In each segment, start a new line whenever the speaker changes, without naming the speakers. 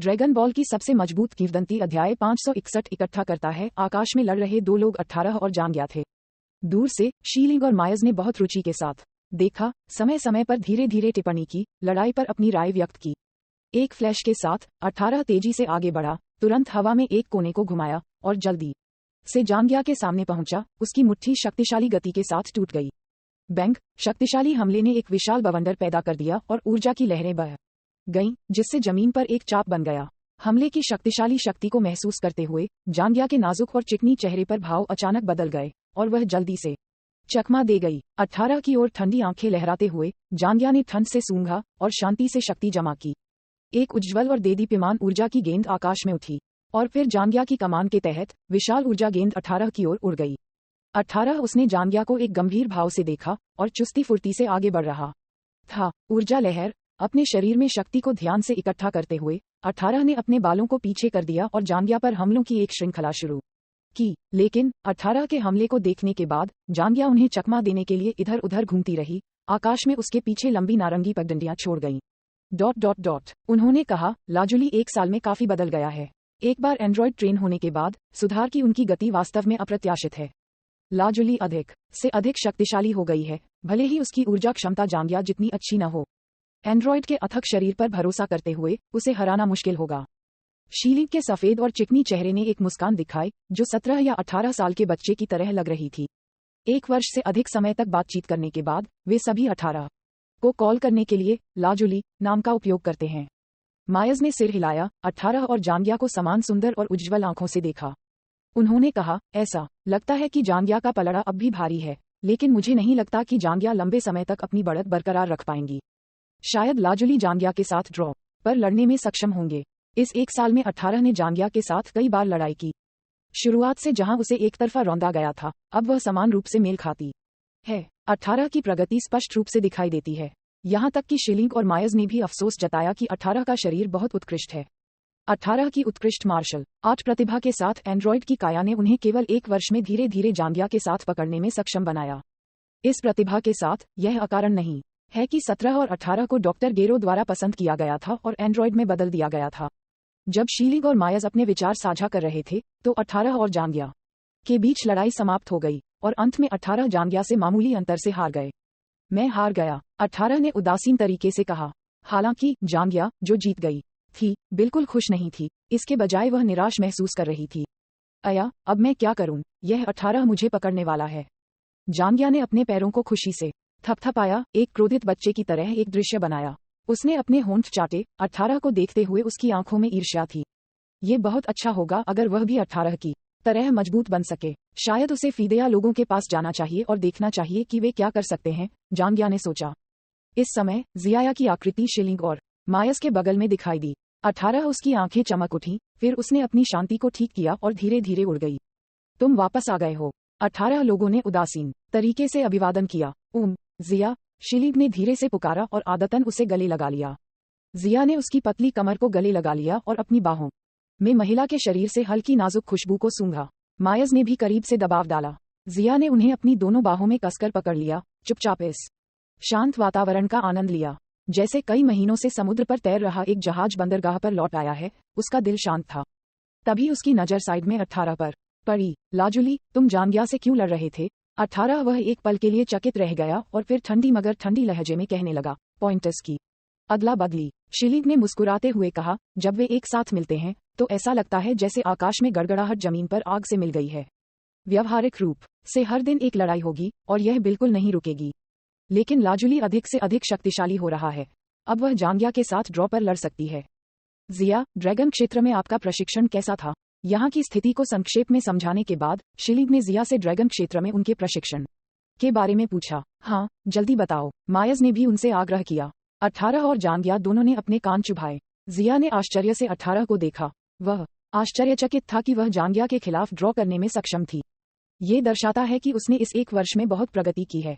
Dragon ball की सबसे मजबूत किंवदंती अध्याय 561 इकट्ठा करता है। आकाश में लड़ रहे दो लोग 18 और जांग्या थे। दूर से शीलिंग और मायज ने बहुत रुचि के साथ देखा, समय समय पर धीरे धीरे टिप्पणी की, लड़ाई पर अपनी राय व्यक्त की। एक फ्लैश के साथ 18 तेजी से आगे बढ़ा, तुरंत हवा में एक कोने को घुमाया और जल्दी से जांग्या के सामने पहुंचा। उसकी मुट्ठी शक्तिशाली गति के साथ टूट गई। बैंक शक्तिशाली हमले ने एक विशाल बवंडर पैदा कर दिया और ऊर्जा की लहरें बह गईं, जिससे जमीन पर एक चाप बन गया। हमले की शक्तिशाली शक्ति को महसूस करते हुए जांग्या के नाजुक और चिकनी चेहरे पर भाव अचानक बदल गए और वह जल्दी से चकमा दे गई। 18 की ओर ठंडी आंखें लहराते हुए जांग्या ने ठंड से सूंघा और शांति से शक्ति जमा की। एक उज्ज्वल और देदीप्यमान ऊर्जा की गेंद आकाश में उठी और फिर जांग्या की कमान के तहत विशाल ऊर्जा गेंद 18 की ओर उड़ गई। 18 उसने जांग्या को एक गंभीर भाव से देखा और चुस्ती फुर्ती से आगे बढ़ रहा था। ऊर्जा लहर अपने शरीर में शक्ति को ध्यान से इकट्ठा करते हुए 18 ने अपने बालों को पीछे कर दिया और जांग्या पर हमलों की एक श्रृंखला शुरू की। लेकिन 18 के हमले को देखने के बाद जांग्या उन्हें चकमा देने के लिए इधर उधर घूमती रही। आकाश में उसके पीछे लंबी नारंगी पगडंडियां छोड़ गईं। ... उन्होंने कहा, लाजुली 1 साल में काफी बदल गया है। एक बार एंड्रॉयड ट्रेन होने के बाद सुधार की उनकी गति वास्तव में अप्रत्याशित है। लाजुली अधिक से अधिक शक्तिशाली हो गई है, भले ही उसकी ऊर्जा क्षमता जांग्या जितनी अच्छी न हो। एंड्रॉयड के अथक शरीर पर भरोसा करते हुए उसे हराना मुश्किल होगा। शीलिंग के सफेद और चिकनी चेहरे ने एक मुस्कान दिखाई जो 17 या 18 साल के बच्चे की तरह लग रही थी। 1 वर्ष से अधिक समय तक बातचीत करने के बाद वे सभी 18 को कॉल करने के लिए लाजुली नाम का उपयोग करते हैं। मायज ने सिर हिलाया, 18 और जांग्या को समान सुंदर और उज्ज्वल आंखों से देखा। उन्होंने कहा, ऐसा लगता है कि जांग्या का पलड़ा अब भी भारी है, लेकिन मुझे नहीं लगता कि जांग्या लंबे समय तक अपनी बढ़त बरकरार रख पाएंगी। शायद लाजुली जांग्या के साथ ड्रॉ पर लड़ने में सक्षम होंगे। इस 1 साल में 18 ने जांग्या के साथ कई बार लड़ाई की। शुरुआत से जहां उसे एक तरफा रौंदा गया था, अब वह समान रूप से मेल खाती है। 18 की प्रगति स्पष्ट रूप से दिखाई देती है। यहाँ तक कि शीलिंग और मायज ने भी अफसोस जताया कि 18 का शरीर बहुत उत्कृष्ट है। 18 की उत्कृष्ट मार्शल आर्ट प्रतिभा के साथ एंड्रॉयड की काया ने उन्हें केवल 1 वर्ष में धीरे धीरे जांग्या के साथ पकड़ने में सक्षम बनाया। इस प्रतिभा के साथ यह अकारण नहीं है कि 17 और 18 को डॉक्टर गेरो द्वारा पसंद किया गया था और एंड्रॉयड में बदल दिया गया था। जब शीलिंग और मायज अपने विचार साझा कर रहे थे तो 18 और जांग्या के बीच लड़ाई समाप्त हो गई और अंत में 18 जांग्या से मामूली अंतर से हार गए। मैं हार गया, 18 ने उदासीन तरीके से कहा। हालांकि जांग्या, जो जीत गई थी, बिल्कुल खुश नहीं थी। इसके बजाय वह निराश महसूस कर रही थी। अया, अब मैं क्या करूं? यह 18 मुझे पकड़ने वाला है। जांग्या ने अपने पैरों को खुशी से थपथपाया, एक क्रोधित बच्चे की तरह एक दृश्य बनाया। उसने अपने होंठ चाटे। 18 को देखते हुए उसकी आंखों में ईर्ष्या थी। ये बहुत अच्छा होगा अगर वह भी 18 की तरह मजबूत बन सके। शायद उसे फीदिया लोगों के पास जाना चाहिए और देखना चाहिए कि वे क्या कर सकते हैं, जांग्या ने सोचा। इस समय जियाया की आकृति शीलिंग और मायस के बगल में दिखाई दी। 18 उसकी आंखें चमक उठी, फिर उसने अपनी शांति को ठीक किया और धीरे धीरे उड़ गई। तुम वापस आ गए हो। 18 लोगों ने उदासीन तरीके से अभिवादन किया। जिया, शीलिंग ने धीरे से पुकारा और आदतन उसे गले लगा लिया। जिया ने उसकी पतली कमर को गले लगा लिया और अपनी बाहों में महिला के शरीर से हल्की नाजुक खुशबू को सूंघा। मायज ने भी करीब से दबाव डाला। जिया ने उन्हें अपनी दोनों बाहों में कसकर पकड़ लिया, चुपचाप इस शांत वातावरण का आनंद लिया। जैसे कई महीनों से समुद्र पर तैर रहा एक जहाज बंदरगाह पर लौट आया है। उसका दिल शांत था। तभी उसकी नजर साइड में 18 पर पड़ी। लाजुली, तुम जांग्या से क्यों लड़ रहे थे? 18 वह एक पल के लिए चकित रह गया और फिर ठंडी मगर ठंडी लहजे में कहने लगा, पॉइंटर्स की अदला बदली। शीलिंग ने मुस्कुराते हुए कहा, जब वे एक साथ मिलते हैं तो ऐसा लगता है जैसे आकाश में गड़गड़ाहट जमीन पर आग से मिल गई है। व्यवहारिक रूप से हर दिन एक लड़ाई होगी और यह बिल्कुल नहीं रुकेगी। लेकिन लाजुली अधिक से अधिक शक्तिशाली हो रहा है। अब वह जांग्या के साथ ड्रॉ पर लड़ सकती है। जिया, ड्रैगन क्षेत्र में आपका प्रशिक्षण कैसा था? यहाँ की स्थिति को संक्षेप में समझाने के बाद शीलिंग ने जिया से ड्रैगन क्षेत्र में उनके प्रशिक्षण के बारे में पूछा। हाँ, जल्दी बताओ, मायज ने भी उनसे आग्रह किया। 18 और जांग्या दोनों ने अपने कान चुभाए। जिया ने आश्चर्य से 18 को देखा। वह आश्चर्यचकित था कि वह जांग्या के खिलाफ ड्रॉ करने में सक्षम थी। ये दर्शाता है कि उसने इस 1 वर्ष में बहुत प्रगति की है।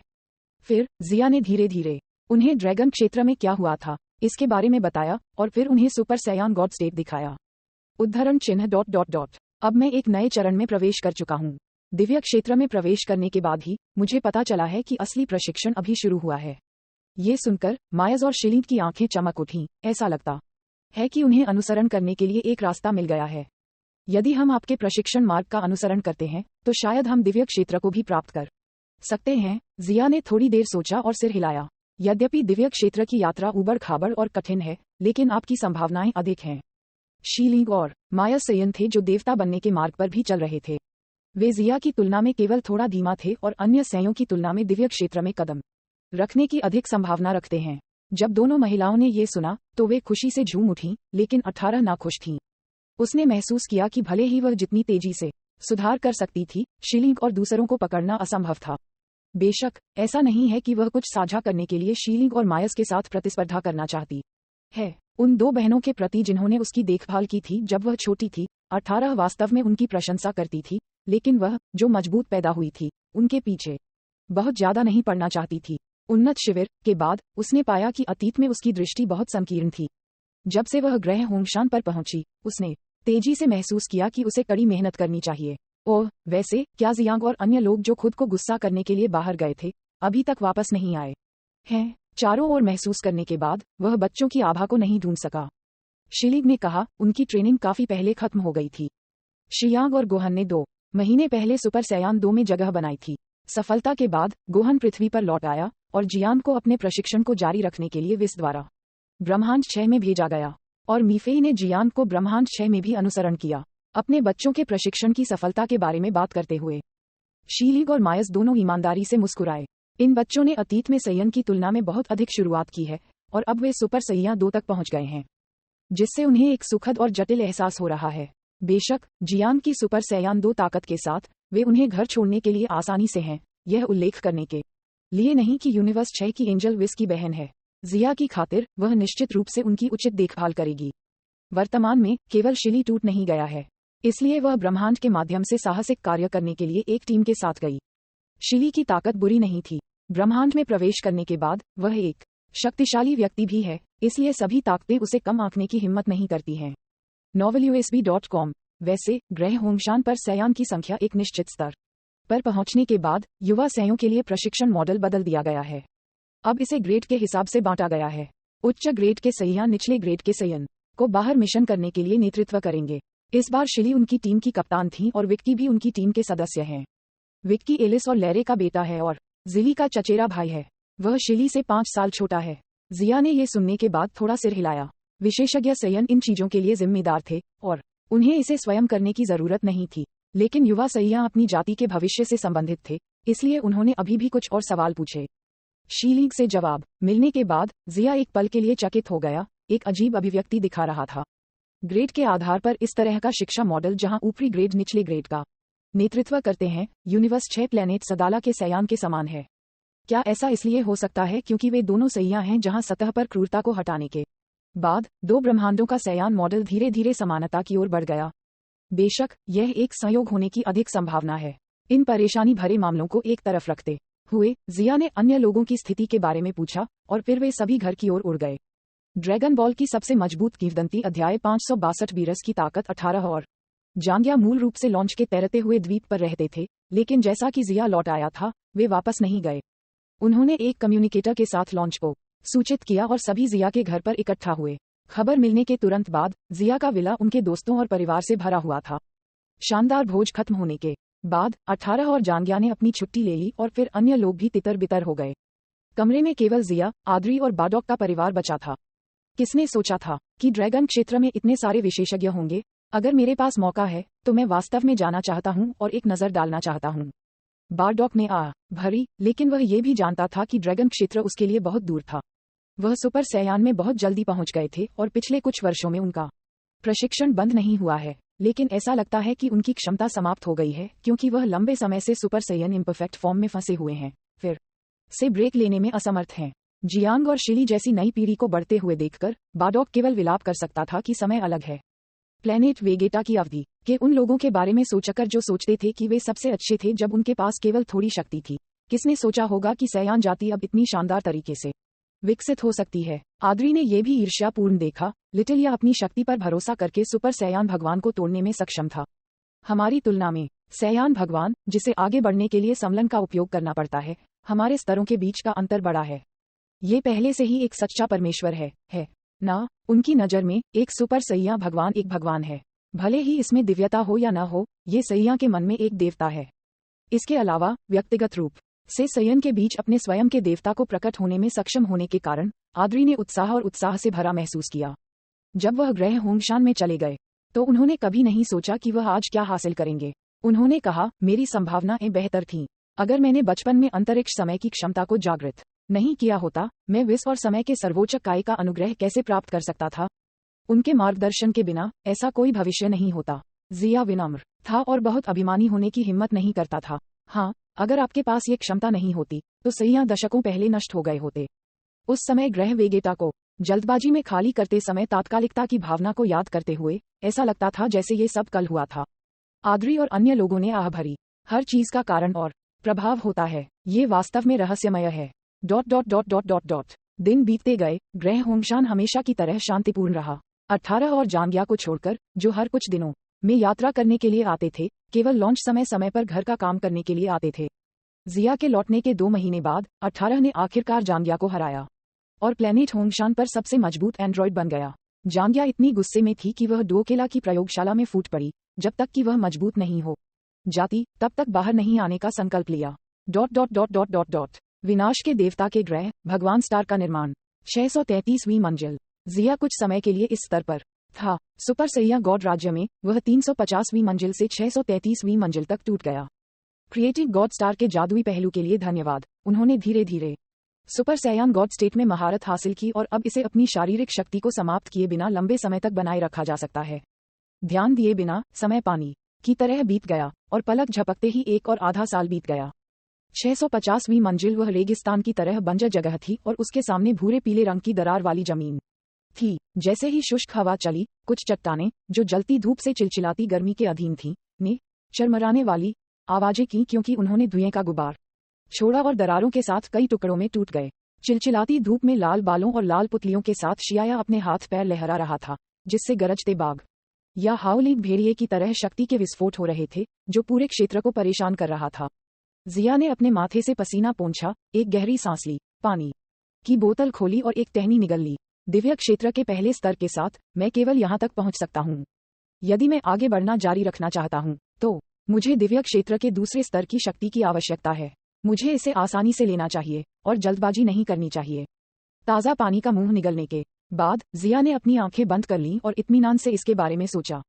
फिर जिया ने धीरे धीरे उन्हें ड्रैगन क्षेत्र में क्या हुआ था इसके बारे में बताया और फिर उन्हें सुपर सैयान गॉड स्टेट दिखाया। उद्धरण चिन्ह ... अब मैं एक नए चरण में प्रवेश कर चुका हूँ। दिव्य क्षेत्र में प्रवेश करने के बाद ही मुझे पता चला है कि असली प्रशिक्षण अभी शुरू हुआ है। ये सुनकर मायज और शीलिंग की आंखें चमक उठीं। ऐसा लगता है कि उन्हें अनुसरण करने के लिए एक रास्ता मिल गया है। यदि हम आपके प्रशिक्षण मार्ग का अनुसरण करते हैं तो शायद हम दिव्य क्षेत्र को भी प्राप्त कर सकते हैं। जिया ने थोड़ी देर सोचा और सिर हिलाया। यद्यपि दिव्य क्षेत्र की यात्रा उबड़ खाबड़ और कठिन है, लेकिन आपकी संभावनाएं अधिक हैं। शीलिंग और माया सेयन थे जो देवता बनने के मार्ग पर भी चल रहे थे। वे जिया की तुलना में केवल थोड़ा धीमा थे और अन्य सेयों की तुलना में दिव्य क्षेत्र में कदम रखने की अधिक संभावना रखते हैं। जब दोनों महिलाओं ने ये सुना तो वे खुशी से झूम उठीं, लेकिन 18 नाखुश थीं। उसने महसूस किया कि भले ही वह जितनी तेजी से सुधार कर सकती थी, शीलिंग और दूसरों को पकड़ना असंभव था। बेशक ऐसा नहीं है कि वह कुछ साझा करने के लिए शीलिंग और मायस के साथ प्रतिस्पर्धा करना चाहती है। उन दो बहनों के प्रति जिन्होंने उसकी देखभाल की थी जब वह छोटी थी, 18 वास्तव में उनकी प्रशंसा करती थी, लेकिन वह जो मजबूत पैदा हुई थी उनके पीछे बहुत ज्यादा नहीं पड़ना चाहती थी। उन्नत शिविर के बाद उसने पाया कि अतीत में उसकी दृष्टि बहुत संकीर्ण थी। जब से वह ग्रह होंगशान पर पहुंची, उसने तेजी से महसूस किया कि उसे कड़ी मेहनत करनी चाहिए। ओह, वैसे क्या जियांग और अन्य लोग जो खुद को गुस्सा करने के लिए बाहर गए थे, अभी तक वापस नहीं आए हैं? चारों ओर महसूस करने के बाद वह बच्चों की आभा को नहीं ढूंढ सका। शिलिंग ने कहा, उनकी ट्रेनिंग काफी पहले खत्म हो गई थी। शियांग और गोहन ने 2 महीने पहले सुपर सैयान 2 में जगह बनाई थी। सफलता के बाद गोहन पृथ्वी पर लौट आया और जियांग को अपने प्रशिक्षण को जारी रखने के लिए विस द्वारा ब्रह्मांड 6 में भेजा गया, और मीफेई ने जियांग को ब्रह्मांड 6 में भी अनुसरण किया। अपने बच्चों के प्रशिक्षण की सफलता के बारे में बात करते हुए शीलिंग और मायस दोनों ईमानदारी से मुस्कुराए। इन बच्चों ने अतीत में सैयन की तुलना में बहुत अधिक शुरुआत की है और अब वे सुपर सैयान 2 तक पहुंच गए हैं, जिससे उन्हें एक सुखद और जटिल एहसास हो रहा है। बेशक जियांग की सुपर सैयान 2 ताकत के साथ वे उन्हें घर छोड़ने के लिए आसानी से हैं, यह उल्लेख करने के लिए नहीं कि यूनिवर्स 6 की एंजल विस की बहन है। जिया की खातिर वह निश्चित रूप से उनकी उचित देखभाल करेगी। वर्तमान में केवल शिली टूट नहीं गया है, इसलिए वह ब्रह्मांड के माध्यम से साहसिक कार्य करने के लिए एक टीम के साथ गई। शिली की ताकत बुरी नहीं थी। ब्रह्मांड में प्रवेश करने के बाद वह एक शक्तिशाली व्यक्ति भी है, इसलिए सभी ताकतें उसे कम आंकने की हिम्मत नहीं करती हैं। novelUSB.com। वैसे ग्रह होंगशान पर सैयान की संख्या एक निश्चित स्तर पर पहुंचने के बाद युवा सैयों के लिए प्रशिक्षण मॉडल बदल दिया गया है। अब इसे ग्रेड के हिसाब से बांटा गया है। उच्च ग्रेड के सैयान निचले ग्रेड के सैयन को बाहर मिशन करने के लिए नेतृत्व करेंगे। इस बार शिली उनकी टीम की कप्तान थी और विक्की भी उनकी टीम के सदस्य हैं। विक्की एलिस और लैरे का बेटा है और जिली का चचेरा भाई है। वह शिली से 5 साल छोटा है। जिया ने ये सुनने के बाद थोड़ा सिर हिलाया। विशेषज्ञ सैयन इन चीजों के लिए जिम्मेदार थे और उन्हें इसे स्वयं करने की जरूरत नहीं थी, लेकिन युवा सैय्या अपनी जाति के भविष्य से संबंधित थे, इसलिए उन्होंने अभी भी कुछ और सवाल पूछे। शीलिंग से जवाब मिलने के बाद जिया एक पल के लिए चकित हो गया। एक अजीब अभिव्यक्ति दिखा रहा था। ग्रेड के आधार पर इस तरह का शिक्षा मॉडल जहां ऊपरी ग्रेड निचले ग्रेड का नेतृत्व करते हैं, यूनिवर्स 6 प्लैनेट सदाला के सैयान के समान है। क्या ऐसा इसलिए हो सकता है क्योंकि वे दोनों सैय्या हैं जहां सतह पर क्रूरता को हटाने के बाद 2 ब्रह्मांडों का सैयान मॉडल धीरे धीरे समानता की ओर बढ़ गया? बेशक यह एक संयोग होने की अधिक संभावना है। इन परेशानी भरे मामलों को एक तरफ रखते हुए जिया ने अन्य लोगों की स्थिति के बारे में पूछा और फिर वे सभी घर की ओर उड़ गए। ड्रैगन बॉल की सबसे मजबूत किंवदंती अध्याय 562 बीरस की ताकत 18 और जांग्या मूल रूप से लॉन्च के तैरते हुए द्वीप पर रहते थे, लेकिन जैसा कि जिया लौट आया था वे वापस नहीं गए। उन्होंने एक कम्युनिकेटर के साथ लॉन्च को सूचित किया और सभी जिया के घर पर इकट्ठा हुए। खबर मिलने के तुरंत बाद जिया का विला उनके दोस्तों और परिवार से भरा हुआ था। शानदार भोज खत्म होने के बाद 18 और जांग्या ने अपनी छुट्टी ले ली और फिर अन्य लोग भी तितर बितर हो गए। कमरे में केवल जिया, आद्री और बाडॉक का परिवार बचा था। किसने सोचा था कि ड्रैगन क्षेत्र में इतने सारे विशेषज्ञ होंगे? अगर मेरे पास मौका है तो मैं वास्तव में जाना चाहता हूं और एक नजर डालना चाहता हूं। बारडॉक ने भरी, लेकिन वह ये भी जानता था कि ड्रैगन क्षेत्र उसके लिए बहुत दूर था। वह सुपर सैयान में बहुत जल्दी पहुंच गए थे और पिछले कुछ वर्षों में उनका प्रशिक्षण बंद नहीं हुआ है, लेकिन ऐसा लगता है कि उनकी क्षमता समाप्त हो गई है क्योंकि वह लंबे समय से सुपर सैयन इम्परफेक्ट फॉर्म में फंसे हुए हैं, फिर से ब्रेक लेने में असमर्थ हैं। जियांग और शिली जैसी नई पीढ़ी को बढ़ते हुए देखकर बाडॉक केवल विलाप कर सकता था कि समय अलग है। प्लेनेट वेगेटा की अवधि के उन लोगों के बारे में सोचकर जो सोचते थे कि वे सबसे अच्छे थे जब उनके पास केवल थोड़ी शक्ति थी। किसने सोचा होगा कि सैयान जाति अब इतनी शानदार तरीके से विकसित हो सकती है? आद्री ने यह भी ईर्ष्यापूर्ण देखा। लिटिल या अपनी शक्ति पर भरोसा करके सुपर सैयान भगवान को तोड़ने में सक्षम था। हमारी तुलना में सैयान भगवान, जिसे आगे बढ़ने के लिए समलन का उपयोग करना पड़ता है, हमारे स्तरों के बीच का अंतर बड़ा है। ये पहले से ही एक सच्चा परमेश्वर है। ना, उनकी नज़र में एक सुपर सैया भगवान एक भगवान है। भले ही इसमें दिव्यता हो या न हो, ये सैया के मन में एक देवता है। इसके अलावा व्यक्तिगत रूप से सयन के बीच अपने स्वयं के देवता को प्रकट होने में सक्षम होने के कारण आद्री ने उत्साह और उत्साह से भरा महसूस किया। जब वह ग्रह होंगशान में चले गए तो उन्होंने कभी नहीं सोचा कि वह आज क्या हासिल करेंगे। उन्होंने कहा, मेरी संभावनाएं बेहतर थीं। अगर मैंने बचपन में अंतरिक्ष समय की क्षमता को जागृत नहीं किया होता, मैं विश्व और समय के सर्वोच्च काय का अनुग्रह कैसे प्राप्त कर सकता था। उनके मार्गदर्शन के बिना ऐसा कोई भविष्य नहीं होता। जिया विनम्र था और बहुत अभिमानी होने की हिम्मत नहीं करता था। हाँ, अगर आपके पास ये क्षमता नहीं होती तो सैया दशकों पहले नष्ट हो गए होते। उस समय ग्रह वेगेटा को जल्दबाजी में खाली करते समय तात्कालिकता की भावना को याद करते हुए ऐसा लगता था जैसे ये सब कल हुआ था। आद्री और अन्य लोगों ने आह भरी। हर चीज का कारण और प्रभाव होता है, ये वास्तव में रहस्यमय है। ... दिन बीतते गए, ग्रह होंगशान हमेशा की तरह शांतिपूर्ण रहा। 18 और जांग्या को छोड़कर, जो हर कुछ दिनों में यात्रा करने के लिए आते थे, केवल लॉन्च समय समय पर घर का काम करने के लिए आते थे। जिया के लौटने के 2 महीने बाद 18 ने आखिरकार जांग्या को हराया और प्लेनेट होंगशान पर सबसे मजबूत एंड्रॉइड बन गया। जांग्या इतनी गुस्से में थी कि वह डोकेला की प्रयोगशाला में फूट पड़ी। जब तक कि वह मजबूत नहीं हो जाती तब तक बाहर नहीं आने का संकल्प लिया। ... विनाश के देवता के ग्रह भगवान स्टार का निर्माण 633वीं मंजिल। जिया कुछ समय के लिए इस स्तर पर था। सुपर सैया गॉड राज्य में वह 350वीं मंजिल से 633वीं मंजिल तक टूट गया। क्रिएटिव गॉड स्टार के जादुई पहलू के लिए धन्यवाद। उन्होंने धीरे धीरे सुपर सैयान गॉड स्टेट में महारत हासिल की और अब इसे अपनी शारीरिक शक्ति को समाप्त किए बिना लंबे समय तक बनाए रखा जा सकता है। ध्यान दिए बिना समय पानी की तरह बीत गया और पलक झपकते ही 1 और आधा साल बीत गया। 650वीं मंजिल वह रेगिस्तान की तरह बंजर जगह थी और उसके सामने भूरे पीले रंग की दरार वाली जमीन थी। जैसे ही शुष्क हवा चली, कुछ चट्टानें जो जलती धूप से चिलचिलाती गर्मी के अधीन थीं, ने चरमराने वाली आवाजें की क्योंकि उन्होंने धुएं का गुबार छोड़ा और दरारों के साथ कई टुकड़ों में टूट गए। चिलचिलाती धूप में लाल बालों और लाल पुतलियों के साथ शियाया अपने हाथ पैर लहरा रहा था, जिससे गरजते बाघ या हाउलिंग भेड़िए की तरह शक्ति के विस्फोट हो रहे थे, जो पूरे क्षेत्र को परेशान कर रहा था। जिया ने अपने माथे से पसीना पोंछा, एक गहरी सांस ली, पानी की बोतल खोली और एक टहनी निगल ली। दिव्य क्षेत्र के पहले स्तर के साथ मैं केवल यहाँ तक पहुँच सकता हूँ। यदि मैं आगे बढ़ना जारी रखना चाहता हूँ तो मुझे दिव्य क्षेत्र के दूसरे स्तर की शक्ति की आवश्यकता है। मुझे इसे आसानी से लेना चाहिए और जल्दबाजी नहीं करनी चाहिए। ताज़ा पानी का मुंह निगलने के बाद जिया ने अपनी आंखें बंद कर लीं और इत्मीनान से इसके बारे में सोचा।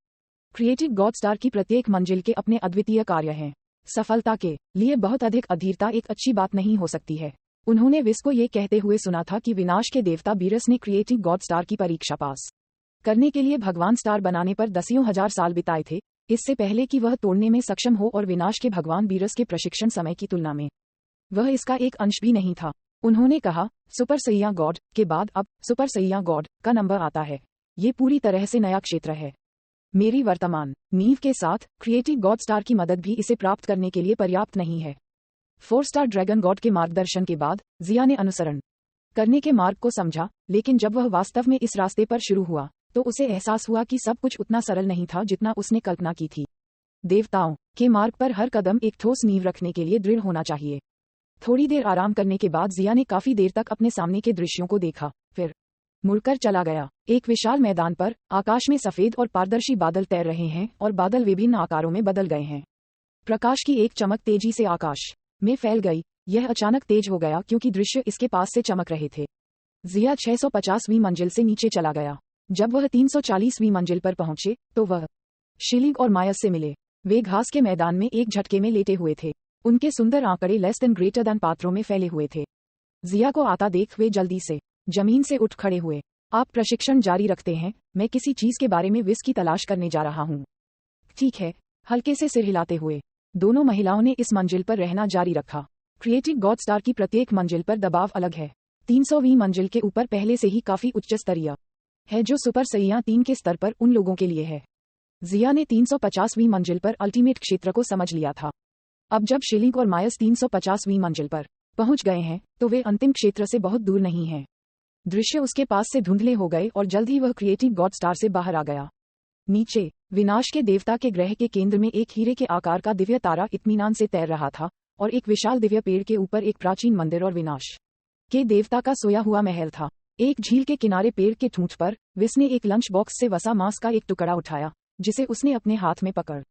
क्रिएटिव गॉड स्टार की प्रत्येक मंजिल के अपने अद्वितीय कार्य हैं। सफलता के लिए बहुत अधिक अधीरता एक अच्छी बात नहीं हो सकती है। उन्होंने विस को ये कहते हुए सुना था कि विनाश के देवता बीरस ने क्रिएटिव गॉड स्टार की परीक्षा पास करने के लिए भगवान स्टार बनाने पर दसियों हजार साल बिताए थे, इससे पहले कि वह तोड़ने में सक्षम हो, और विनाश के भगवान बीरस के प्रशिक्षण समय की तुलना में वह इसका एक अंश भी नहीं था। उन्होंने कहा, सुपर सैया गॉड के बाद अब सुपर सैया गॉड का नंबर आता है। ये पूरी तरह से नया क्षेत्र है। मेरी वर्तमान नींव के साथ क्रिएटिव गॉड स्टार की मदद भी इसे प्राप्त करने के लिए पर्याप्त नहीं है। 4 स्टार ड्रैगन गॉड के मार्गदर्शन के बाद जिया ने अनुसरण करने के मार्ग को समझा, लेकिन जब वह वास्तव में इस रास्ते पर शुरू हुआ तो उसे एहसास हुआ कि सब कुछ उतना सरल नहीं था जितना उसने कल्पना की थी। देवताओं के मार्ग पर हर कदम एक ठोस नींव रखने के लिए दृढ़ होना चाहिए। थोड़ी देर आराम करने के बाद जिया ने काफी देर तक अपने सामने के दृश्यों को देखा, फिर मुड़कर चला गया। एक विशाल मैदान पर आकाश में सफेद और पारदर्शी बादल तैर रहे हैं और बादल विभिन्न आकारों में बदल गए हैं। प्रकाश की एक चमक तेजी से आकाश में फैल गई। यह अचानक तेज हो गया क्योंकि दृश्य इसके पास से चमक रहे थे। जिया 650वीं मंजिल से नीचे चला गया। जब वह 340वीं मंजिल पर पहुंचे तो वह शिलिंग और मायस से मिले। वे घास के मैदान में एक झटके में लेटे हुए थे। उनके सुंदर आंकड़े लेस देन ग्रेटर देन पात्रों में फैले हुए थे। जिया को आता देख वे जल्दी से जमीन से उठ खड़े हुए। आप प्रशिक्षण जारी रखते हैं? मैं किसी चीज के बारे में विस की तलाश करने जा रहा हूँ। ठीक है, हल्के से सिर हिलाते हुए दोनों महिलाओं ने इस मंजिल पर रहना जारी रखा। क्रिएटिव गॉड स्टार की प्रत्येक मंजिल पर दबाव अलग है। 300वीं मंजिल के ऊपर पहले से ही काफी उच्च स्तरीय है, जो सुपर सैया 3 के स्तर पर उन लोगों के लिए है। जिया ने 350वीं मंजिल पर अल्टीमेट क्षेत्र को समझ लिया था। अब जब शिलिंग और मायस 350वीं मंजिल पर पहुंच गए हैं तो वे अंतिम क्षेत्र से बहुत दूर नहीं हैं। दृश्य उसके पास से धुंधले हो गए और जल्द ही वह क्रिएटिव गॉड स्टार से बाहर आ गया। नीचे विनाश के देवता के ग्रह के केंद्र में एक हीरे के आकार का दिव्य तारा इत्मीनान से तैर रहा था और एक विशाल दिव्य पेड़ के ऊपर एक प्राचीन मंदिर और विनाश के देवता का सोया हुआ महल था। एक झील के किनारे पेड़ के ठूंठ पर विस ने एक लंच बॉक्स से वसा मांस का एक टुकड़ा उठाया, जिसे उसने अपने हाथ में पकड़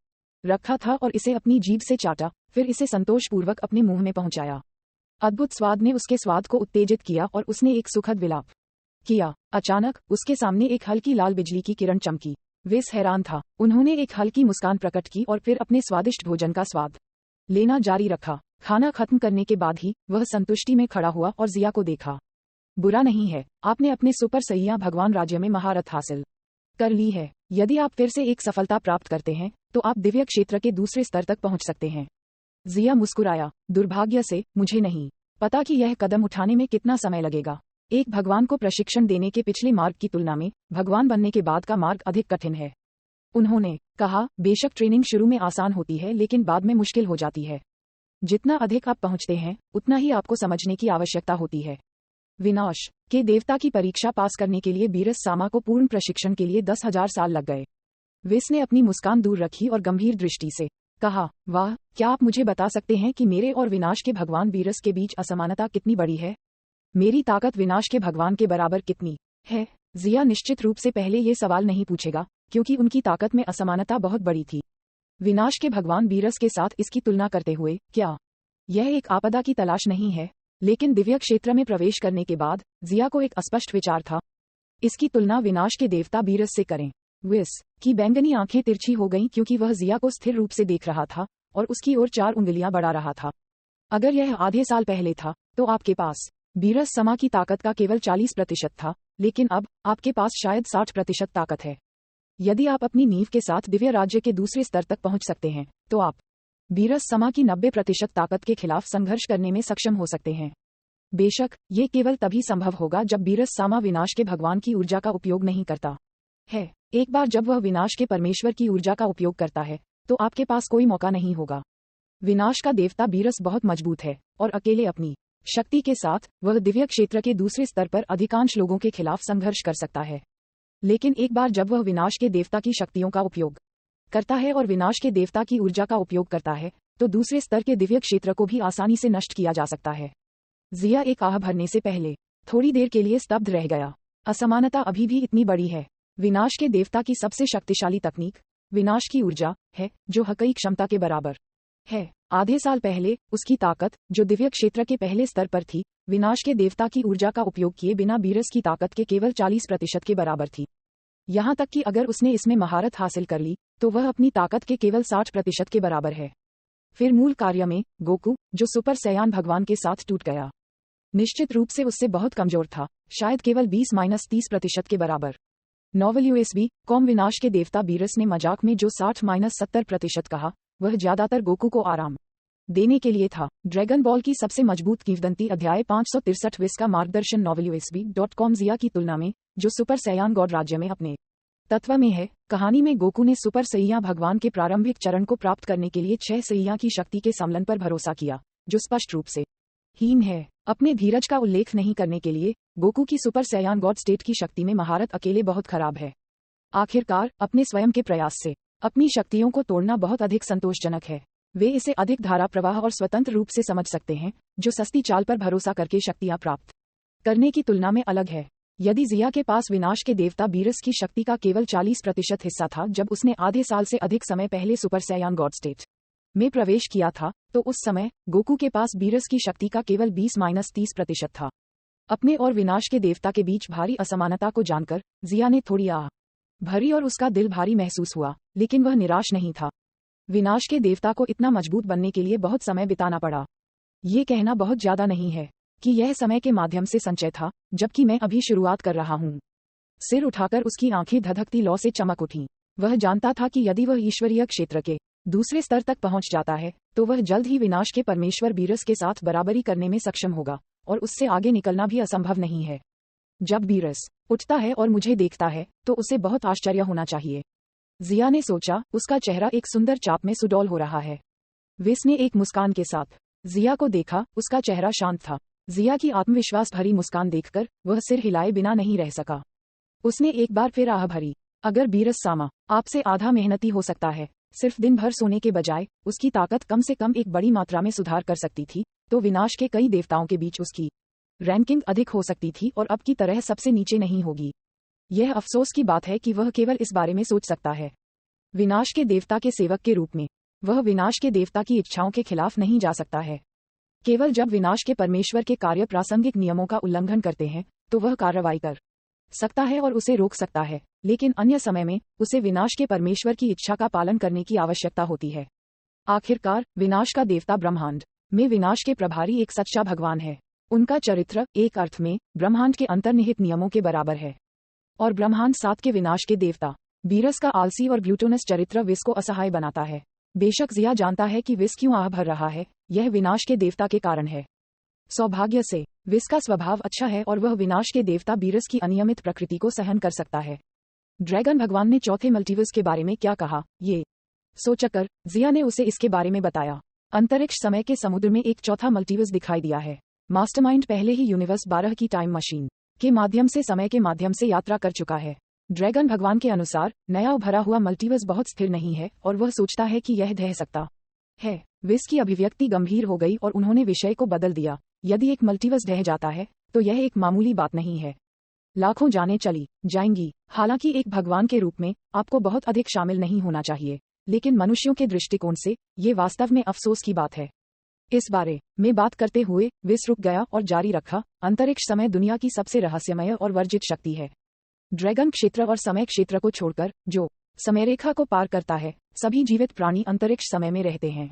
रखा था और इसे अपनी जीभ से चाटा, फिर इसे संतोषपूर्वक अपने मुंह में पहुंचाया। अद्भुत स्वाद ने उसके स्वाद को उत्तेजित किया और उसने एक सुखद विलाप किया। अचानक उसके सामने एक हल्की लाल बिजली की किरण चमकी। विस हैरान था। उन्होंने एक हल्की मुस्कान प्रकट की और फिर अपने स्वादिष्ट भोजन का स्वाद लेना जारी रखा। खाना खत्म करने के बाद ही वह संतुष्टि में खड़ा हुआ और जिया को देखा। बुरा नहीं है, आपने अपने सुपर सैया भगवान राज्य में महारत हासिल कर ली है। यदि आप फिर से एक सफलता प्राप्त करते हैं तो आप दिव्य क्षेत्र के दूसरे स्तर तक पहुंच सकते हैं। जिया मुस्कुराया। दुर्भाग्य से मुझे नहीं पता कि यह कदम उठाने में कितना समय लगेगा। एक भगवान को प्रशिक्षण देने के पिछले मार्ग की तुलना में भगवान बनने के बाद का मार्ग अधिक कठिन है। उन्होंने कहा, बेशक ट्रेनिंग शुरू में आसान होती है लेकिन बाद में मुश्किल हो जाती है। जितना अधिक आप पहुंचते हैं उतना ही आपको समझने की आवश्यकता होती है। विनाश के देवता की परीक्षा पास करने के लिए बीरस सामा को पूर्ण प्रशिक्षण के लिए 10,000 साल लग गए। विस ने अपनी मुस्कान दूर रखी और गंभीर दृष्टि से कहा, वाह, क्या आप मुझे बता सकते हैं कि मेरे और विनाश के भगवान बीरस के बीच असमानता कितनी बड़ी है? मेरी ताकत विनाश के भगवान के बराबर कितनी है? जिया निश्चित रूप से पहले ये सवाल नहीं पूछेगा क्योंकि उनकी ताकत में असमानता बहुत बड़ी थी। विनाश के भगवान बीरस के साथ इसकी तुलना करते हुए, क्या यह एक आपदा की तलाश नहीं है? लेकिन दिव्य क्षेत्र में प्रवेश करने के बाद जिया को एक अस्पष्ट विचार था। इसकी तुलना विनाश के देवता बीरस से करें। विस की बैंगनी आंखें तिरछी हो गईं क्योंकि वह जिया को स्थिर रूप से देख रहा था और उसकी ओर 4 उंगलियां बढ़ा रहा था। अगर यह आधे साल पहले था तो आपके पास बीरस समा की ताकत का केवल 40% था, लेकिन अब आपके पास शायद 60% ताकत है। यदि आप अपनी नींव के साथ दिव्य राज्य के दूसरे स्तर तक पहुंच सकते हैं तो आप बीरस समा की 90% ताकत के खिलाफ संघर्ष करने में सक्षम हो सकते हैं। बेशक ये केवल तभी संभव होगा जब बीरस सामा विनाश के भगवान की ऊर्जा का उपयोग नहीं करता है। एक बार जब वह विनाश के परमेश्वर की ऊर्जा का उपयोग करता है तो आपके पास कोई मौका नहीं होगा। विनाश का देवता बीरस बहुत मजबूत है और अकेले अपनी शक्ति के साथ वह दिव्य क्षेत्र के दूसरे स्तर पर अधिकांश लोगों के खिलाफ संघर्ष कर सकता है। लेकिन एक बार जब वह विनाश के देवता की शक्तियों का उपयोग करता है और विनाश के देवता की ऊर्जा का उपयोग करता है तो दूसरे स्तर के दिव्य क्षेत्र को भी आसानी से नष्ट किया जा सकता है। जिया एक आह भरने से पहले थोड़ी देर के लिए स्तब्ध रह गया। असमानता अभी भी इतनी बड़ी है। विनाश के देवता की सबसे शक्तिशाली तकनीक विनाश की ऊर्जा है, जो हकई क्षमता के बराबर है। आधे साल पहले उसकी ताकत, जो दिव्य क्षेत्र के पहले स्तर पर थी, विनाश के देवता की ऊर्जा का उपयोग किए बिना बीरस की ताकत के केवल 40% के बराबर थी। यहाँ तक कि अगर उसने इसमें महारत हासिल कर ली तो वह अपनी ताकत के केवल 60% के बराबर है। फिर मूल कार्य में गोकू, जो सुपर सैयान भगवान के साथ टूट गया, निश्चित रूप से उससे बहुत कमजोर था, शायद केवल 20-30% के बराबर। नॉवल यूएसबी कॉम विनाश के देवता बीरस ने मजाक में जो 60-70% कहा, वह ज्यादातर गोकू को आराम देने के लिए था। ड्रैगन बॉल की सबसे मजबूत किंवदंती अध्याय 563 विस का मार्गदर्शन novelUSB.com जिया की तुलना में, जो सुपर सैयान गॉड राज्य में अपने तत्व में है। कहानी में गोकू ने सुपर सैया भगवान के प्रारंभिक चरण को प्राप्त करने के लिए 6 सैया की शक्ति के सम्मिलन पर भरोसा किया, जो स्पष्ट रूप से हीन है। अपने धीरज का उल्लेख नहीं करने के लिए गोकू की सुपर सैयान गॉड स्टेट की शक्ति में महारत अकेले बहुत खराब है। आखिरकार अपने स्वयं के प्रयास से अपनी शक्तियों को तोड़ना बहुत अधिक संतोषजनक है। वे इसे अधिक धारा प्रवाह और स्वतंत्र रूप से समझ सकते हैं, जो सस्ती चाल पर भरोसा करके शक्तियां प्राप्त करने की तुलना में अलग है। यदि जिया के पास विनाश के देवता बीरस की शक्ति का केवल 40% हिस्सा था जब उसने आधे साल से अधिक समय पहले सुपर सैयान गॉड स्टेट में प्रवेश किया था, तो उस समय गोकू के पास बीरस की शक्ति का केवल 20-30% था। अपने और विनाश के देवता के बीच भारी असमानता को जानकर जिया ने थोड़ी आह भरी और उसका दिल भारी महसूस हुआ, लेकिन वह निराश नहीं था। विनाश के देवता को इतना मजबूत बनने के लिए बहुत समय बिताना पड़ा। ये कहना बहुत ज्यादा नहीं है कि यह समय के माध्यम से संचय था, जबकि मैं अभी शुरुआत कर रहा हूँ। सिर उठाकर उसकी आंखें धधकती लौ से चमक उठीं। वह जानता था कि यदि वह ईश्वरीय क्षेत्र के दूसरे स्तर तक पहुंच जाता है तो वह जल्द ही विनाश के परमेश्वर बीरस के साथ बराबरी करने में सक्षम होगा, और उससे आगे निकलना भी असंभव नहीं है। जब बीरस उठता है और मुझे देखता है तो उसे बहुत आश्चर्य होना चाहिए। जिया ने सोचा, उसका चेहरा एक सुंदर चाप में सुडौल हो रहा है। विस ने एक मुस्कान के साथ जिया को देखा, उसका चेहरा शांत था। जिया की आत्मविश्वास भरी मुस्कान देखकर वह सिर हिलाए बिना नहीं रह सका। उसने एक बार फिर आह भरी। अगर बीरस सामा आपसे आधा मेहनती हो सकता है, सिर्फ दिन भर सोने के बजाय उसकी ताकत कम से कम एक बड़ी मात्रा में सुधार कर सकती थी, तो विनाश के कई देवताओं के बीच उसकी रैंकिंग अधिक हो सकती थी और अब की तरह सबसे नीचे नहीं होगी। यह अफसोस की बात है कि वह केवल इस बारे में सोच सकता है। विनाश के देवता के सेवक के रूप में वह विनाश के देवता की इच्छाओं के खिलाफ नहीं जा सकता है। केवल जब विनाश के परमेश्वर के कार्य प्रासंगिक नियमों का उल्लंघन करते हैं तो वह कार्रवाई कर सकता है और उसे रोक सकता है, लेकिन अन्य समय में उसे विनाश के परमेश्वर की इच्छा का पालन करने की आवश्यकता होती है। आखिरकार विनाश का देवता ब्रह्मांड में विनाश के प्रभारी एक सच्चा भगवान है। उनका चरित्र एक अर्थ में ब्रह्मांड के अंतर्निहित नियमों के बराबर है। और ब्रह्मांड 7 के विनाश के देवता बीरस का आलसी और ग्लूटोनस चरित्र विस को असहाय बनाता है। बेशक जिया जानता है कि विस क्यों आह भर रहा है, यह विनाश के देवता के कारण है। सौभाग्य से विस का स्वभाव अच्छा है और वह विनाश के देवता बीरस की अनियमित प्रकृति को सहन कर सकता है। ड्रैगन भगवान ने चौथे मल्टीवर्स के बारे में क्या कहा, ये सोचकर जिया ने उसे इसके बारे में बताया। अंतरिक्ष समय के समुद्र में एक चौथा मल्टीवर्स दिखाई दिया है। मास्टरमाइंड पहले ही यूनिवर्स 12 की टाइम मशीन के माध्यम से समय के माध्यम से यात्रा कर चुका है। ड्रैगन भगवान के अनुसार नया उभरा हुआ मल्टीवर्स बहुत स्थिर नहीं है और वह सोचता है कि यह ढह सकता है। विस की अभिव्यक्ति गंभीर हो गई और उन्होंने विषय को बदल दिया। यदि एक मल्टीवर्स ढह जाता है तो यह एक मामूली बात नहीं है, लाखों जानें चली जाएंगी। हालांकि एक भगवान के रूप में आपको बहुत अधिक शामिल नहीं होना चाहिए, लेकिन मनुष्यों के दृष्टिकोण से ये वास्तव में अफसोस की बात है। इस बारे में बात करते हुए विस रुक गया और जारी रखा, अंतरिक्ष समय दुनिया की सबसे रहस्यमय और वर्जित शक्ति है। ड्रैगन क्षेत्र और समय क्षेत्र को छोड़कर जो समयरेखा को पार करता है, सभी जीवित प्राणी अंतरिक्ष समय में रहते हैं।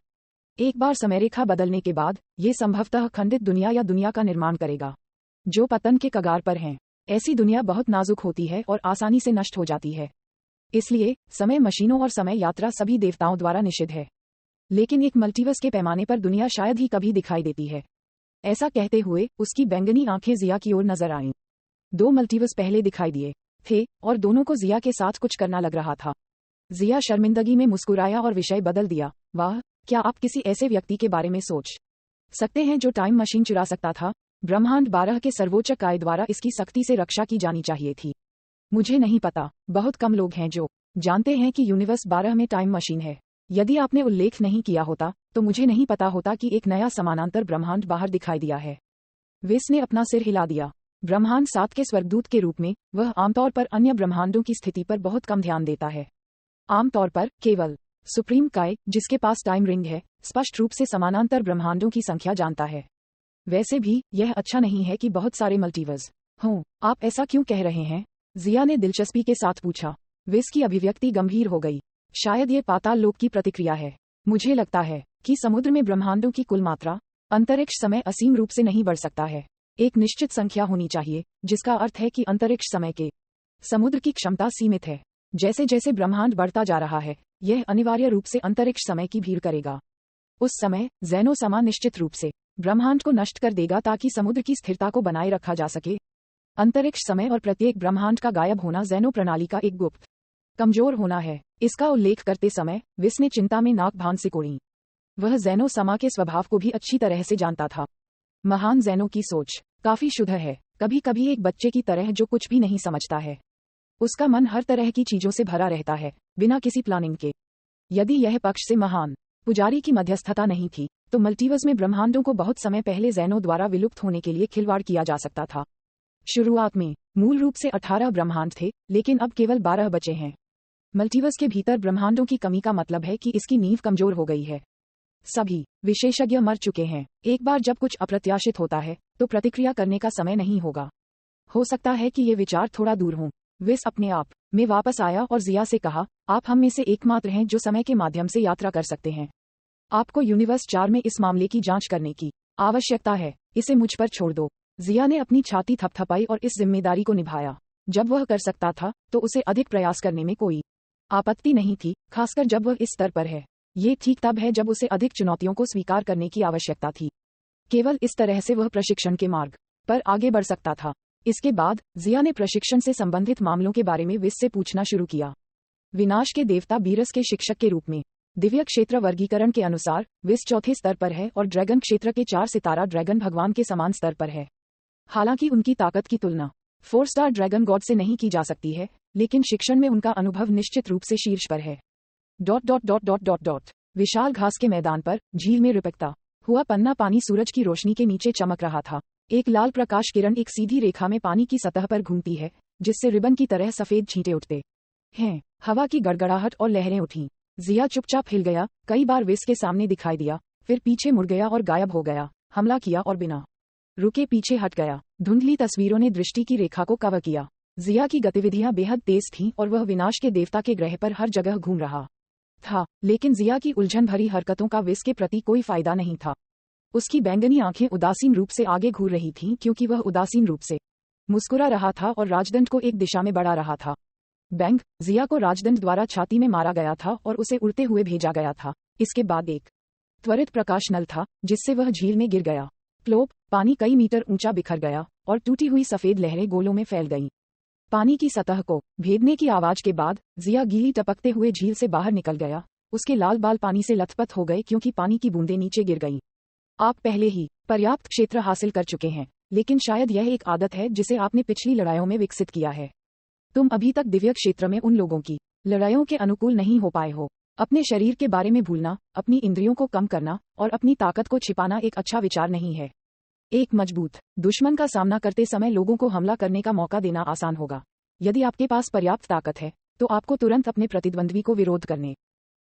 एक बार समयरेखा बदलने के बाद ये संभवतः खंडित दुनिया या दुनिया का निर्माण करेगा जो पतन के कगार पर हैं। ऐसी दुनिया बहुत नाजुक होती है और आसानी से नष्ट हो जाती है। इसलिए समय मशीनों और समय यात्रा सभी देवताओं द्वारा निषिद्ध है। लेकिन एक मल्टीवर्स के पैमाने पर दुनिया शायद ही कभी दिखाई देती है। ऐसा कहते हुए उसकी बैंगनी आंखें जिया की ओर नजर आईं। 2 मल्टीवर्स पहले दिखाई दिए थे और दोनों को जिया के साथ कुछ करना लग रहा था। जिया शर्मिंदगी में मुस्कुराया और विषय बदल दिया। वाह, क्या आप किसी ऐसे व्यक्ति के बारे में सोच सकते हैं जो टाइम मशीन चुरा सकता था? ब्रह्मांड 12 के सर्वोच्च काय द्वारा इसकी सख्ती से रक्षा की जानी चाहिए थी। मुझे नहीं पता, बहुत कम लोग हैं जो जानते हैं कि यूनिवर्स 12 में टाइम मशीन है। यदि आपने उल्लेख नहीं किया होता तो मुझे नहीं पता होता कि एक नया समानांतर ब्रह्मांड बाहर दिखाई दिया है। विस ने अपना सिर हिला दिया। ब्रह्मांड 7 के स्वर्गदूत के रूप में वह आमतौर पर अन्य ब्रह्मांडों की स्थिति पर बहुत कम ध्यान देता है। आमतौर पर केवल सुप्रीम काय, जिसके पास टाइम रिंग है, स्पष्ट रूप से समानांतर ब्रह्मांडों की संख्या जानता है। वैसे भी यह अच्छा नहीं है कि बहुत सारे मल्टीवर्स हों। आप ऐसा क्यों कह रहे हैं? जिया ने दिलचस्पी के साथ पूछा। विस की अभिव्यक्ति गंभीर हो गई। शायद ये पाताल लोक की प्रतिक्रिया है। मुझे लगता है कि समुद्र में ब्रह्मांडों की कुल मात्रा अंतरिक्ष समय असीम रूप से नहीं बढ़ सकता है। एक निश्चित संख्या होनी चाहिए, जिसका अर्थ है कि अंतरिक्ष समय के समुद्र की क्षमता सीमित है। जैसे जैसे ब्रह्मांड बढ़ता जा रहा है, यह अनिवार्य रूप से अंतरिक्ष समय की भीड़ करेगा। उस समय ज़ेनो समा निश्चित रूप से ब्रह्मांड को नष्ट कर देगा ताकि समुद्र की स्थिरता को बनाए रखा जा सके। अंतरिक्ष समय और प्रत्येक ब्रह्मांड का गायब होना ज़ेनो प्रणाली का एक गुप्त कमजोर होना है। इसका उल्लेख करते समय विस ने चिंता में नाक भान सिकोड़ी। वह ज़ेनो समा के स्वभाव को भी अच्छी तरह से जानता था। महान ज़ेनो की सोच काफी शुद्ध है, कभी कभी एक बच्चे की तरह जो कुछ भी नहीं समझता है। उसका मन हर तरह की चीजों से भरा रहता है, बिना किसी प्लानिंग के। यदि यह पक्ष से महान पुजारी की मध्यस्थता नहीं थी, तो मल्टीवर्स में ब्रह्मांडों को बहुत समय पहले ज़ेनो द्वारा विलुप्त होने के लिए खिलवाड़ किया जा सकता था। शुरुआत में मूल रूप से 18 ब्रह्मांड थे, लेकिन अब केवल 12 बचे हैं। मल्टीवर्स के भीतर ब्रह्मांडों की कमी का मतलब है कि इसकी नींव कमजोर हो गई है। सभी विशेषज्ञ मर चुके हैं। एक बार जब कुछ अप्रत्याशित होता है तो प्रतिक्रिया करने का समय नहीं होगा। हो सकता है कि ये विचार थोड़ा दूर हों। विस अपने आप में वापस आया और जिया से कहा, आप हम में से एकमात्र हैं जो समय के माध्यम से यात्रा कर सकते हैं। आपको यूनिवर्स 4 में इस मामले की जांच करने की आवश्यकता है। इसे मुझ पर छोड़ दो। जिया ने अपनी छाती थपथपाई और इस जिम्मेदारी को निभाया। जब वह कर सकता था तो उसे अधिक प्रयास करने में कोई आपत्ति नहीं थी, खासकर जब वह इस स्तर पर है। ये ठीक तब है जब उसे अधिक चुनौतियों को स्वीकार करने की आवश्यकता थी। केवल इस तरह से वह प्रशिक्षण के मार्ग पर आगे बढ़ सकता था। इसके बाद जिया ने प्रशिक्षण से संबंधित मामलों के बारे में विस से पूछना शुरू किया। विनाश के देवता बीरस के शिक्षक के रूप में दिव्य क्षेत्र वर्गीकरण के अनुसार विस चौथे स्तर पर है और ड्रैगन क्षेत्र के 4 सितारा ड्रैगन भगवान के समान स्तर पर है। हालांकि उनकी ताकत की तुलना 4 स्टार ड्रैगन गॉड से नहीं की जा सकती है, लेकिन शिक्षण में उनका अनुभव निश्चित रूप से शीर्ष पर है। ... विशाल घास के मैदान पर झील में रिपकता हुआ पन्ना पानी सूरज की रोशनी के नीचे चमक रहा था। एक लाल प्रकाश किरण एक सीधी रेखा में पानी की सतह पर घूमती है, जिससे रिबन की तरह सफेद छींटे उठते हैं। हवा की गड़गड़ाहट और लहरें उठीं। जिया चुपचाप हिल गया, कई बार विस के सामने दिखाई दिया, फिर पीछे मुड़ गया और गायब हो गया, हमला किया और बिना रुके पीछे हट गया। धुंधली तस्वीरों ने दृष्टि की रेखा को कवर किया। जिया की गतिविधियां बेहद तेज थीं और वह विनाश के देवता के ग्रह पर हर जगह घूम रहा था, लेकिन जिया की उलझन भरी हरकतों का विस के प्रति कोई फायदा नहीं था। उसकी बैंगनी आंखें उदासीन रूप से आगे घूर रही थीं क्योंकि वह उदासीन रूप से मुस्कुरा रहा था और राजदंड को एक दिशा में बढ़ा रहा था। बैंग, जिया को राजदंड द्वारा छाती में मारा गया था और उसे उड़ते हुए भेजा गया था। इसके बाद एक त्वरित प्रकाश नल था जिससे वह झील में गिर गया। प्लोप, पानी कई मीटर ऊंचा बिखर गया और टूटी हुई सफेद लहरें गोलों में फैल गईं। पानी की सतह को भेदने की आवाज के बाद जिया गीली टपकते हुए झील से बाहर निकल गया। उसके लाल बाल पानी से लथपथ हो गए क्योंकि पानी की बूंदें नीचे गिर गईं। आप पहले ही पर्याप्त क्षेत्र हासिल कर चुके हैं, लेकिन शायद यह एक आदत है जिसे आपने पिछली लड़ाइयों में विकसित किया है। तुम अभी तक दिव्य क्षेत्र में उन लोगों की लड़ाइयों के अनुकूल नहीं हो पाए हो। अपने शरीर के बारे में भूलना, अपनी इंद्रियों को कम करना और अपनी ताकत को छिपाना एक अच्छा विचार नहीं है। एक मजबूत दुश्मन का सामना करते समय लोगों को हमला करने का मौका देना आसान होगा। यदि आपके पास पर्याप्त ताकत है तो आपको तुरंत अपने प्रतिद्वंद्वी को विरोध करने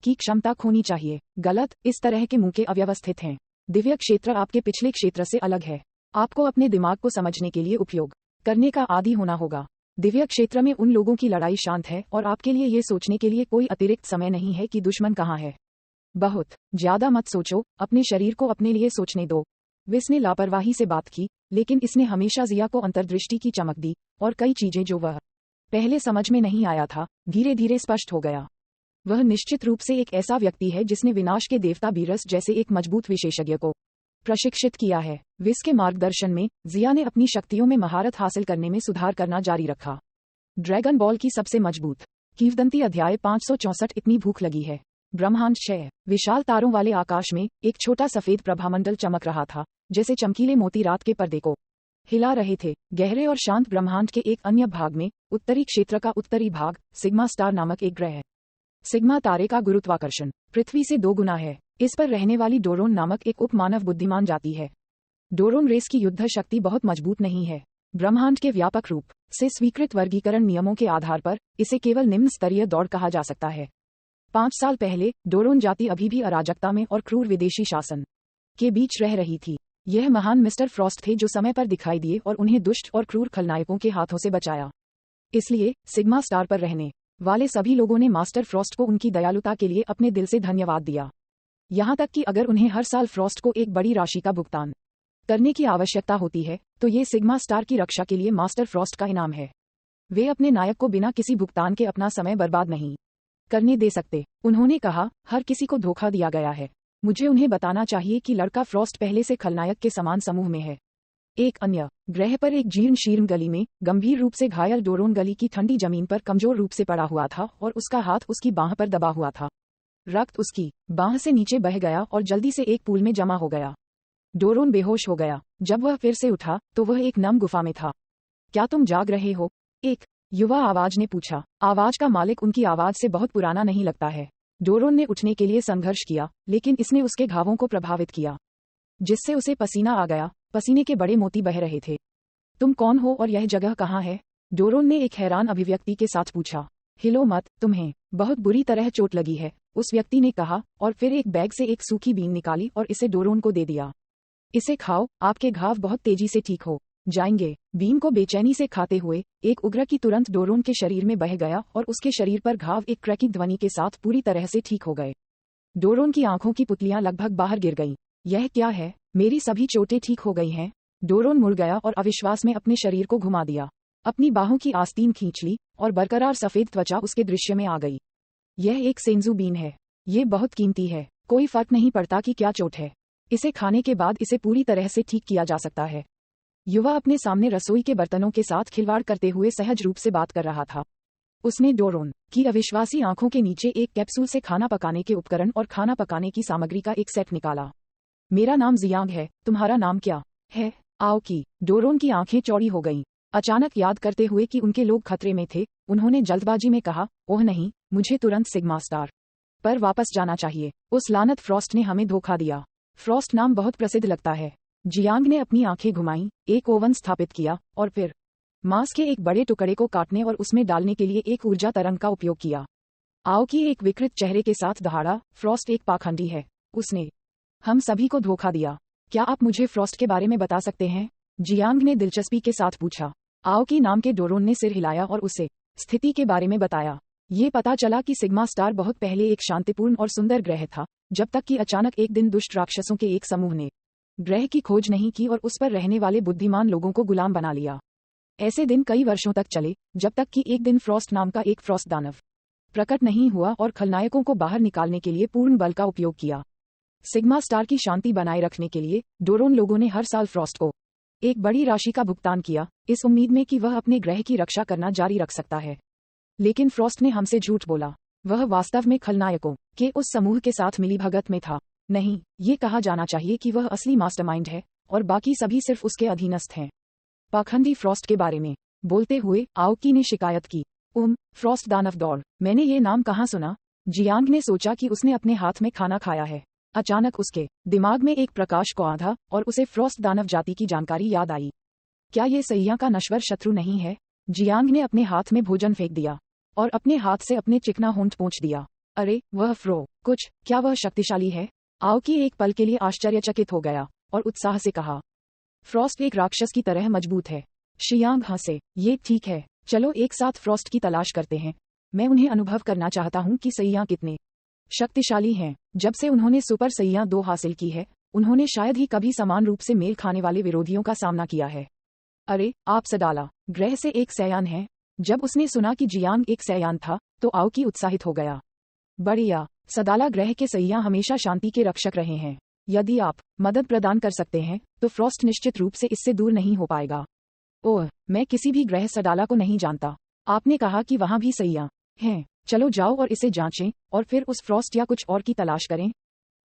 की क्षमता खोनी चाहिए। गलत, इस तरह के मौके अव्यवस्थित हैं। दिव्य क्षेत्र आपके पिछले क्षेत्र से अलग है। आपको अपने दिमाग को समझने के लिए उपयोग करने का आदी होना होगा। दिव्य क्षेत्र में उन लोगों की लड़ाई शांत है और आपके लिए ये सोचने के लिए कोई अतिरिक्त समय नहीं है कि दुश्मन कहाँ है। बहुत ज्यादा मत सोचो, अपने शरीर को अपने लिए सोचने दो। विस ने लापरवाही से बात की, लेकिन इसने हमेशा जिया को अंतर्दृष्टि की चमक दी और कई चीजें जो वह पहले समझ में नहीं आया था, धीरे धीरे स्पष्ट हो गया। वह निश्चित रूप से एक ऐसा व्यक्ति है जिसने विनाश के देवता बीरस जैसे एक मजबूत विशेषज्ञ को प्रशिक्षित किया है। विस के मार्गदर्शन में जिया ने अपनी शक्तियों में महारत हासिल करने में सुधार करना जारी रखा। ड्रैगन बॉल की सबसे मजबूत किंवदंती अध्याय 564। इतनी भूख लगी है। ब्रह्मांड 6। विशाल तारों वाले आकाश में एक छोटा सफेद प्रभामंडल चमक रहा था, जैसे चमकीले मोती रात के पर्दे को हिला रहे थे। गहरे और शांत ब्रह्मांड के एक अन्य भाग में, उत्तरी क्षेत्र का उत्तरी भाग, सिग्मा स्टार नामक एक ग्रह है। सिग्मा तारे का गुरुत्वाकर्षण पृथ्वी से 2 गुना है। इस पर रहने वाली डोरोन नामक एक उपमानव बुद्धिमान जाति है। डोरोन रेस की युद्ध शक्ति बहुत मजबूत नहीं है। ब्रह्मांड के व्यापक रूप से स्वीकृत वर्गीकरण नियमों के आधार पर इसे केवल निम्न स्तरीय दौड़ कहा जा सकता है। 5 साल पहले डोरोन जाति अभी भी अराजकता में और क्रूर विदेशी शासन के बीच रह रही थी। यह महान मिस्टर फ्रॉस्ट थे जो समय पर दिखाई दिए और उन्हें दुष्ट और क्रूर खलनायकों के हाथों से बचाया। इसलिए सिग्मा स्टार पर रहने वाले सभी लोगों ने मास्टर फ्रॉस्ट को उनकी दयालुता के लिए अपने दिल से धन्यवाद दिया। यहाँ तक कि अगर उन्हें हर साल फ्रॉस्ट को एक बड़ी राशि का भुगतान करने की आवश्यकता होती है, तो ये सिग्मा स्टार की रक्षा के लिए मास्टर फ्रॉस्ट का इनाम है। वे अपने नायक को बिना किसी भुगतान के अपना समय बर्बाद नहीं करने दे सकते। उन्होंने कहा, हर किसी को धोखा दिया गया है। मुझे उन्हें बताना चाहिए कि लड़का फ्रॉस्ट पहले से खलनायक के समान समूह में है। एक अन्य ग्रह पर एक जीर्ण शीर्ण गली में गंभीर रूप से घायल डोरोन गली की ठंडी जमीन पर कमजोर रूप से पड़ा हुआ था और उसका हाथ उसकी बांह पर दबा हुआ था। रक्त उसकी बांह से नीचे बह गया और जल्दी से एक पूल में जमा हो गया। डोरोन बेहोश हो गया। जब वह फिर से उठा तो वह एक नम गुफा में था। क्या तुम जाग रहे हो? एक युवा आवाज ने पूछा। आवाज का मालिक उनकी आवाज से बहुत पुराना नहीं लगता है। डोरोन ने उठने के लिए संघर्ष किया, लेकिन इसने उसके घावों को प्रभावित किया, जिससे उसे पसीना आ गया। पसीने के बड़े मोती बह रहे थे। तुम कौन हो और यह जगह कहाँ है? डोरोन ने एक हैरान अभिव्यक्ति के साथ पूछा। हिलो मत, तुम्हें बहुत बुरी तरह चोट लगी है, उस व्यक्ति ने कहा और फिर एक बैग से एक सूखी बीन निकाली और इसे डोरोन को दे दिया। इसे खाओ, आपके घाव बहुत तेजी से ठीक हो जाएंगे। बीन को बेचैनी से खाते हुए एक उग्र की तुरंत डोरोन के शरीर में बह गया और उसके शरीर पर घाव एक क्रैकिंग ध्वनि के साथ पूरी तरह से ठीक हो गए। डोरोन की आंखों की पुतलियां लगभग बाहर गिर गईं। यह क्या है? मेरी सभी चोटें ठीक हो गई हैं। डोरोन मुड़ गया और अविश्वास में अपने शरीर को घुमा दिया। अपनी बाहों की आस्तीन खींच ली और बरकरार सफेद त्वचा उसके दृश्य में आ गई। यह एक सेंजू बीन है। ये बहुत कीमती है। कोई फर्क नहीं पड़ता कि क्या चोट है। इसे खाने के बाद इसे पूरी तरह से ठीक किया जा सकता है। युवा अपने सामने रसोई के बर्तनों के साथ खिलवाड़ करते हुए सहज रूप से बात कर रहा था। उसने डोरोन की अविश्वासी आंखों के नीचे एक कैप्सूल से खाना पकाने के उपकरण और खाना पकाने की सामग्री का एक सेट निकाला। मेरा नाम जियांग है, तुम्हारा नाम क्या है? आओकी। डोरोन की आंखें चौड़ी हो गईं। अचानक याद करते हुए कि उनके लोग खतरे में थे, उन्होंने जल्दबाजी में कहा, ओह नहीं, मुझे तुरंत सिग्मा स्टार पर वापस जाना चाहिए। उस लानत फ्रॉस्ट ने हमें धोखा दिया। फ्रॉस्ट नाम बहुत प्रसिद्ध लगता है। जियांग ने अपनी आंखें घुमाई, एक ओवन स्थापित किया और फिर मांस के एक बड़े टुकड़े को काटने और उसमें डालने के लिए एक ऊर्जा तरंग का उपयोग किया। आओकी एक विकृत चेहरे के साथ दहाड़ा, फ्रॉस्ट एक पाखंडी है, उसने हम सभी को धोखा दिया। क्या आप मुझे फ्रॉस्ट के बारे में बता सकते हैं? जियांग ने दिलचस्पी के साथ पूछा। आओकी नाम के डोरोन ने सिर हिलाया और उसे स्थिति के बारे में बताया। ये पता चला कि सिग्मा स्टार बहुत पहले एक शांतिपूर्ण और सुंदर ग्रह था, जब तक कि अचानक एक दिन दुष्ट राक्षसों के एक समूह ने ग्रह की खोज नहीं की और उस पर रहने वाले बुद्धिमान लोगों को गुलाम बना लिया। ऐसे दिन कई वर्षों तक चले, जब तक कि एक दिन फ्रॉस्ट नाम का एक फ्रॉस्ट दानव प्रकट नहीं हुआ और खलनायकों को बाहर निकालने के लिए पूर्ण बल का उपयोग किया। सिग्मा स्टार की शांति बनाए रखने के लिए डोरोन लोगों ने हर साल फ्रॉस्ट को एक बड़ी राशि का भुगतान किया, इस उम्मीद में कि वह अपने ग्रह की रक्षा करना जारी रख सकता है। लेकिन फ्रॉस्ट ने हमसे झूठ बोला। वह वास्तव में खलनायकों के उस समूह के साथ मिलीभगत में था। नहीं, ये कहा जाना चाहिए कि वह असली मास्टरमाइंड है और बाकी सभी सिर्फ उसके अधीनस्थ हैं। पाखंडी फ्रॉस्ट के बारे में बोलते हुए आओकी ने शिकायत की। फ्रॉस्ट दानव दौड़, मैंने ये नाम कहाँ सुना? जियांग ने सोचा कि उसने अपने हाथ में खाना खाया है। अचानक उसके दिमाग में एक प्रकाश को आधा और उसे फ्रॉस्ट दानव जाति की जानकारी याद आई। क्या ये सैया का नश्वर शत्रु नहीं है? जियांग ने अपने हाथ में भोजन फेंक दिया और अपने हाथ से अपने चिकना होंठ पोंछ दिया। अरे वह फ्रो कुछ, क्या वह शक्तिशाली है? आओकी एक पल के लिए आश्चर्यचकित हो गया और उत्साह से कहा, फ्रॉस्ट एक राक्षस की तरह मजबूत है। जियांग हंसे, ये ठीक है, चलो एक साथ फ्रॉस्ट की तलाश करते हैं। मैं उन्हें अनुभव करना चाहता हूँ कि सैया कितने शक्तिशाली हैं। जब से उन्होंने सुपर सैया 2 हासिल की है, उन्होंने शायद ही कभी समान रूप से मेल खाने वाले विरोधियों का सामना किया है। अरे, आप सदाला ग्रह से एक सैयान है? जब उसने सुना कि जियांग एक सैयान था, तो आओकी उत्साहित हो गया। बढ़िया, सदाला ग्रह के सैया हमेशा शांति के रक्षक रहे हैं। यदि आप मदद प्रदान कर सकते हैं, तो फ्रॉस्ट निश्चित रूप से इससे दूर नहीं हो पाएगा। ओह, मैं किसी भी ग्रह सदाला को नहीं जानता। आपने कहा कि वहाँ भी सैया हैं। चलो जाओ और इसे जांचें और फिर उस फ्रॉस्ट या कुछ और की तलाश करें।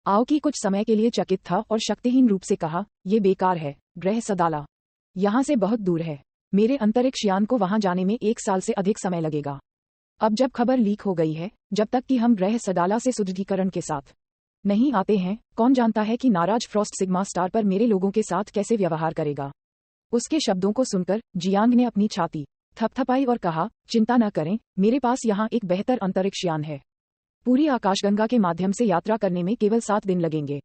आओकी कुछ समय के लिए चकित था और शक्तिहीन रूप से कहा, ये बेकार है, ग्रह सदाला यहाँ से बहुत दूर है। मेरे अंतरिक्ष यान को वहाँ जाने में 1 साल से अधिक समय लगेगा। अब जब खबर लीक हो गई है, जब तक कि हम ग्रह सदाला से सुदृढ़ीकरण के साथ नहीं आते हैं, कौन जानता है कि नाराज फ्रॉस्ट सिग्मा स्टार पर मेरे लोगों के साथ कैसे व्यवहार करेगा। उसके शब्दों को सुनकर जियांग ने अपनी छाती थपथपाई और कहा, चिंता न करें, मेरे पास यहाँ एक बेहतर अंतरिक्ष यान है। पूरी आकाशगंगा के माध्यम से यात्रा करने में केवल 7 दिन लगेंगे।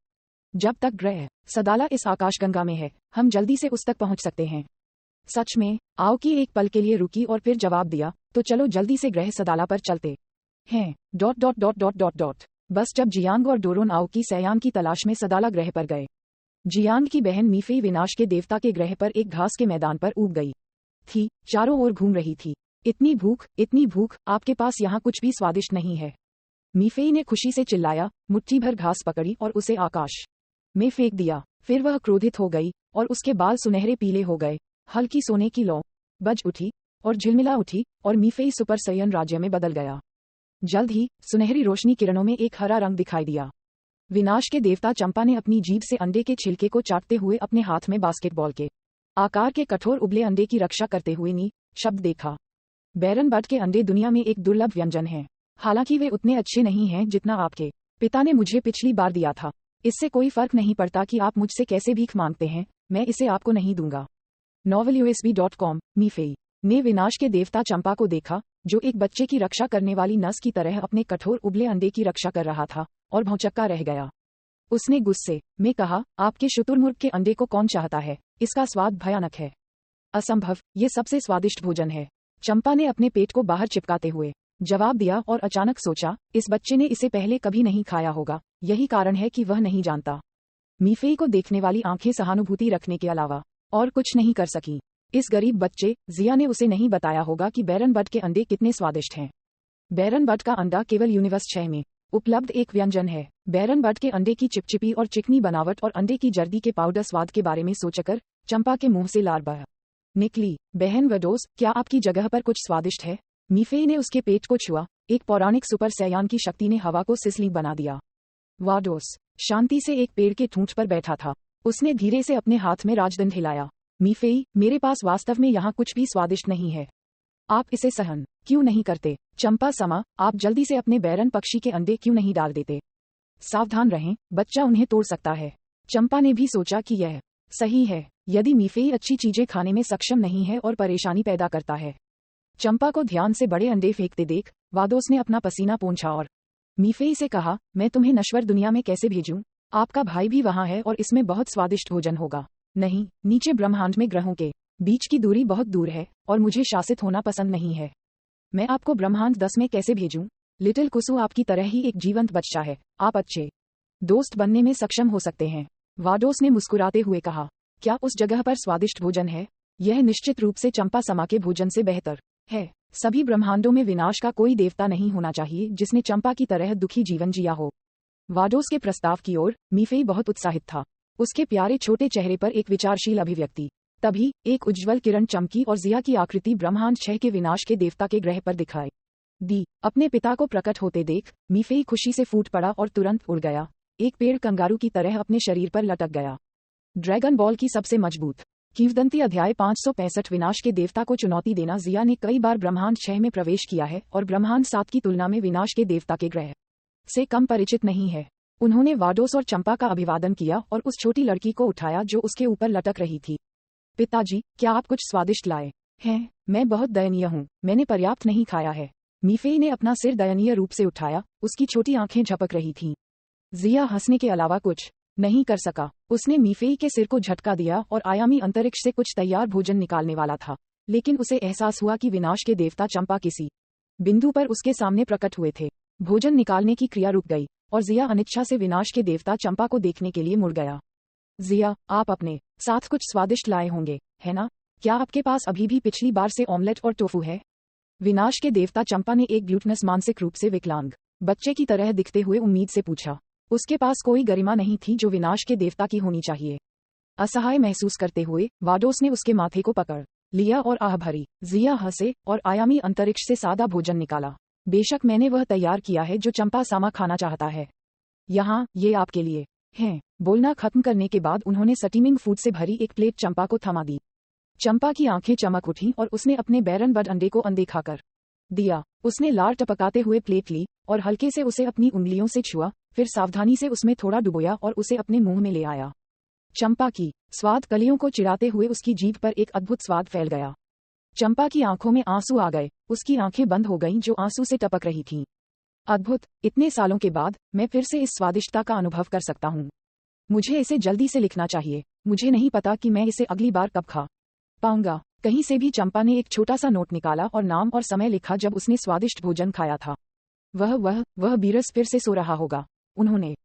जब तक ग्रह सदाला इस आकाशगंगा में है, हम जल्दी से उस तक पहुंच सकते हैं। सच में? आओकी एक पल के लिए रुकी और फिर जवाब दिया, तो चलो जल्दी से ग्रह सदाला पर चलते हैं। ... बस जब जियांग और डोरोन आओकी सैयान की तलाश में सदाला ग्रह पर गए। जियांग की बहन मीफेई विनाश के देवता के ग्रह पर एक घास के मैदान पर उग गई थी, चारों ओर घूम रही थी। इतनी भूख, आपके पास यहाँ कुछ भी स्वादिष्ट नहीं है। मीफेई ने खुशी से चिल्लाया, मुट्ठी भर घास पकड़ी और उसे आकाश में फेंक दिया। फिर वह क्रोधित हो गई और उसके बाल सुनहरे पीले हो गए। हल्की सोने की लौ बज उठी और झिलमिला उठी और मीफेई सुपर सैयन राज्य में बदल गया। जल्द ही सुनहरी रोशनी किरणों में एक हरा रंग दिखाई दिया। विनाश के देवता चंपा ने अपनी जीभ से अंडे के छिलके को चाटते हुए अपने हाथ में बास्केटबॉल के आकार के कठोर उबले अंडे की रक्षा करते हुए नी शब्द देखा। बैरन बट के अंडे दुनिया में एक दुर्लभ व्यंजन हैं। हालांकि वे उतने अच्छे नहीं हैं जितना आपके पिता ने मुझे पिछली बार दिया था। इससे कोई फर्क नहीं पड़ता कि आप मुझसे कैसे भीख मांगते हैं, मैं इसे आपको नहीं दूंगा। novelUSB.com। मीफेई ने विनाश के देवता चंपा को देखा, जो एक बच्चे की रक्षा करने वाली नस की तरह अपने कठोर उबले अंडे की रक्षा कर रहा था, और भौचक्का रह गया। उसने गुस्से में कहा, आपके शुतुरमुर्ग के अंडे को कौन चाहता है? इसका स्वाद भयानक है। असंभव, ये सबसे स्वादिष्ट भोजन है। चंपा ने अपने पेट को बाहर चिपकाते हुए जवाब दिया और अचानक सोचा, इस बच्चे ने इसे पहले कभी नहीं खाया होगा, यही कारण है कि वह नहीं जानता। मीफेई को देखने वाली आंखें सहानुभूति रखने के अलावा और कुछ नहीं कर सकी। इस गरीब बच्चे जिया ने उसे नहीं बताया होगा कि बैरन बट के अंडे कितने स्वादिष्ट हैं। बैरन बट का अंडा केवल यूनिवर्स 6 में उपलब्ध एक व्यंजन है। बैरन बट के अंडे की चिपचिपी और चिकनी बनावट और अंडे की जर्दी के पाउडर स्वाद के बारे में सोचकर चंपा के मुंह से लार बह निकली। बहन वडोस, क्या आपकी जगह पर कुछ स्वादिष्ट है? मीफेई ने उसके पेट को छुआ। एक पौराणिक सुपर सैयान की शक्ति ने हवा को सिसली बना दिया। वाडोस शांति से एक पेड़ के ठूंठ पर बैठा था। उसने धीरे से अपने हाथ में राजदंड हिलाया। मीफेई, मेरे पास वास्तव में यहाँ कुछ भी स्वादिष्ट नहीं है। आप इसे सहन क्यों नहीं करते? चंपा समा, आप जल्दी से अपने बैरन पक्षी के अंडे क्यों नहीं डाल देते? सावधान रहें, बच्चा उन्हें तोड़ सकता है। चंपा ने भी सोचा कि यह सही है, यदि मीफेई अच्छी चीजें खाने में सक्षम नहीं है और परेशानी पैदा करता है। चंपा को ध्यान से बड़े अंडे फेंकते देख वाडोस ने अपना पसीना पोंछा और मीफेई से कहा, मैं तुम्हें नश्वर दुनिया में कैसे भेजूं? आपका भाई भी वहां है और इसमें बहुत स्वादिष्ट भोजन होगा। नहीं, नीचे ब्रह्मांड में ग्रहों के बीच की दूरी बहुत दूर है और मुझे शासित होना पसंद नहीं है। मैं आपको ब्रह्मांड 10 में कैसे भेजूं? लिटिल कुसु आपकी तरह ही एक जीवंत बच्चा है, आप अच्छे दोस्त बनने में सक्षम हो सकते हैं। वाडोस ने मुस्कुराते हुए कहा, क्या उस जगह पर स्वादिष्ट भोजन है? यह निश्चित रूप से चंपा समा के भोजन से बेहतर है। सभी ब्रह्मांडों में विनाश का कोई देवता नहीं होना चाहिए जिसने चंपा की तरह दुखी जीवन जिया हो। वाडोस के प्रस्ताव की ओर मीफेई बहुत उत्साहित था। उसके प्यारे छोटे चेहरे पर एक विचारशील अभिव्यक्ति। तभी एक उज्ज्वल किरण चमकी और जिया की आकृति ब्रह्मांड 6 के विनाश के देवता के ग्रह पर दिखाई दी। अपने पिता को प्रकट होते देख मीफेई खुशी से फूट पड़ा और तुरंत उड़ गया। एक पेड़ कंगारू की तरह अपने शरीर पर लटक गया। ड्रैगन बॉल की सबसे मजबूत किंवदंती अध्याय 565 विनाश के देवता को चुनौती देना। जिया ने कई बार ब्रह्मांड 6 में प्रवेश किया है और ब्रह्मांड 7 की तुलना में विनाश के देवता के ग्रह से कम परिचित नहीं है। उन्होंने वाडोस और चंपा का अभिवादन किया और उस छोटी लड़की को उठाया जो उसके ऊपर लटक रही थी। पिताजी, क्या आप कुछ स्वादिष्ट लाए हैं? मैं बहुत दयनीय हूँ, मैंने पर्याप्त नहीं खाया है। मीफेई ने अपना सिर दयनीय रूप से उठाया, उसकी छोटी आंखें झपक रही थीं। जिया हंसने के अलावा कुछ नहीं कर सका। उसने मीफेई के सिर को झटका दिया और आयामी अंतरिक्ष से कुछ तैयार भोजन निकालने वाला था, लेकिन उसे एहसास हुआ कि विनाश के देवता चंपा किसी बिंदु पर उसके सामने प्रकट हुए थे। भोजन निकालने की क्रिया रुक गई और जिया अनिच्छा से विनाश के देवता चंपा को देखने के लिए मुड़ गया। जिया, आप अपने साथ कुछ स्वादिष्ट लाए होंगे, है ना? क्या आपके पास अभी भी पिछली बार से ऑमलेट और टोफू है? विनाश के देवता चंपा ने एक ग्लूटनस मानसिक रूप से विकलांग बच्चे की तरह दिखते हुए उम्मीद से पूछा। उसके पास कोई गरिमा नहीं थी जो विनाश के देवता की होनी चाहिए। असहाय महसूस करते हुए वाडोस ने उसके माथे को पकड़ लिया और आह भरी। जिया हंसे और आयामी अंतरिक्ष से सादा भोजन निकाला। बेशक मैंने वह तैयार किया है जो चंपा सामा खाना चाहता है। यहाँ, ये आपके लिए है। बोलना खत्म करने के बाद उन्होंने स्टीमिंग फूड से भरी एक प्लेट चंपा को थमा दी। चंपा की आंखें चमक उठीं और उसने अपने बैरन बड अंडे को अनदेखा कर दिया। उसने लार टपकाते हुए प्लेट ली और हल्के से उसे अपनी उंगलियों से छुआ, फिर सावधानी से उसमें थोड़ा डुबोया और उसे अपने मुंह में ले आया। चंपा की स्वाद कलियों को चिढ़ाते हुए उसकी जीभ पर एक अद्भुत स्वाद फैल गया। चंपा की आंखों में आंसू आ गए, उसकी आंखें बंद हो गईं जो आंसू से टपक रही थीं। अद्भुत, इतने सालों के बाद मैं फिर से इस स्वादिष्टता का अनुभव कर सकता हूँ। मुझे इसे जल्दी से लिखना चाहिए। मुझे नहीं पता कि मैं इसे अगली बार कब खा पाऊंगा। कहीं से भी चंपा ने एक छोटा सा नोट निकाला और नाम और समय लिखा जब उसने स्वादिष्ट भोजन खाया था। वह बीरस फिर से सो रहा होगा। उन्होंने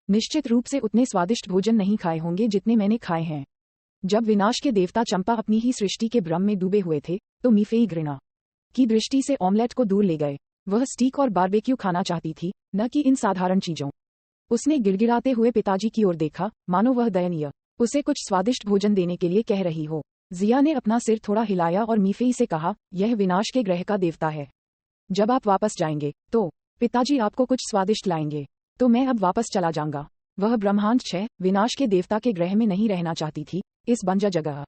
निश्चित रूप से उतने स्वादिष्ट भोजन नहीं खाए होंगे जितने मैंने खाए हैं। जब विनाश के देवता चंपा अपनी ही सृष्टि के भ्रम में डूबे हुए थे, तो मीफेई घृणा की दृष्टि से ऑमलेट को दूर ले गए। वह स्टीक और बारबेक्यू खाना चाहती थी, न कि इन साधारण चीजों। उसने गिड़गिड़ाते हुए पिताजी की ओर देखा, मानो वह दयनीय उसे कुछ स्वादिष्ट भोजन देने के लिए कह रही हो। जिया ने अपना सिर थोड़ा हिलाया और मीफेई से कहा, यह विनाश के ग्रह का देवता है। जब आप वापस जाएंगे तो पिताजी आपको कुछ स्वादिष्ट लाएंगे। तो मैं अब वापस चला जाऊंगा। वह ब्रह्मांड 6 विनाश के देवता के ग्रह में नहीं रहना चाहती थी, इस बंजर जगह।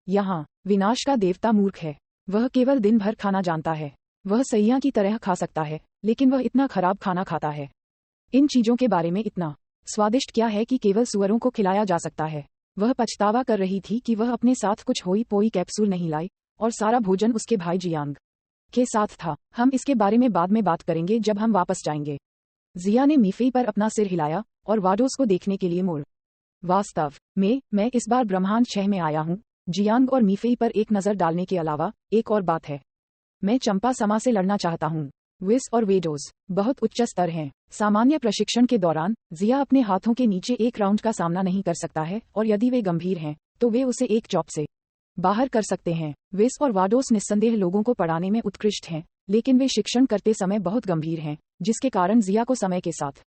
यहाँ विनाश का देवता मूर्ख है। वह केवल दिन भर खाना जानता है। वह सैया की तरह खा सकता है, लेकिन वह इतना खराब खाना खाता है। इन चीजों के बारे में इतना स्वादिष्ट क्या है कि केवल सुअरों को खिलाया जा सकता है। वह पछतावा कर रही थी कि वह अपने साथ कुछ होई पोई कैप्सूल नहीं लाई, और सारा भोजन उसके भाई जियांग के साथ था। हम इसके बारे में बाद में बात करेंगे जब हम वापस जाएंगे। जिया ने मीफेई पर अपना सिर हिलाया और वाडोस को देखने के लिए मुड़। वास्तव में मैं इस बार ब्रह्मांड 6 में आया हूँ। जियांग और मीफेई पर एक नजर डालने के अलावा एक और बात है। मैं चंपा समा से लड़ना चाहता हूँ। विस और वेडोज बहुत उच्च स्तर हैं। सामान्य प्रशिक्षण के दौरान जिया अपने हाथों के नीचे एक राउंड का सामना नहीं कर सकता है, और यदि वे गंभीर हैं तो वे उसे एक चॉप से बाहर कर सकते हैं। विस और वाडोस निस्संदेह लोगों को पढ़ाने में उत्कृष्ट हैं, लेकिन वे शिक्षण करते समय बहुत गंभीर हैं, जिसके कारण जिया को समय के साथ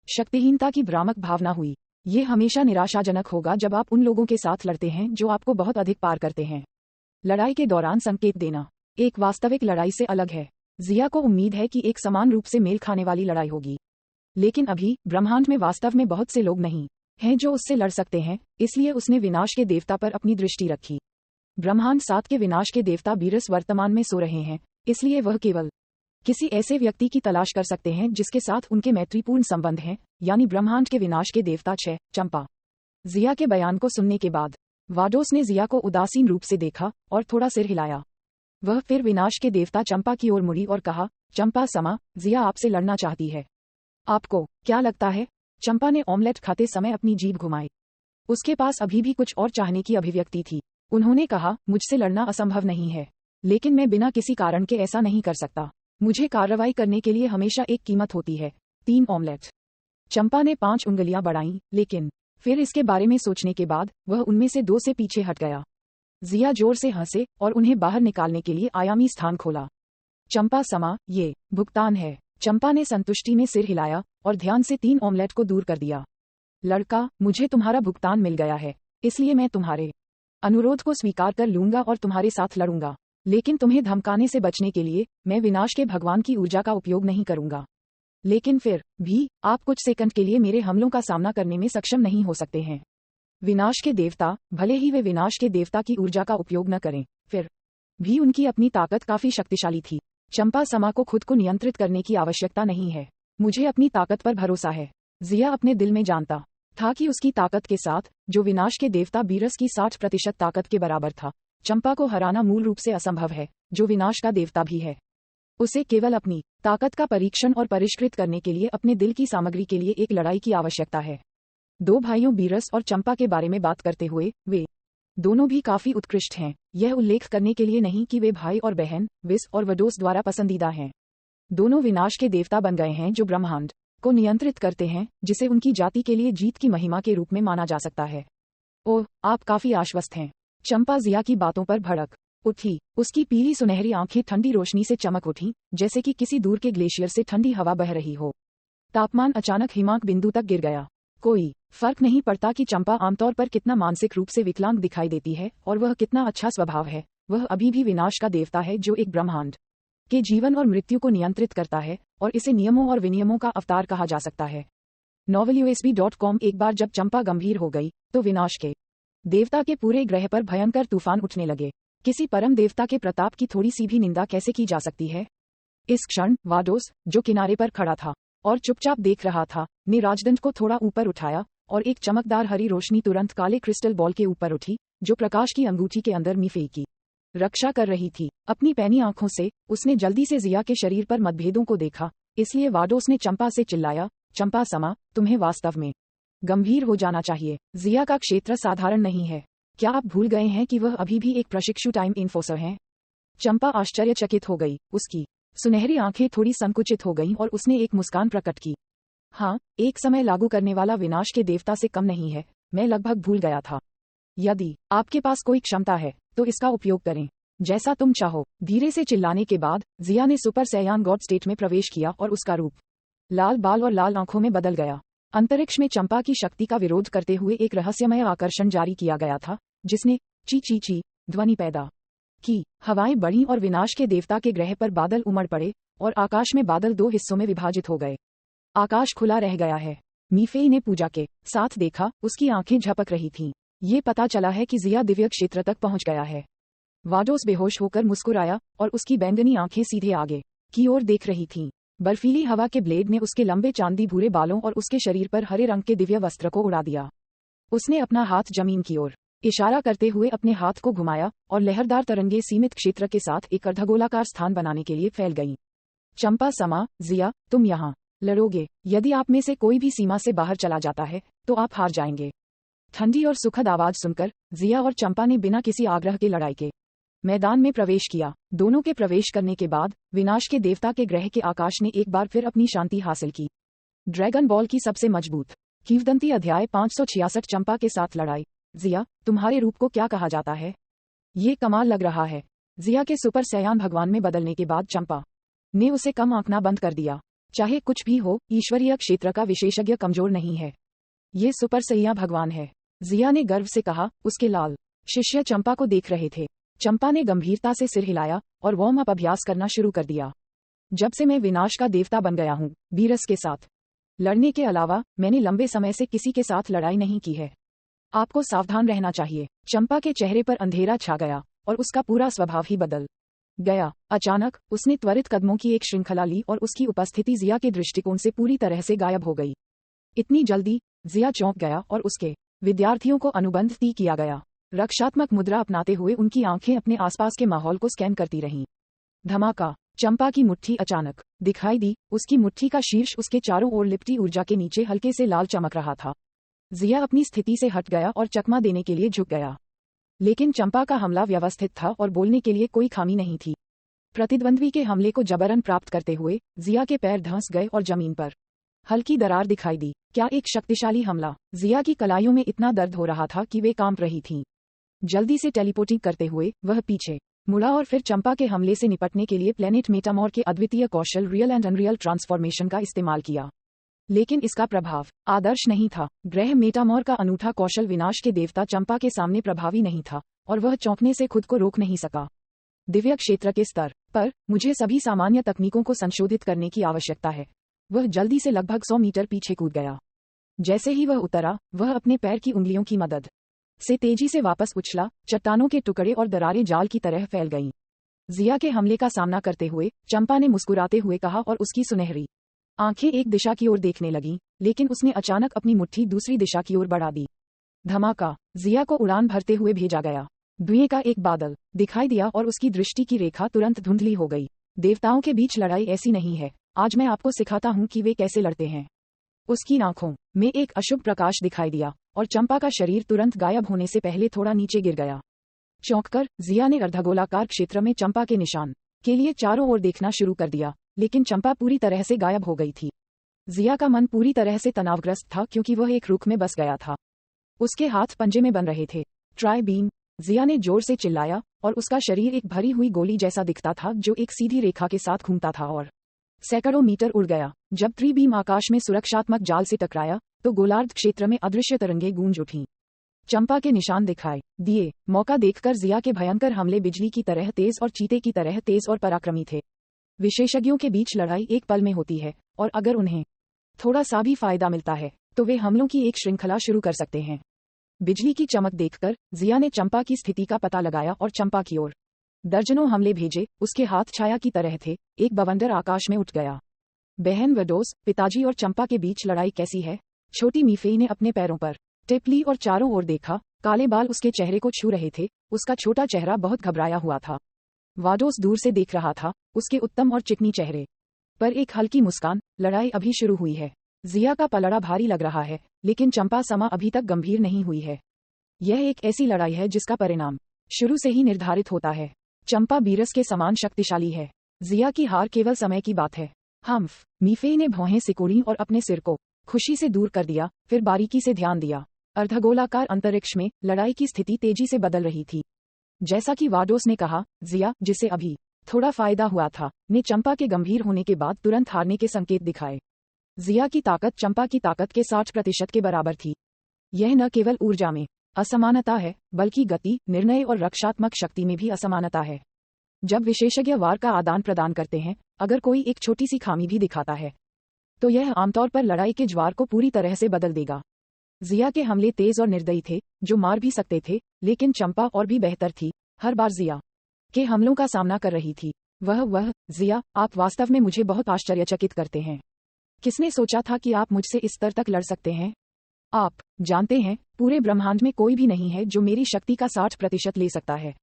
शक्तिहीनता की भ्रामक भावना हुई। ये हमेशा निराशाजनक होगा जब आप उन लोगों के साथ लड़ते हैं जो आपको बहुत अधिक पार करते हैं। लड़ाई के दौरान संकेत देना एक वास्तविक लड़ाई से अलग है। जिया को उम्मीद है कि एक समान रूप से मेल खाने वाली लड़ाई होगी, लेकिन अभी ब्रह्मांड में वास्तव में बहुत से लोग नहीं हैं जो उससे लड़ सकते हैं, इसलिए उसने विनाश के देवता पर अपनी दृष्टि रखी। ब्रह्मांड 7 के विनाश के देवता बीरस वर्तमान में सो रहे हैं, इसलिए वह केवल किसी ऐसे व्यक्ति की तलाश कर सकते हैं जिसके साथ उनके मैत्रीपूर्ण संबंध हैं, यानी ब्रह्मांड के विनाश के देवता 6 चंपा। जिया के बयान को सुनने के बाद वाडोस ने जिया को उदासीन रूप से देखा और थोड़ा सिर हिलाया। वह फिर विनाश के देवता चंपा की ओर मुड़ी और कहा, चंपा समा, जिया आपसे लड़ना चाहती है। आपको क्या लगता है? चंपा ने ऑमलेट खाते समय अपनी जीभ घुमाई। उसके पास अभी भी कुछ और चाहने की अभिव्यक्ति थी। उन्होंने कहा, मुझसे लड़ना असंभव नहीं है, लेकिन मैं बिना किसी कारण के ऐसा नहीं कर सकता। मुझे कार्रवाई करने के लिए हमेशा एक कीमत होती है। 3 ऑमलेट। चंपा ने 5 उंगलियां बढ़ाईं, लेकिन फिर इसके बारे में सोचने के बाद वह उनमें से 2 से पीछे हट गया। जिया जोर से हंसे और उन्हें बाहर निकालने के लिए आयामी स्थान खोला। चंपा समा, ये भुगतान है। चंपा ने संतुष्टि में सिर हिलाया और ध्यान से 3 ऑमलेट को दूर कर दिया। लड़का, मुझे तुम्हारा भुगतान मिल गया है, इसलिए मैं तुम्हारे अनुरोध को स्वीकार कर लूंगा और तुम्हारे साथ लड़ूंगा। लेकिन तुम्हें धमकाने से बचने के लिए मैं विनाश के भगवान की ऊर्जा का उपयोग नहीं करूंगा। लेकिन फिर भी आप कुछ सेकंड के लिए मेरे हमलों का सामना करने में सक्षम नहीं हो सकते हैं। विनाश के देवता, भले ही वे विनाश के देवता की ऊर्जा का उपयोग न करें, फिर भी उनकी अपनी ताकत काफी शक्तिशाली थी। चंपा समा को खुद को नियंत्रित करने की आवश्यकता नहीं है। मुझे अपनी ताकत पर भरोसा है। जिया अपने दिल में जानता था कि उसकी ताकत के साथ, जो विनाश के देवता बीरस की 60% ताकत के बराबर था, चंपा को हराना मूल रूप से असंभव है, जो विनाश का देवता भी है। उसे केवल अपनी ताकत का परीक्षण और परिष्कृत करने के लिए अपने दिल की सामग्री के लिए एक लड़ाई की आवश्यकता है। 2 भाइयों बीरस और चंपा के बारे में बात करते हुए, वे दोनों भी काफी उत्कृष्ट हैं। यह उल्लेख करने के लिए नहीं कि वे भाई और बहन विस और वडोस द्वारा पसंदीदा हैं। दोनों विनाश के देवता बन गए हैं जो ब्रह्मांड को नियंत्रित करते हैं, जिसे उनकी जाति के लिए जीत की महिमा के रूप में माना जा सकता है। ओह, आप काफी आश्वस्त हैं। चंपा जिया की बातों पर भड़क उठी। उसकी पीली सुनहरी आंखें ठंडी रोशनी से चमक उठी, जैसे कि किसी दूर के ग्लेशियर से ठंडी हवा बह रही हो। तापमान अचानक हिमांक बिंदु तक गिर गया। कोई फर्क नहीं पड़ता कि चंपा आमतौर पर कितना मानसिक रूप से विकलांग दिखाई देती है और वह कितना अच्छा स्वभाव है, वह अभी भी विनाश का देवता है जो एक ब्रह्मांड के जीवन और मृत्यु को नियंत्रित करता है, और इसे नियमों और विनियमों का अवतार कहा जा सकता है। novelUSB.com। एक बार जब चंपा गंभीर हो गई, तो विनाश के देवता के पूरे ग्रह पर भयंकर तूफान उठने लगे। किसी परम देवता के प्रताप की थोड़ी सी भी निंदा कैसे की जा सकती है? इस क्षण वाडोस, जो किनारे पर खड़ा था और चुपचाप देख रहा था, ने राजदंड को थोड़ा ऊपर उठाया और एक चमकदार हरी रोशनी तुरंत काले क्रिस्टल बॉल के ऊपर उठी, जो प्रकाश की अंगूठी के अंदर मीफेई की रक्षा कर रही थी। अपनी पैनी आंखों से उसने जल्दी से जिया के शरीर पर मतभेदों को देखा, इसलिए वाडोस ने चंपा से चिल्लाया, चंपा समा, तुम्हें वास्तव में गंभीर हो जाना चाहिए। जिया का क्षेत्र साधारण नहीं है। क्या आप भूल गए हैं कि वह अभी भी एक प्रशिक्षु टाइम इन्फोर्सर हैं? चंपा आश्चर्यचकित हो गई। उसकी सुनहरी आंखें थोड़ी संकुचित हो गईं और उसने एक मुस्कान प्रकट की। हाँ, एक समय लागू करने वाला विनाश के देवता से कम नहीं है। मैं लगभग भूल गया था। यदि आपके पास कोई क्षमता है, तो इसका उपयोग करें। जैसा तुम चाहो। धीरे से चिल्लाने के बाद जिया ने सुपर सैयान गॉड स्टेट में प्रवेश किया और उसका रूप लाल बाल और लाल आंखों में बदल गया। अंतरिक्ष में चंपा की शक्ति का विरोध करते हुए एक रहस्यमय आकर्षण जारी किया गया था, जिसने ची ची ची ध्वनि पैदा की। हवाएं बढ़ीं और विनाश के देवता के ग्रह पर बादल उमड़ पड़े और आकाश में बादल 2 हिस्सों में विभाजित हो गए। आकाश खुला रह गया है। मीफेई ने पूजा के साथ देखा, उसकी आंखें झपक रही थीं। ये पता चला है कि जिया दिव्य क्षेत्र तक पहुंच गया है। वाडोस बेहोश होकर मुस्कुराया और उसकी बैंगनी आंखें सीधे आगे की ओर देख रही थीं। बर्फीली हवा के ब्लेड ने उसके लंबे चांदी भूरे बालों और उसके शरीर पर हरे रंग के दिव्य वस्त्र को उड़ा दिया। उसने अपना हाथ जमीन की ओर इशारा करते हुए अपने हाथ को घुमाया और लहरदार तरंगे सीमित क्षेत्र के साथ एक अर्धगोलाकार स्थान बनाने के लिए फैल गईं। चंपा समा, जिया, तुम यहाँ लड़ोगे। यदि आप में से कोई भी सीमा से बाहर चला जाता है, तो आप हार जाएंगे। ठंडी और सुखद आवाज सुनकर जिया और चंपा ने बिना किसी आग्रह के लड़ाई के मैदान में प्रवेश किया। दोनों के प्रवेश करने के बाद विनाश के देवता के ग्रह के आकाश ने एक बार फिर अपनी शांति हासिल की। ड्रैगन बॉल की सबसे मजबूत किंवदंती अध्याय 566। चंपा के साथ लड़ाई। जिया, तुम्हारे रूप को क्या कहा जाता है? ये कमाल लग रहा है। जिया के सुपर सैयान भगवान में बदलने के बाद चंपा ने उसे कम आंकना बंद कर दिया। चाहे कुछ भी हो, ईश्वरीय क्षेत्र का विशेषज्ञ कमजोर नहीं है। ये सुपर सैया भगवान है, जिया ने गर्व से कहा। उसके लाल शिष्य चंपा को देख रहे थे। चंपा ने गंभीरता से सिर हिलाया और वार्म अप अभ्यास करना शुरू कर दिया। जब से मैं विनाश का देवता बन गया हूँ, बीरस के साथ लड़ने के अलावा मैंने लंबे समय से किसी के साथ लड़ाई नहीं की है। आपको सावधान रहना चाहिए। चंपा के चेहरे पर अंधेरा छा गया और उसका पूरा स्वभाव ही बदल गया। अचानक उसने त्वरित कदमों की एक श्रृंखला ली और उसकी उपस्थिति जिया के दृष्टिकोण से पूरी तरह से गायब हो गई। इतनी जल्दी? जिया चौंक गया और उसके विद्यार्थियों को अनुबंध किया गया। रक्षात्मक मुद्रा अपनाते हुए उनकी आंखें अपने आसपास के माहौल को स्कैन करती रहीं। धमाका। चंपा की मुट्ठी अचानक दिखाई दी। उसकी मुट्ठी का शीर्ष उसके चारों ओर लिपटी ऊर्जा के नीचे हल्के से लाल चमक रहा था। जिया अपनी स्थिति से हट गया और चकमा देने के लिए झुक गया। लेकिन चंपा का हमला व्यवस्थित था और बोलने के लिए कोई खामी नहीं थी। प्रतिद्वंद्वी के हमले को जबरन प्राप्त करते हुए जिया के पैर धंस गए और जमीन पर हल्की दरार दिखाई दी। क्या एक शक्तिशाली हमला! जिया की कलाइयों में इतना दर्द हो रहा था कि वे कांप रही थीं। जल्दी से टेलीपोर्टिंग करते हुए वह पीछे मुड़ा और फिर चंपा के हमले से निपटने के लिए प्लेनेट मेटामॉर के अद्वितीय कौशल रियल एंड अनरियल ट्रांसफॉर्मेशन का इस्तेमाल किया। लेकिन इसका प्रभाव आदर्श नहीं था। ग्रह मेटामॉर का अनूठा कौशल विनाश के देवता चंपा के सामने प्रभावी नहीं था और वह चौंकने से खुद को रोक नहीं सका। दिव्य क्षेत्र के स्तर पर मुझे सभी सामान्य तकनीकों को संशोधित करने की आवश्यकता है। वह जल्दी से लगभग 100 मीटर पीछे कूद गया। जैसे ही वह उतरा, वह अपने पैर की उंगलियों की मदद से तेजी से वापस उछला। चट्टानों के टुकड़े और दरारें जाल की तरह फैल गईं। जिया के हमले का सामना करते हुए चंपा ने मुस्कुराते हुए कहा और उसकी सुनहरी आंखें एक दिशा की ओर देखने लगीं, लेकिन उसने अचानक अपनी मुट्ठी दूसरी दिशा की ओर बढ़ा दी। धमाका। जिया को उड़ान भरते हुए भेजा गया। धुएं का एक बादल दिखाई दिया और उसकी दृष्टि की रेखा तुरंत धुंधली हो गई। देवताओं के बीच लड़ाई ऐसी नहीं है। आज मैं आपको सिखाता हूँ कि वे कैसे लड़ते हैं। उसकी आंखों में एक अशुभ प्रकाश दिखाई दिया और चंपा का शरीर तुरंत गायब होने से पहले थोड़ा नीचे गिर गया। चौंककर जिया ने अर्धगोलाकार क्षेत्र में चंपा के निशान के लिए चारों ओर देखना शुरू कर दिया, लेकिन चंपा पूरी तरह से गायब हो गई थी। जिया का मन पूरी तरह से तनावग्रस्त था क्योंकि वह एक रुख में बस गया था। उसके हाथ पंजे में बन रहे थे। Try beam! जिया ने जोर से चिल्लाया और उसका शरीर एक भरी हुई गोली जैसा दिखता था जो एक सीधी रेखा के साथ घूमता था और सैकड़ों मीटर उड़ गया। जब ट्री बीम आकाश में सुरक्षात्मक जाल से टकराया तो गोलार्ध क्षेत्र में अदृश्य तरंगे गूंज उठीं। चंपा के निशान दिखाई दिए। मौका देखकर जिया के भयंकर हमले बिजली की तरह तेज और चीते की तरह तेज और पराक्रमी थे। विशेषज्ञों के बीच लड़ाई एक पल में होती है और अगर उन्हें थोड़ा सा भी फायदा मिलता है तो वे हमलों की एक श्रृंखला शुरू कर सकते हैं। बिजली की चमक देखकर जिया ने चंपा की स्थिति का पता लगाया और चंपा की ओर दर्जनों हमले भेजे। उसके हाथ छाया की तरह थे। एक बवंडर आकाश में उठ गया। बहन वेडोस, पिताजी और चंपा के बीच लड़ाई कैसी है? छोटी मीफेई ने अपने पैरों पर टिप ली और चारों ओर देखा। काले बाल उसके चेहरे को छू रहे थे। उसका छोटा चेहरा बहुत घबराया हुआ था। वाडोस दूर से देख रहा था। उसके उत्तम और चिकनी चेहरे पर एक हल्की मुस्कान। लड़ाई अभी शुरू हुई है। जिया का पलड़ा भारी लग रहा है, लेकिन चंपा समा अभी तक गंभीर नहीं हुई है। यह एक ऐसी लड़ाई है जिसका परिणाम शुरू से ही निर्धारित होता है। चंपा बीरस के समान शक्तिशाली है। जिया की हार केवल समय की बात है। हम्फ! मीफेई ने भौहें सिकोड़ी और अपने सिर को खुशी से दूर कर दिया, फिर बारीकी से ध्यान दिया। अर्धगोलाकार अंतरिक्ष में लड़ाई की स्थिति तेजी से बदल रही थी। जैसा कि वाडोस ने कहा, जिया, जिसे अभी थोड़ा फायदा हुआ था, ने चंपा के गंभीर होने के बाद तुरंत हारने के संकेत दिखाए। जिया की ताकत चंपा की ताकत के 60% के बराबर थी। यह न केवल ऊर्जा में असमानता है, बल्कि गति, निर्णय और रक्षात्मक शक्ति में भी असमानता है। जब विशेषज्ञ वार का आदान प्रदान करते हैं, अगर कोई एक छोटी सी खामी भी दिखाता है तो यह आमतौर पर लड़ाई के ज्वार को पूरी तरह से बदल देगा। जिया के हमले तेज और निर्दयी थे, जो मार भी सकते थे, लेकिन चंपा और भी बेहतर थी। हर बार जिया के हमलों का सामना कर रही थी। जिया, आप वास्तव में मुझे बहुत आश्चर्यचकित करते हैं। किसने सोचा था कि आप मुझसे इस स्तर तक लड़ सकते हैं? आप जानते हैं, पूरे ब्रह्मांड में कोई भी नहीं है जो मेरी शक्ति का 60% ले सकता है।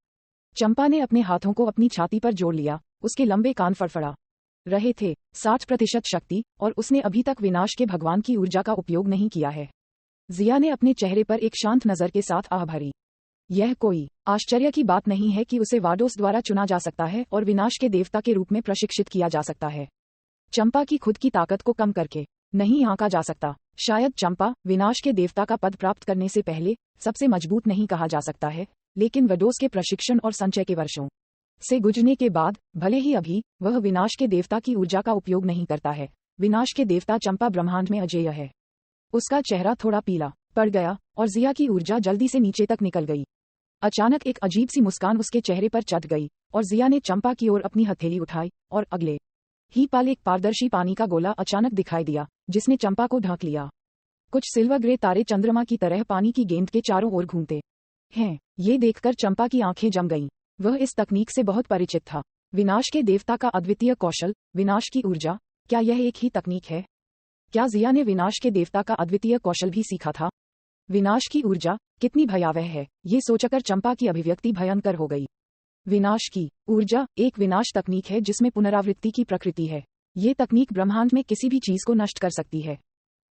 चंपा ने अपने हाथों को अपनी छाती पर जोड़ लिया। उसके लंबे कान फड़फड़ा रहे थे। 60% शक्ति, और उसने अभी तक विनाश के भगवान की ऊर्जा का उपयोग नहीं किया है। जिया ने अपने चेहरे पर एक शांत नजर के साथ आह भरी। यह कोई आश्चर्य की बात नहीं है कि उसे वाडोस द्वारा चुना जा सकता है और विनाश के देवता के रूप में प्रशिक्षित किया जा सकता है। चंपा की खुद की ताकत को कम करके नहीं आंका जा सकता। शायद चंपा विनाश के देवता का पद प्राप्त करने से पहले सबसे मजबूत नहीं कहा जा सकता है, लेकिन वाडोस के प्रशिक्षण और संचय के वर्षों से गुजरने के बाद, भले ही अभी वह विनाश के देवता की ऊर्जा का उपयोग नहीं करता है, विनाश के देवता चंपा ब्रह्मांड में अजेय है। उसका चेहरा थोड़ा पीला पड़ गया और जिया की ऊर्जा जल्दी से नीचे तक निकल गई। अचानक एक अजीब सी मुस्कान उसके चेहरे पर चढ़ गई और जिया ने चंपा की ओर अपनी हथेली उठाई और अगले ही पल एक पारदर्शी पानी का गोला अचानक दिखाई दिया, जिसने चंपा को ढक लिया। कुछ सिल्वर ग्रे तारे चंद्रमा की तरह पानी की गेंद के चारों ओर घूमते हैं। ये देखकर चंपा की आंखें जम गईं। वह इस तकनीक से बहुत परिचित था। विनाश के देवता का अद्वितीय कौशल, विनाश की ऊर्जा, क्या यह एक ही तकनीक है? क्या जिया ने विनाश के देवता का अद्वितीय कौशल भी सीखा था? विनाश की ऊर्जा कितनी भयावह है, ये सोचकर चंपा की अभिव्यक्ति भयंकर हो गई। विनाश की ऊर्जा एक विनाश तकनीक है जिसमें पुनरावृत्ति की प्रकृति है। ये तकनीक ब्रह्मांड में किसी भी चीज को नष्ट कर सकती है।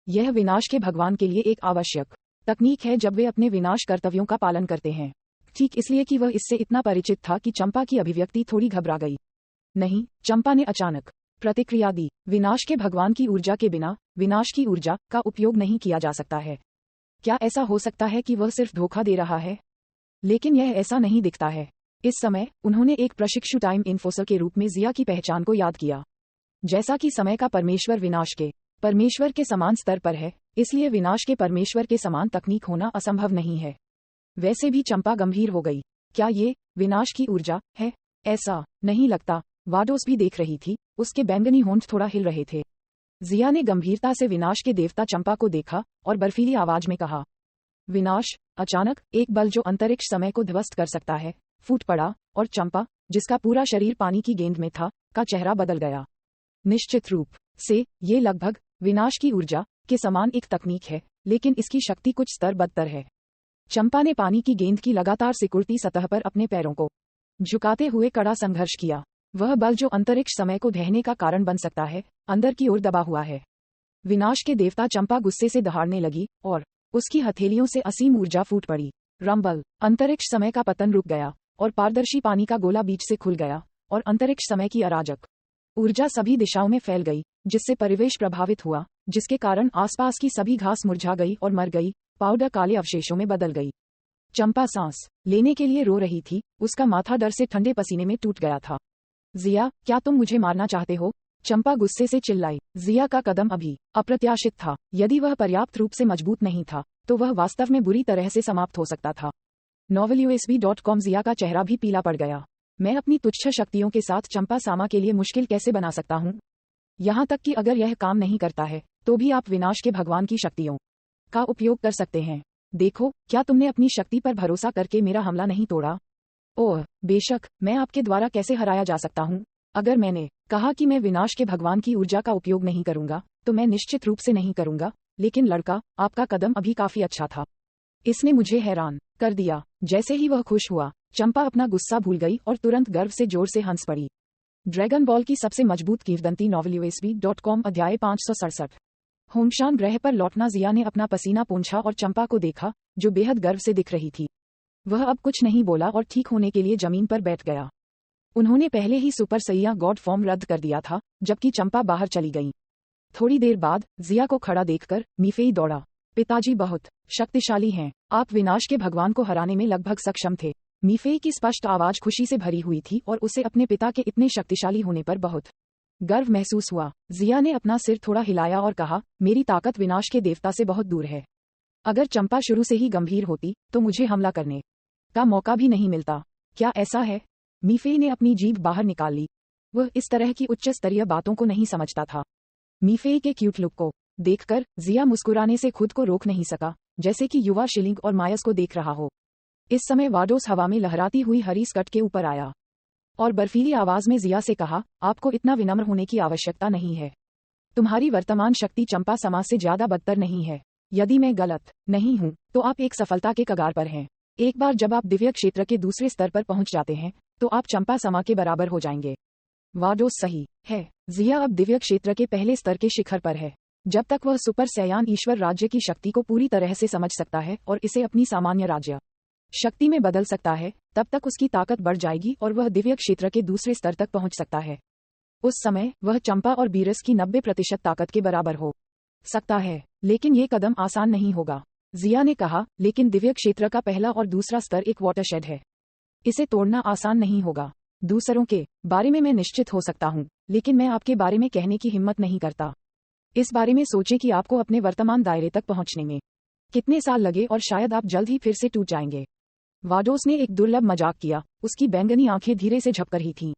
यह विनाश के भगवान के लिए एक आवश्यक तकनीक है जब वे अपने विनाश कर्तव्यों का पालन करते हैं। ठीक इसलिए कि वह इससे इतना परिचित था कि चंपा की अभिव्यक्ति थोड़ी घबरा गई। नहीं, चंपा ने अचानक प्रतिक्रिया दी। विनाश के भगवान की ऊर्जा के बिना विनाश की ऊर्जा का उपयोग नहीं किया जा सकता है। क्या ऐसा हो सकता है कि वह सिर्फ धोखा दे रहा है? लेकिन यह ऐसा नहीं दिखता है। इस समय उन्होंने एक प्रशिक्षु टाइम इन्फोर्सर के रूप में जिया की पहचान को याद किया। जैसा कि समय का परमेश्वर विनाश के परमेश्वर के समान स्तर पर है, इसलिए विनाश के परमेश्वर के समान तकनीक होना असंभव नहीं है। वैसे भी चंपा गंभीर हो गई। क्या ये विनाश की ऊर्जा है? ऐसा नहीं लगता। वाडोस भी देख रही थी, उसके बैंगनी होंठ थोड़ा हिल रहे थे। जिया ने गंभीरता से विनाश के देवता चंपा को देखा और बर्फीली आवाज में कहा, विनाश। अचानक एक बल जो अंतरिक्ष समय को ध्वस्त कर सकता है फूट पड़ा और चंपा, जिसका पूरा शरीर पानी की गेंद में था, का चेहरा बदल गया। निश्चित रूप से ये लगभग विनाश की ऊर्जा के समान एक तकनीक है, लेकिन इसकी शक्ति कुछ स्तर बदतर है। चंपा ने पानी की गेंद की लगातार सिकुड़ती सतह पर अपने पैरों को झुकाते हुए कड़ा संघर्ष किया। वह बल जो अंतरिक्ष समय को ढहने का कारण बन सकता है, अंदर की ओर दबा हुआ है। विनाश के देवता चंपा गुस्से से दहाड़ने लगी और उसकी हथेलियों से असीम ऊर्जा फूट पड़ी। रंबल। अंतरिक्ष समय का पतन रुक गया और पारदर्शी पानी का गोला बीच से खुल गया और अंतरिक्ष समय की अराजक ऊर्जा सभी दिशाओं में फैल गई, जिससे परिवेश प्रभावित हुआ, जिसके कारण आसपास की सभी घास मुरझा गई और मर गई, पाउडर काले अवशेषों में बदल गई। चंपा सांस लेने के लिए रो रही थी, उसका माथा डर से ठंडे पसीने में टूट गया था। जिया, क्या तुम मुझे मारना चाहते हो? चंपा गुस्से से चिल्लाई। जिया का कदम अभी अप्रत्याशित था। यदि वह पर्याप्त रूप से मजबूत नहीं था, तो वह वास्तव में बुरी तरह से समाप्त हो सकता था। novelUSB.com। जिया का चेहरा भी पीला पड़ गया। मैं अपनी तुच्छ शक्तियों के साथ चंपा सामा के लिए मुश्किल कैसे बना सकता हूँ? यहाँ तक कि अगर यह काम नहीं करता है, तो भी आप विनाश के भगवान की शक्तियों का उपयोग कर सकते हैं। देखो, क्या तुमने अपनी शक्ति पर भरोसा करके मेरा हमला नहीं तोड़ा? ओह, बेशक, मैं आपके द्वारा कैसे हराया जा सकता हूँ? अगर मैंने कहा कि मैं विनाश के भगवान की ऊर्जा का उपयोग नहीं करूंगा, तो मैं निश्चित रूप से नहीं करूंगा। लेकिन लड़का, आपका कदम अभी काफी अच्छा था। इसने मुझे हैरान कर दिया। जैसे ही वह खुश हुआ, चंपा अपना गुस्सा भूल गई और तुरंत गर्व से जोर से हंस पड़ी। ड्रैगन बॉल की सबसे मजबूत किंवदंती। novelUSB.com। अध्याय 567। होंगशान ग्रह पर लौटना। जिया ने अपना पसीना पोंछा और चंपा को देखा, जो बेहद गर्व से दिख रही थी। वह अब कुछ नहीं बोला और ठीक होने के लिए जमीन पर बैठ गया। उन्होंने पहले ही सुपर सैया गॉड फॉर्म रद्द कर दिया था, जबकि चंपा बाहर चली गई। थोड़ी देर बाद जिया को खड़ा देखकर मीफेई दौड़ा। पिताजी बहुत शक्तिशाली हैं। आप विनाश के भगवान को हराने में लगभग सक्षम थे। मीफेई की स्पष्ट आवाज खुशी से भरी हुई थी और उसे अपने पिता के इतने शक्तिशाली होने पर बहुत गर्व महसूस हुआ। जिया ने अपना सिर थोड़ा हिलाया और कहा, मेरी ताकत विनाश के देवता से बहुत दूर है। अगर चंपा शुरू से ही गंभीर होती, तो मुझे हमला करने का मौका भी नहीं मिलता। क्या ऐसा है? मीफेई ने अपनी जीभ बाहर निकाल ली। वह इस तरह की उच्च स्तरीय बातों को नहीं समझता था। मीफेई के क्यूट लुक को देखकर जिया मुस्कुराने से खुद को रोक नहीं सका, जैसे कि युवा शिलिंग और मायस को देख रहा हो। इस समय वाडोस हवा में लहराती हुई हरी स्कर्ट के ऊपर आया और बर्फीली आवाज में जिया से कहा, आपको इतना विनम्र होने की आवश्यकता नहीं है। तुम्हारी वर्तमान शक्ति चंपा समाज से ज्यादा बदतर नहीं है। यदि मैं गलत नहीं हूँ, तो आप एक सफलता के कगार पर हैं। एक बार जब आप दिव्य क्षेत्र के दूसरे स्तर पर पहुंच जाते हैं, तो आप चंपा समा के बराबर हो जाएंगे। वाडोस सही है। जिया अब दिव्य क्षेत्र के पहले स्तर के शिखर पर है। जब तक वह सुपर सैयान ईश्वर राज्य की शक्ति को पूरी तरह से समझ सकता है और इसे अपनी सामान्य राज्य शक्ति में बदल सकता है, तब तक उसकी ताकत बढ़ जाएगी और वह दिव्य क्षेत्र के दूसरे स्तर तक पहुंच सकता है। उस समय वह चंपा और बीरस की 90% ताकत के बराबर हो सकता है। लेकिन ये कदम आसान नहीं होगा। जिया ने कहा, लेकिन दिव्य क्षेत्र का पहला और दूसरा स्तर एक वाटरशेड है। इसे तोड़ना आसान नहीं होगा। दूसरों के बारे में मैं निश्चित हो सकता हूँ, लेकिन मैं आपके बारे में कहने की हिम्मत नहीं करता। इस बारे में सोचें कि आपको अपने वर्तमान दायरे तक पहुंचने में कितने साल लगे और शायद आप जल्द ही फिर से टूट जाएंगे। वाडोस ने एक दुर्लभ मजाक किया। उसकी बैंगनी आंखें धीरे से झपक रही थीं।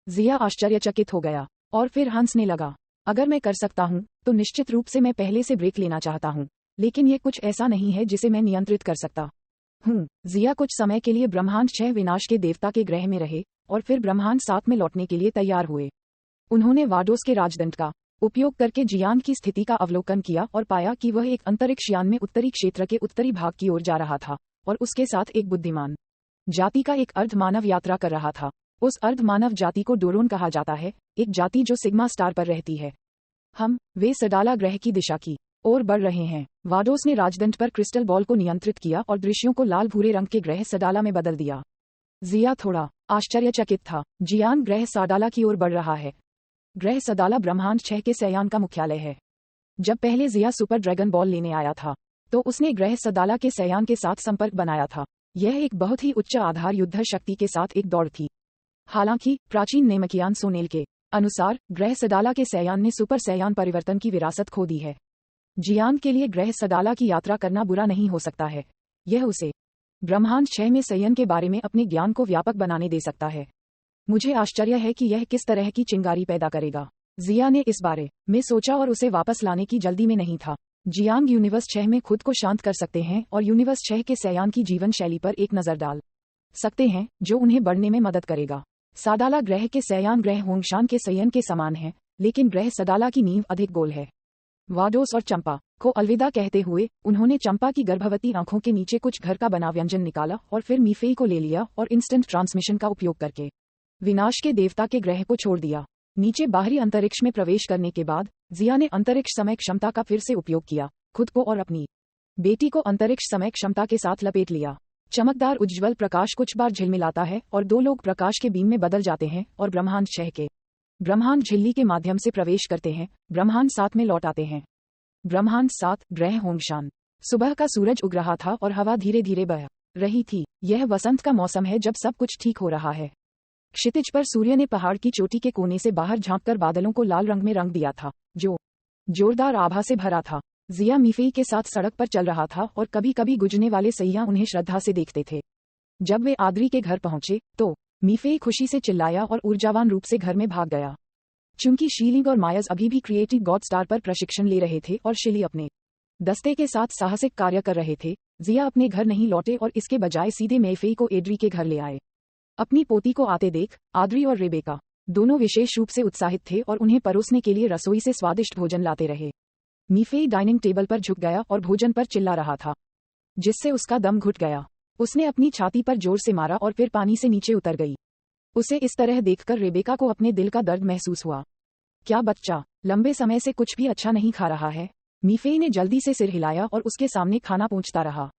जिया आश्चर्यचकित हो गया और फिर हंसने लगा। अगर मैं कर सकता हूँ, तो निश्चित रूप से मैं पहले से ब्रेक लेना चाहता हूँ, लेकिन ये कुछ ऐसा नहीं है जिसे मैं नियंत्रित कर सकता हूँ। जिया कुछ समय के लिए ब्रह्मांड 6 विनाश के देवता के ग्रह में रहे और फिर ब्रह्मांड 7 में लौटने के लिए तैयार हुए। उन्होंने वाडोस के राजदंड का उपयोग करके जियान की स्थिति का अवलोकन किया और पाया कि वह एक अंतरिक्ष यान में उत्तरी क्षेत्र के उत्तरी भाग की ओर जा रहा था और उसके साथ एक बुद्धिमान जाति का एक अर्ध मानव यात्रा कर रहा था। उस अर्ध मानव जाति को डोरोन कहा जाता है, एक जाति जो सिग्मा स्टार पर रहती है। वे सडाला ग्रह की दिशा की ओर बढ़ रहे हैं। वाडोस ने राजदंड पर क्रिस्टल बॉल को नियंत्रित किया और दृश्यों को लाल भूरे रंग के ग्रह सडाला में बदल दिया। जिया थोड़ा आश्चर्यचकित था। जियान ग्रह सडाला की ओर बढ़ रहा है। ग्रह सडाला ब्रह्मांड 6 के सयान का मुख्यालय है। जब पहले जिया सुपर ड्रैगन बॉल लेने आया था तो उसने ग्रह सडाला के सयान के साथ संपर्क बनाया था। यह एक बहुत ही उच्च आधार युद्ध शक्ति के साथ एक दौड़ थी। हालांकि प्राचीन नेमकियान सोनेल के अनुसार ग्रह सडाला के सयान ने सुपर सयान परिवर्तन की विरासत खो दी है। जियान के लिए ग्रह सडाला की यात्रा करना बुरा नहीं हो सकता है। यह उसे ब्रह्मांड 6 में सयन के बारे में अपने ज्ञान को व्यापक बनाने दे सकता है। मुझे आश्चर्य है कि यह किस तरह की चिंगारी पैदा करेगा। जिया ने इस बारे में सोचा और उसे वापस लाने की जल्दी में नहीं था। जियांग यूनिवर्स 6 में खुद को शांत कर सकते हैं और यूनिवर्स 6 के सयान की जीवन शैली पर एक नजर डाल सकते हैं जो उन्हें बढ़ने में मदद करेगा। साडाला ग्रह के सयान ग्रह होंगशान के सयन के समान है, लेकिन ग्रह सडाला की नींव अधिक गोल है। वाडोस और चंपा को अलविदा कहते हुए उन्होंने चंपा की गर्भवती आंखों के नीचे कुछ घर का बना व्यंजन निकाला और फिर मीफेई को ले लिया और इंस्टेंट ट्रांसमिशन का उपयोग करके विनाश के देवता के ग्रह को छोड़ दिया। नीचे बाहरी अंतरिक्ष में प्रवेश करने के बाद जिया ने अंतरिक्ष समय क्षमता का फिर से उपयोग किया, खुद को और अपनी बेटी को अंतरिक्ष समय क्षमता के साथ लपेट लिया। चमकदार उज्ज्वल प्रकाश कुछ बार झिलमिलाता है और दो लोग प्रकाश के बीम में बदल जाते हैं और ब्रह्मांड 6 के ब्रह्मांड झिल्ली के माध्यम से प्रवेश करते हैं, ब्रह्मांड 7 में लौट आते हैं। ब्रह्मांड 7 ग्रह होंगशान। सुबह का सूरज उग रहा था और हवा धीरे धीरे बह रही थी। यह वसंत का मौसम है जब सब कुछ ठीक हो रहा है। क्षितिज पर सूर्य ने पहाड़ की चोटी के कोने से बाहर झांककर बादलों को लाल रंग में रंग दिया था, जो जोरदार आभा से भरा था। जिया मीफेई के साथ सड़क पर चल रहा था और कभी कभी गुजरने वाले सैयाह उन्हें श्रद्धा से देखते थे। जब वे आद्री के घर पहुंचे तो मीफेई खुशी से चिल्लाया और ऊर्जावान रूप से घर में भाग गया। चूंकि शीलिंग और मायज अभी भी क्रिएटिव गॉड स्टार पर प्रशिक्षण ले रहे थे और शिली अपने दस्ते के साथ साहसिक कार्य कर रहे थे, जिया अपने घर नहीं लौटे और इसके बजाय सीधे मीफेई को एड्री के घर ले आए। अपनी पोती को आते देख आद्री और रेबेका दोनों विशेष रूप से उत्साहित थे और उन्हें परोसने के लिए रसोई से स्वादिष्ट भोजन लाते रहे। मीफेई डाइनिंग टेबल पर झुक गया और भोजन पर चिल्ला रहा था, जिससे उसका दम घुट गया। उसने अपनी छाती पर जोर से मारा और फिर पानी से नीचे उतर गई। उसे इस तरह देखकर रेबेका को अपने दिल का दर्द महसूस हुआ। क्या बच्चा लंबे समय से कुछ भी अच्छा नहीं खा रहा है? मीफेई ने जल्दी से सिर हिलाया और उसके सामने खाना पहुंचता रहा।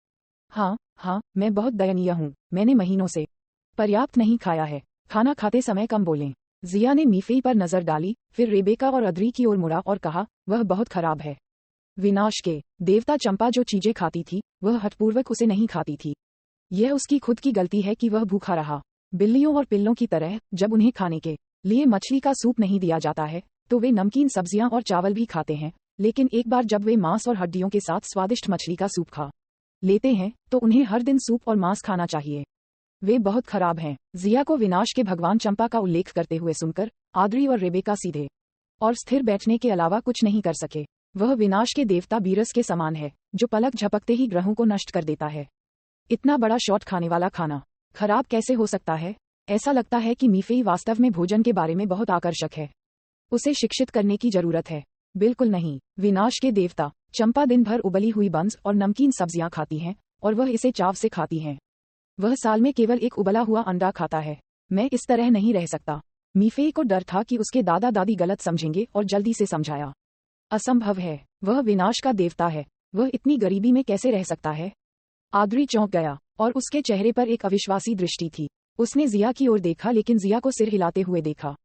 हाँ, मैं बहुत दयनीय हूँ। मैंने महीनों से पर्याप्त नहीं खाया है। खाना खाते समय कम बोलें। जिया ने मीफेई पर नजर डाली, फिर रेबेका और अद्री की ओर मुड़ा और कहा, वह बहुत खराब है। विनाश के देवता चंपा जो चीजें खाती थी वह हठपूर्वक उसे नहीं खाती थी। यह उसकी खुद की गलती है कि वह भूखा रहा। बिल्लियों और पिल्लों की तरह जब उन्हें खाने के लिए मछली का सूप नहीं दिया जाता है तो वे नमकीन सब्जियां और चावल भी खाते हैं, लेकिन एक बार जब वे मांस और हड्डियों के साथ स्वादिष्ट मछली का सूप खा लेते हैं तो उन्हें हर दिन सूप और मांस खाना चाहिए। वे बहुत खराब हैं। जिया को विनाश के भगवान चंपा का उल्लेख करते हुए सुनकर आद्री और रेबेका सीधे और स्थिर बैठने के अलावा कुछ नहीं कर सके। वह विनाश के देवता बीरस के समान है, जो पलक झपकते ही ग्रहों को नष्ट कर देता है। इतना बड़ा शॉट खाने वाला खाना खराब कैसे हो सकता है? ऐसा लगता है कि मीफेई वास्तव में भोजन के बारे में बहुत आकर्षक है। उसे शिक्षित करने की जरूरत है। बिल्कुल नहीं। विनाश के देवता चंपा दिन भर उबली हुई बंस और नमकीन सब्जियां खाती हैं और वह इसे चाव से खाती हैं। वह साल में केवल एक उबला हुआ अंडा खाता है। मैं इस तरह नहीं रह सकता। मीफेई को डर था कि उसके दादा दादी गलत समझेंगे और जल्दी से समझाया, असंभव है। वह विनाश का देवता है। वह इतनी गरीबी में कैसे रह सकता है? आद्री चौंक गया और उसके चेहरे पर एक अविश्वासी दृष्टि थी। उसने जिया की ओर देखा लेकिन जिया को सिर हिलाते हुए देखा।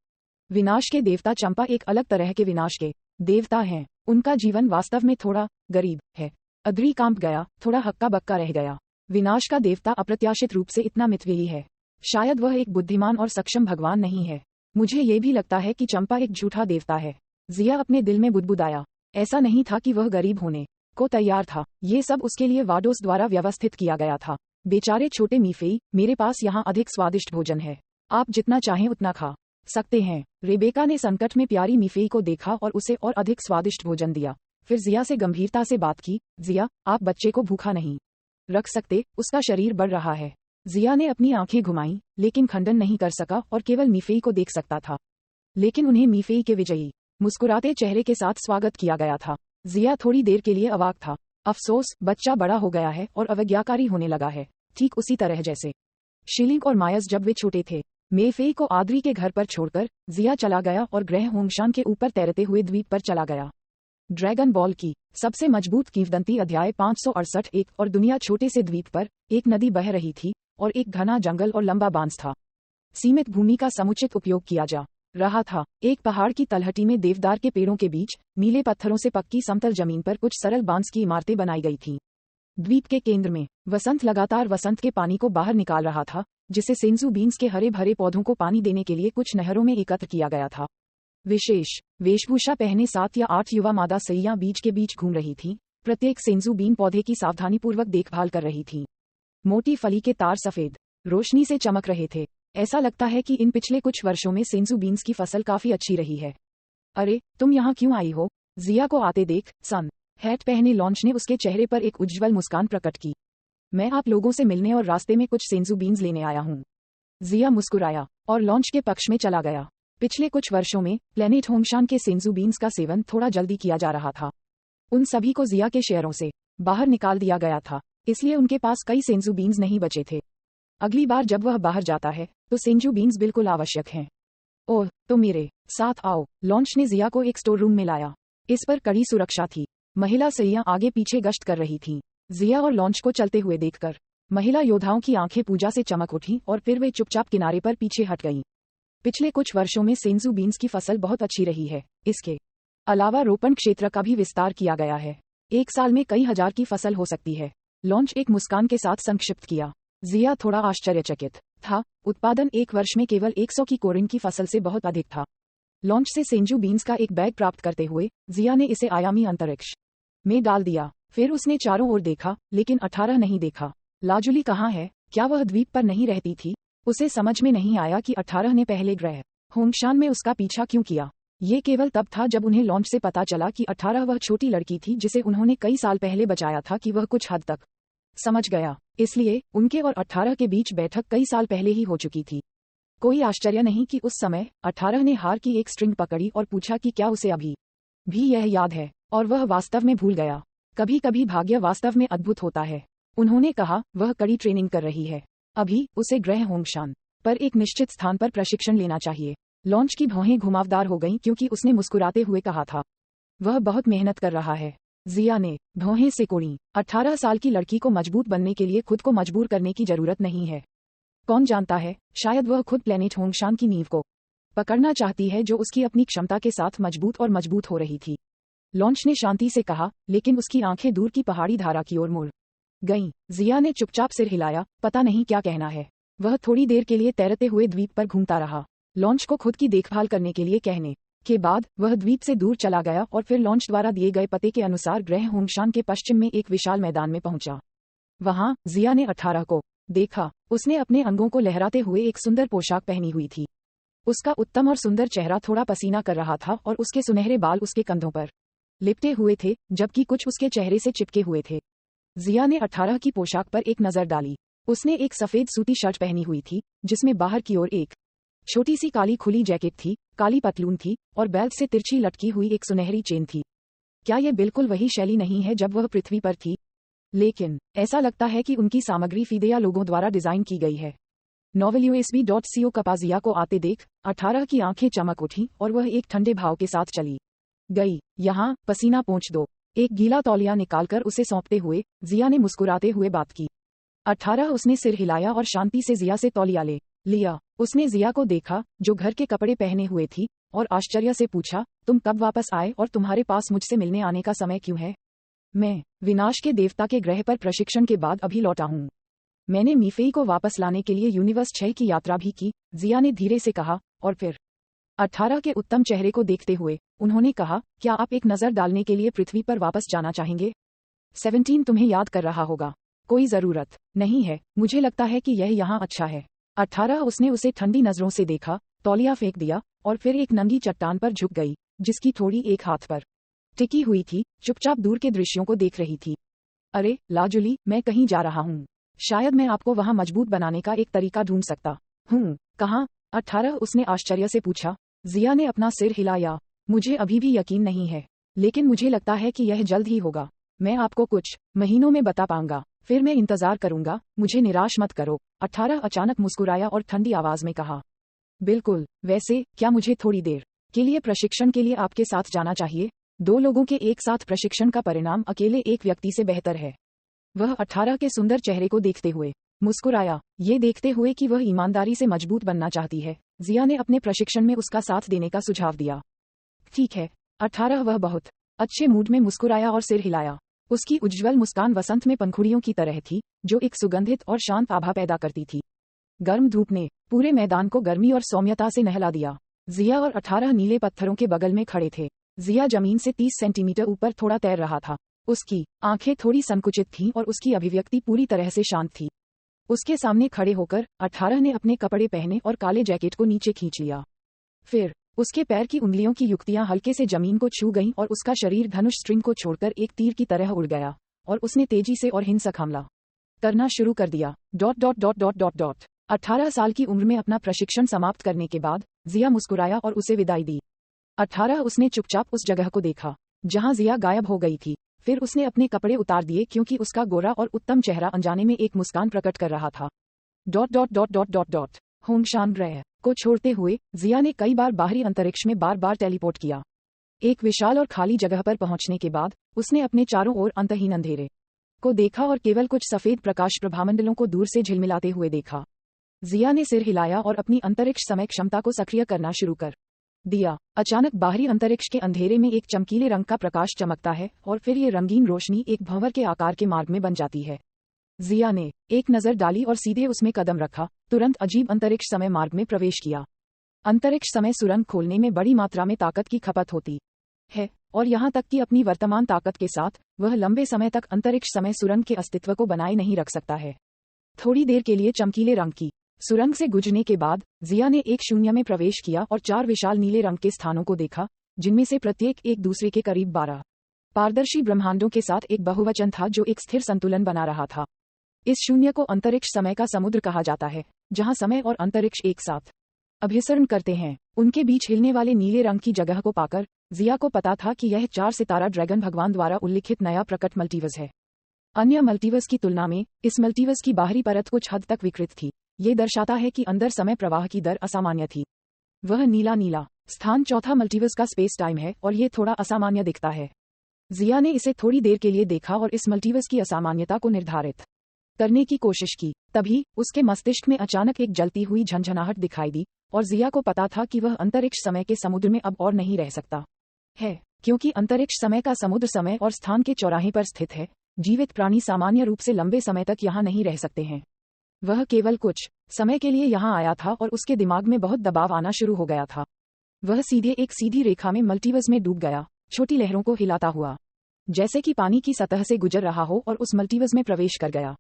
विनाश के देवता चंपा एक अलग तरह के विनाश के देवता हैं। उनका जीवन वास्तव में थोड़ा गरीब है। अद्री कांप गया, थोड़ा हक्का बक्का रह गया। विनाश का देवता अप्रत्याशित रूप से इतना मितव्ययी है। शायद वह एक बुद्धिमान और सक्षम भगवान नहीं है। मुझे ये भी लगता है कि चंपा एक झूठा देवता है। जिया अपने दिल में बुदबुदाया। ऐसा नहीं था कि वह गरीब होने को तैयार था। ये सब उसके लिए वाडोस द्वारा व्यवस्थित किया गया था। बेचारे छोटे मीफेई, मेरे पास यहाँ अधिक स्वादिष्ट भोजन है। आप जितना चाहें उतना खा सकते हैं। रेबेका ने संकट में प्यारी मीफेई को देखा और उसे और अधिक स्वादिष्ट भोजन दिया। फिर जिया से गंभीरता से बात की, जिया, आप बच्चे को भूखा नहीं रख सकते, उसका शरीर बढ़ रहा है। जिया ने अपनी आंखें घुमाई, लेकिन खंडन नहीं कर सका और केवल मीफेई को देख सकता था। लेकिन उन्हें मीफेई के विजयी मुस्कुराते चेहरे के साथ स्वागत किया गया था। जिया थोड़ी देर के लिए अवाक था। अफसोस, बच्चा बड़ा हो गया है और अवज्ञाकारी होने लगा है, ठीक उसी तरह जैसे शीलिंग और मायस जब वे छोटे थे। मेफेई को आद्री के घर पर छोड़कर जिया चला गया और ग्रह होंगशान के ऊपर तैरते हुए द्वीप पर चला गया। ड्रैगन बॉल की सबसे मजबूत किंवदंती अध्याय 568 एक और दुनिया छोटे से द्वीप पर एक नदी बह रही थी और एक घना जंगल और लंबा बांस था। सीमित भूमि का समुचित उपयोग किया जा रहा था। एक पहाड़ की तलहटी में देवदार के पेड़ों के बीच नीले पत्थरों से पक्की समतल जमीन पर कुछ सरल बांस की इमारतें बनाई गई थीं। द्वीप के केंद्र में वसंत लगातार वसंत के पानी को बाहर निकाल रहा था, जिसे सेंसू बीन्स के हरे भरे पौधों को पानी देने के लिए कुछ नहरों में एकत्र किया गया था। विशेष वेशभूषा पहने 7 या 8 युवा मादा सैया बीज के बीच घूम रही थी। प्रत्येक सेंसू बीन पौधे की सावधानीपूर्वक देखभाल कर रही थी। मोटी फली के तार सफेद रोशनी से चमक रहे थे। ऐसा लगता है कि इन पिछले कुछ वर्षों में सेंसू बीन्स की फसल काफी अच्छी रही है। अरे, तुम यहाँ क्यों आई हो? जिया को आते देख सन हैट पहने लॉन्च ने उसके चेहरे पर एक उज्ज्वल मुस्कान प्रकट की। मैं आप लोगों से मिलने और रास्ते में कुछ सेंसू बीन्स लेने आया हूँ। जिया मुस्कुराया और लॉन्च के पक्ष में चला गया। पिछले कुछ वर्षों में प्लेनेट होंगशान के सेंसू बीन्स का सेवन थोड़ा जल्दी किया जा रहा था। उन सभी को जिया के शेयरों से बाहर निकाल दिया गया था, इसलिए उनके पास कई सेंसू बीन्स नहीं बचे थे। अगली बार जब वह बाहर जाता है तो सेंसू बीन्स बिल्कुल आवश्यक हैं। ओह, तो मेरे साथ आओ। लॉन्च ने जिया को एक स्टोर रूम में लाया। इस पर कड़ी सुरक्षा थी। महिला सैया आगे पीछे गश्त कर रही थीं। जिया और लॉन्च को चलते हुए देखकर महिला योद्धाओं की आंखें पूजा से चमक उठीं और फिर वे चुपचाप किनारे पर पीछे हट गईं। पिछले कुछ वर्षों में सेंसू बीन्स की फसल बहुत अच्छी रही है। इसके अलावा रोपण क्षेत्र का भी विस्तार किया गया है। एक साल में कई हजार की फसल हो सकती है। लॉन्च एक मुस्कान के साथ संक्षिप्त किया। जिया थोड़ा आश्चर्यचकित था। उत्पादन एक वर्ष में केवल 100 की कोरिन की फसल से बहुत अधिक था। लॉन्च से सेंसू बीन्स का एक बैग प्राप्त करते हुए जिया ने इसे आयामी अंतरिक्ष में डाल दिया। फिर उसने चारों ओर देखा, लेकिन 18 नहीं देखा। लाजुली कहाँ है? क्या वह द्वीप पर नहीं रहती थी? उसे समझ में नहीं आया कि 18 ने पहले ग्रह होंगशान में उसका पीछा क्यों किया। ये केवल तब था जब उन्हें लॉन्च से पता चला कि 18 वह छोटी लड़की थी जिसे उन्होंने कई साल पहले बचाया था कि वह कुछ हद तक समझ गया। इसलिए उनके और 18 के बीच बैठक कई साल पहले ही हो चुकी थी। कोई आश्चर्य नहीं कि उस समय 18 ने हार की एक स्ट्रिंग पकड़ी और पूछा कि क्या उसे अभी भी यह याद है, और वह वास्तव में भूल गया। कभी कभी भाग्य वास्तव में अद्भुत होता है। उन्होंने कहा, वह कड़ी ट्रेनिंग कर रही है। अभी उसे ग्रह होंगशान पर एक निश्चित स्थान पर प्रशिक्षण लेना चाहिए। लॉन्च की भौहें घुमावदार हो गईं क्योंकि उसने मुस्कुराते हुए कहा था, वह बहुत मेहनत कर रहा है। जिया ने भौहें सिकोड़ी। 18 साल की लड़की को मजबूत बनने के लिए खुद को मजबूर करने की जरूरत नहीं है। कौन जानता है, शायद वह खुद प्लेनेट होंगशान की नींव को पकड़ना चाहती है जो उसकी अपनी क्षमता के साथ मजबूत और मजबूत हो रही थी। लॉन्च ने शांति से कहा, लेकिन उसकी आंखें दूर की पहाड़ी धारा की ओर मुड़ गईं। जिया ने चुपचाप सिर हिलाया, पता नहीं क्या कहना है। वह थोड़ी देर के लिए तैरते हुए द्वीप पर घूमता रहा। लॉन्च को खुद की देखभाल करने के लिए कहने के बाद वह द्वीप से दूर चला गया और फिर लॉन्च द्वारा दिए गए पते के अनुसार ग्रह होंगशान के पश्चिम में एक विशाल मैदान में पहुंचा। वहां जिया ने 18 को देखा। उसने अपने अंगों को लहराते हुए एक सुंदर पोशाक पहनी हुई थी। उसका उत्तम और सुंदर चेहरा थोड़ा पसीना कर रहा था और उसके सुनहरे बाल उसके कंधों पर लिपटे हुए थे, जबकि कुछ उसके चेहरे से चिपके हुए थे। जिया ने 18 की पोशाक पर एक नजर डाली। उसने एक सफेद सूती शर्ट पहनी हुई थी, जिसमें बाहर की ओर एक छोटी सी काली खुली जैकेट थी, काली पतलून थी और बेल्ट से तिरछी लटकी हुई एक सुनहरी चेन थी। क्या ये बिल्कुल वही शैली नहीं है जब वह पृथ्वी पर थी? लेकिन ऐसा लगता है कि उनकी सामग्री फीदेया लोगों द्वारा डिजाइन की गई है। novelUSB.co कपाजिया को आते देख 18 की आंखें चमक उठी और वह एक ठंडे भाव के साथ चली गई। यहाँ पसीना पोंछ दो। एक गीला तौलिया निकालकर उसे सौंपते हुए जिया ने मुस्कुराते हुए बात की। 18 उसने सिर हिलाया और शांति से जिया से तौलिया ले लिया। उसने जिया को देखा जो घर के कपड़े पहने हुए थी और आश्चर्य से पूछा, तुम कब वापस आए और तुम्हारे पास मुझसे मिलने आने का समय क्यों है? मैं विनाश के देवता के ग्रह पर प्रशिक्षण के बाद अभी लौटा हूँ। मैंने मीफेई को वापस लाने के लिए यूनिवर्स 6 की यात्रा भी की, जिया ने धीरे से कहा। और फिर 18 के उत्तम चेहरे को देखते हुए उन्होंने कहा, क्या आप एक नजर डालने के लिए पृथ्वी पर वापस जाना चाहेंगे? 17 तुम्हें याद कर रहा होगा। कोई जरूरत नहीं है, मुझे लगता है कि यह यहाँ अच्छा है। 18 उसने उसे ठंडी नजरों से देखा, तौलिया फेंक दिया और फिर एक नंगी चट्टान पर झुक गई, जिसकी थोड़ी एक हाथ पर टिकी हुई थी, चुपचाप दूर के दृश्यों को देख रही थी। अरे लाजुली, मैं कहीं जा रहा हूँ। शायद मैं आपको वहाँ मजबूत बनाने का एक तरीका ढूंढ सकता हूँ। कहाँ? 18 उसने आश्चर्य से पूछा। जिया ने अपना सिर हिलाया। मुझे अभी भी यकीन नहीं है, लेकिन मुझे लगता है कि यह जल्द ही होगा। मैं आपको कुछ महीनों में बता पाऊंगा, फिर मैं इंतजार करूंगा, मुझे निराश मत करो। 18 अचानक मुस्कुराया और ठंडी आवाज में कहा। बिल्कुल, वैसे क्या मुझे थोड़ी देर के लिए प्रशिक्षण के लिए आपके साथ जाना चाहिए? 2 लोगों के एक साथ प्रशिक्षण का परिणाम अकेले एक व्यक्ति से बेहतर है। वह 18 के सुंदर चेहरे को देखते हुए मुस्कुराया, ये देखते हुए कि वह ईमानदारी से मजबूत बनना चाहती है। जिया ने अपने प्रशिक्षण में उसका साथ देने का सुझाव दिया। ठीक है। 18 वह बहुत अच्छे मूड में मुस्कुराया और सिर हिलाया। उसकी उज्ज्वल मुस्कान वसंत में पंखुड़ियों की तरह थी, जो एक सुगंधित और शांत आभा पैदा करती थी। गर्म धूप ने पूरे मैदान को गर्मी और सौम्यता से नहला दिया। जिया और 18 नीले पत्थरों के बगल में खड़े थे। जिया जमीन से 30 सेंटीमीटर ऊपर थोड़ा तैर रहा था। उसकी आंखें थोड़ी संकुचित थीं और उसकी अभिव्यक्ति पूरी तरह से शांत थी। उसके सामने खड़े होकर 18 ने अपने कपड़े पहने और काले जैकेट को नीचे खींच लिया। फिर उसके पैर की उंगलियों की युक्तियां हल्के से जमीन को छू गईं और उसका शरीर धनुष स्ट्रिंग को छोड़कर एक तीर की तरह उड़ गया और उसने तेजी से और हिंसक हमला करना शुरू कर दिया। 18 साल की उम्र में अपना प्रशिक्षण समाप्त करने के बाद जिया मुस्कुराया और उसे विदाई दी। 18 उसने चुपचाप उस जगह को देखा जहां जिया गायब हो गई थी। फिर उसने अपने कपड़े उतार दिए क्योंकि उसका गोरा और उत्तम चेहरा अनजाने में एक मुस्कान प्रकट कर रहा था। होंगशान ग्रह को छोड़ते हुए जिया ने कई बार बाहरी अंतरिक्ष में बार टेलीपोर्ट किया। एक विशाल और खाली जगह पर पहुंचने के बाद उसने अपने चारों ओर अंतहीन अंधेरे को देखा और केवल कुछ सफेद प्रकाश प्रभामंडलों को दूर से झिलमिलाते हुए देखा। जिया ने सिर हिलाया और अपनी अंतरिक्ष समय क्षमता को सक्रिय करना शुरू कर दिया। अचानक बाहरी अंतरिक्ष के अंधेरे में एक चमकीले रंग का प्रकाश चमकता है और फिर ये रंगीन रोशनी एक भंवर के आकार के मार्ग में बन जाती है। जिया ने एक नजर डाली और सीधे उसमें कदम रखा, तुरंत अजीब अंतरिक्ष समय मार्ग में प्रवेश किया। अंतरिक्ष समय सुरंग खोलने में बड़ी मात्रा में ताकत की खपत होती है और यहाँ तक कि अपनी वर्तमान ताकत के साथ वह लंबे समय तक अंतरिक्ष समय सुरंग के अस्तित्व को बनाए नहीं रख सकता है। थोड़ी देर के लिए चमकीले रंग की सुरंग से गुजरने के बाद जिया ने एक शून्य में प्रवेश किया और 4 विशाल नीले रंग के स्थानों को देखा, जिनमें से प्रत्येक एक दूसरे के करीब 12 पारदर्शी ब्रह्मांडों के साथ एक बहुवचन था जो एक स्थिर संतुलन बना रहा था। इस शून्य को अंतरिक्ष समय का समुद्र कहा जाता है, जहां समय और अंतरिक्ष एक साथ अभिसरण करते हैं। उनके बीच हिलने वाले नीले रंग की जगह को पाकर जिया को पता था कि यह 4 सितारा ड्रैगन भगवान द्वारा उल्लिखित नया प्रकट मल्टीवर्स है। अन्य मल्टीवर्स की तुलना में इस मल्टीवर्स की बाहरी परत कुछ हद तक विकृत थी। ये दर्शाता है कि अंदर समय प्रवाह की दर असामान्य थी। वह नीला स्थान चौथा मल्टीवर्स का स्पेस टाइम है और ये थोड़ा असामान्य दिखता है। जिया ने इसे थोड़ी देर के लिए देखा और इस मल्टीवर्स की असामान्यता को निर्धारित करने की कोशिश की। तभी उसके मस्तिष्क में अचानक एक जलती हुई झंझनाहट दिखाई दी और जिया को पता था कि वह अंतरिक्ष समय के समुद्र में अब और नहीं रह सकता है, क्योंकि अंतरिक्ष समय का समुद्र समय और स्थान के चौराहे पर स्थित है। जीवित प्राणी सामान्य रूप से लंबे समय तक यहाँ नहीं रह सकते हैं। वह केवल कुछ समय के लिए यहाँ आया था और उसके दिमाग में बहुत दबाव आना शुरू हो गया था। वह सीधे एक सीधी रेखा में मल्टीवर्स में डूब गया, छोटी लहरों को हिलाता हुआ, जैसे कि पानी की सतह से गुजर रहा हो, और उस मल्टीवर्स में प्रवेश कर गया।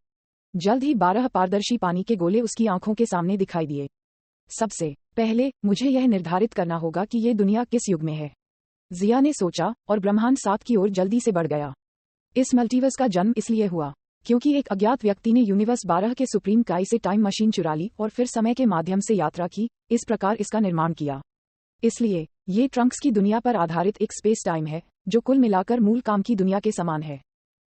जल्द ही 12 पारदर्शी पानी के गोले उसकी आंखों के सामने दिखाई दिए। सबसे पहले मुझे यह निर्धारित करना होगा कि ये दुनिया किस युग में है, जिया ने सोचा, और ब्रह्मांड 7 की ओर जल्दी से बढ़ गया। इस मल्टीवर्स का जन्म इसलिए हुआ क्योंकि एक अज्ञात व्यक्ति ने यूनिवर्स 12 के सुप्रीम काय से टाइम मशीन चुरा ली और फिर समय के माध्यम से यात्रा की, इस प्रकार इसका निर्माण किया। इसलिए ये ट्रंक्स की दुनिया पर आधारित एक स्पेस टाइम है, जो कुल मिलाकर मूल काम की दुनिया के समान है।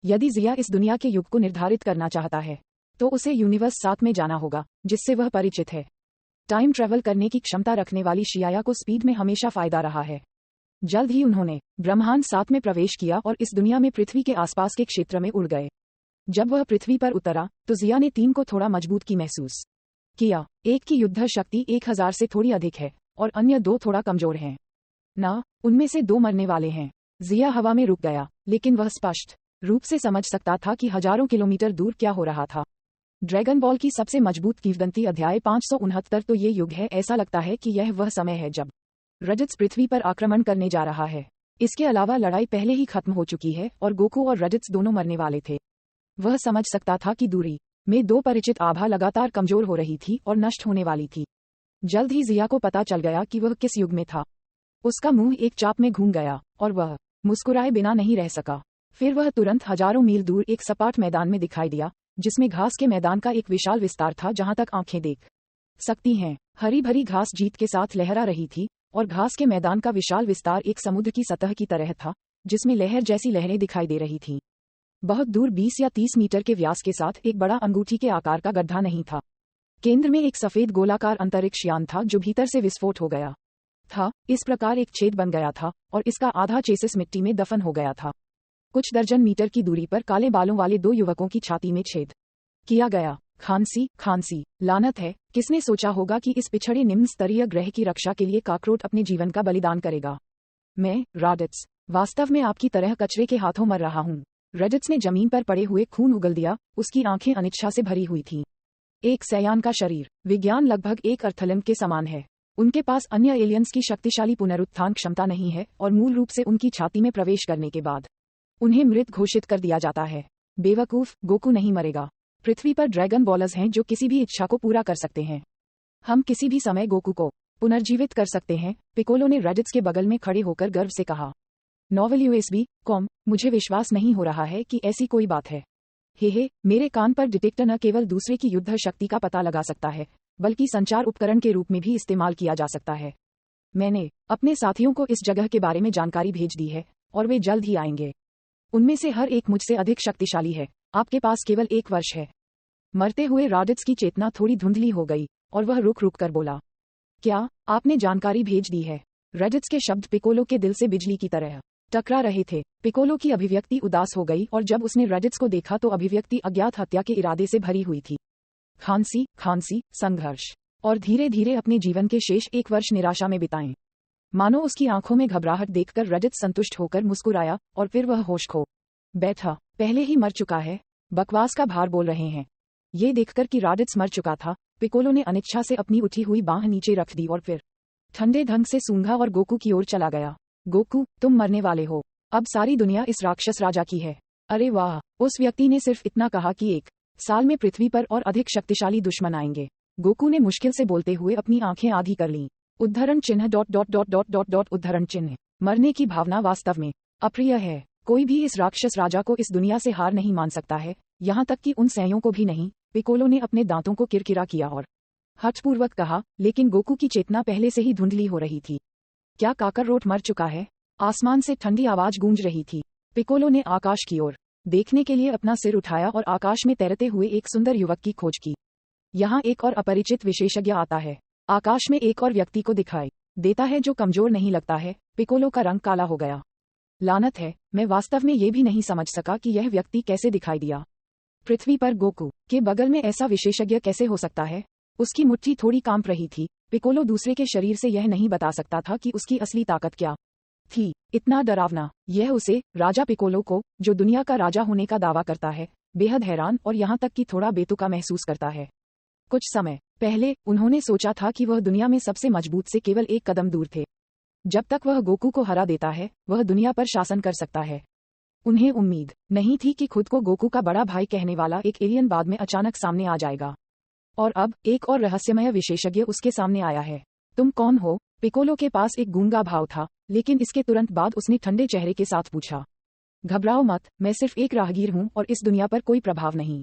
यदि जिया इस दुनिया के युग को निर्धारित करना चाहता है, तो उसे यूनिवर्स 7 में जाना होगा, जिससे वह परिचित है। टाइम ट्रैवल करने की क्षमता रखने वाली शियाया को स्पीड में हमेशा फायदा रहा है। जल्द ही उन्होंने ब्रह्मांड 7 में प्रवेश किया और इस दुनिया में पृथ्वी के आसपास के क्षेत्र में उड़ गए। जब वह पृथ्वी पर उतरा तो जिया ने 3 को थोड़ा मजबूत की महसूस किया। एक की युद्ध शक्ति 1000 से थोड़ी अधिक है और अन्य 2 थोड़ा कमजोर हैं। उनमें से 2 मरने वाले हैं। जिया हवा में रुक गया, लेकिन वह स्पष्ट रूप से समझ सकता था कि हजारों किलोमीटर दूर क्या हो रहा था। ड्रैगन बॉल की सबसे मजबूत किंवदंती अध्याय 569। तो ये युग है। ऐसा लगता है कि यह वह समय है जब रजत पृथ्वी पर आक्रमण करने जा रहा है। इसके अलावा लड़ाई पहले ही खत्म हो चुकी है और गोकू और रजत दोनों मरने वाले थे। वह समझ सकता था कि दूरी में 2 परिचित आभा लगातार कमजोर हो रही थी और नष्ट होने वाली थी। जल्द ही जिया को पता चल गया कि वह किस युग में था। उसका मुंह एक चाप में घूम गया और वह मुस्कुराए बिना नहीं रह सका। फिर वह तुरंत हजारों मील दूर एक सपाट मैदान में दिखाई दिया, जिसमें घास के मैदान का एक विशाल विस्तार था जहां तक आंखें देख सकती हैं। हरी भरी घास जीत के साथ लहरा रही थी और घास के मैदान का विशाल विस्तार एक समुद्र की सतह की तरह था, जिसमें लहर जैसी लहरें दिखाई दे रही थीं। बहुत दूर 20 या 30 मीटर के व्यास के साथ एक बड़ा अंगूठी के आकार का गड्ढा नहीं था। केंद्र में एक सफेद गोलाकार अंतरिक्ष यान था जो भीतर से विस्फोट हो गया था। इस प्रकार एक छेद बन गया था और इसका आधा चेसिस मिट्टी में दफन हो गया था। कुछ दर्जन मीटर की दूरी पर काले बालों वाले 2 युवकों की छाती में छेद किया गया। खांसी, खांसी, लानत है, किसने सोचा होगा कि इस पिछड़े निम्न स्तरीय ग्रह की रक्षा के लिए काकरोट अपने जीवन का बलिदान करेगा। मैं, रॉडेट्स, वास्तव में आपकी तरह कचरे के हाथों मर रहा हूँ। रॉडेट्स ने जमीन पर पड़े हुए खून उगल दिया, उसकी आंखें अनिच्छा से भरी हुई थीं। एक सयान का शरीर, विज्ञान लगभग एक अर्थलिंब के समान है। उनके पास अन्य एलियंस की शक्तिशाली पुनरुत्थान क्षमता नहीं है और मूल रूप से उनकी छाती में प्रवेश करने के बाद उन्हें मृत घोषित कर दिया जाता है। बेवकूफ, गोकू नहीं मरेगा। पृथ्वी पर ड्रैगन बॉलर्स हैं जो किसी भी इच्छा को पूरा कर सकते हैं। हम किसी भी समय गोकू को पुनर्जीवित कर सकते हैं, पिकोलो ने रॉडेट्स के बगल में खड़े होकर गर्व से कहा। नॉवल USB.com, मुझे विश्वास नहीं हो रहा है कि ऐसी कोई बात है। हे, मेरे कान पर डिटेक्टर न केवल दूसरे की युद्ध शक्ति का पता लगा सकता है, बल्कि संचार उपकरण के रूप में भी इस्तेमाल किया जा सकता है। मैंने अपने साथियों को इस जगह के बारे में जानकारी भेज दी है और वे जल्द ही आएंगे। उनमें से हर एक मुझसे अधिक शक्तिशाली है। आपके पास केवल 1 वर्ष है। मरते हुए रॉडेट्स की चेतना थोड़ी धुंधली हो गई और वह रुक रुक कर बोला, क्या आपने जानकारी भेज दी है? रॉडेट्स के शब्द पिकोलो के दिल से बिजली की तरह टकरा रहे थे। पिकोलो की अभिव्यक्ति उदास हो गई और जब उसने रॉडेट्स को देखा तो अभिव्यक्ति अज्ञात हत्या के इरादे से भरी हुई थी। खांसी, खांसी, संघर्ष, और धीरे धीरे अपने जीवन के शेष 1 वर्ष निराशा में बिताएं। मानो उसकी आंखों में घबराहट देखकर रॉडेट्स संतुष्ट होकर मुस्कुराया और फिर वह होश खो बैठा। पहले ही मर चुका है, बकवास का भार बोल रहे हैं। ये देखकर कि रॉडेट्स मर चुका था, पिकोलो ने अनिच्छा से अपनी उठी हुई बांह नीचे रख दी और फिर ठंडे ढंग से सूंघा और गोकू की ओर चला गया। गोकू, तुम मरने वाले हो। अब सारी दुनिया इस राक्षस राजा की है। अरे वाह, उस व्यक्ति ने सिर्फ इतना कहा कि 1 साल में पृथ्वी पर और अधिक शक्तिशाली दुश्मन आएंगे। गोकू ने मुश्किल से बोलते हुए अपनी आंखें आधी कर लीं। उद्धरण चिन्ह ... उद्धरण चिन्ह। मरने की भावना वास्तव में अप्रिय है। कोई भी इस राक्षस राजा को इस दुनिया से हार नहीं मान सकता है, यहाँ तक कि उन सैयों को भी नहीं। पिकोलो ने अपने दांतों को किरकिरा किया और हठपूर्वक कहा, लेकिन गोकू की चेतना पहले से ही धुंधली हो रही थी। क्या काकररोट मर चुका है? आसमान से ठंडी आवाज गूंज रही थी। पिकोलो ने आकाश की ओर देखने के लिए अपना सिर उठाया और आकाश में तैरते हुए एक सुंदर युवक की खोज की। यहाँ एक और अपरिचित विशेषज्ञ आता है। आकाश में एक और व्यक्ति को दिखाई देता है जो कमजोर नहीं लगता है। पिकोलो का रंग काला हो गया। लानत है, मैं वास्तव में ये भी नहीं समझ सका कि यह व्यक्ति कैसे दिखाई दिया। पृथ्वी पर गोकू के बगल में ऐसा विशेषज्ञ कैसे हो सकता है? उसकी मुट्ठी थोड़ी कांप रही थी। पिकोलो दूसरे के शरीर से यह नहीं बता सकता था कि उसकी असली ताकत क्या थी। इतना डरावना, यह उसे, राजा पिकोलो को, जो दुनिया का राजा होने का दावा करता है, बेहद हैरान और यहाँ तक कि थोड़ा बेतुका महसूस करता है। कुछ समय पहले उन्होंने सोचा था कि वह दुनिया में सबसे मजबूत से केवल 1 कदम दूर थे। जब तक वह गोकू को हरा देता है, वह दुनिया पर शासन कर सकता है। उन्हें उम्मीद नहीं थी कि खुद को गोकू का बड़ा भाई कहने वाला एक एलियन बाद में अचानक सामने आ जाएगा। और अब एक और रहस्यमय विशेषज्ञ उसके सामने आया है। तुम कौन हो? पिकोलो के पास एक गूंगा भाव था, लेकिन इसके तुरंत बाद उसने ठंडे चेहरे के साथ पूछा, घबराओ मत, मैं सिर्फ एक राहगीर हूँ और इस दुनिया पर कोई प्रभाव नहीं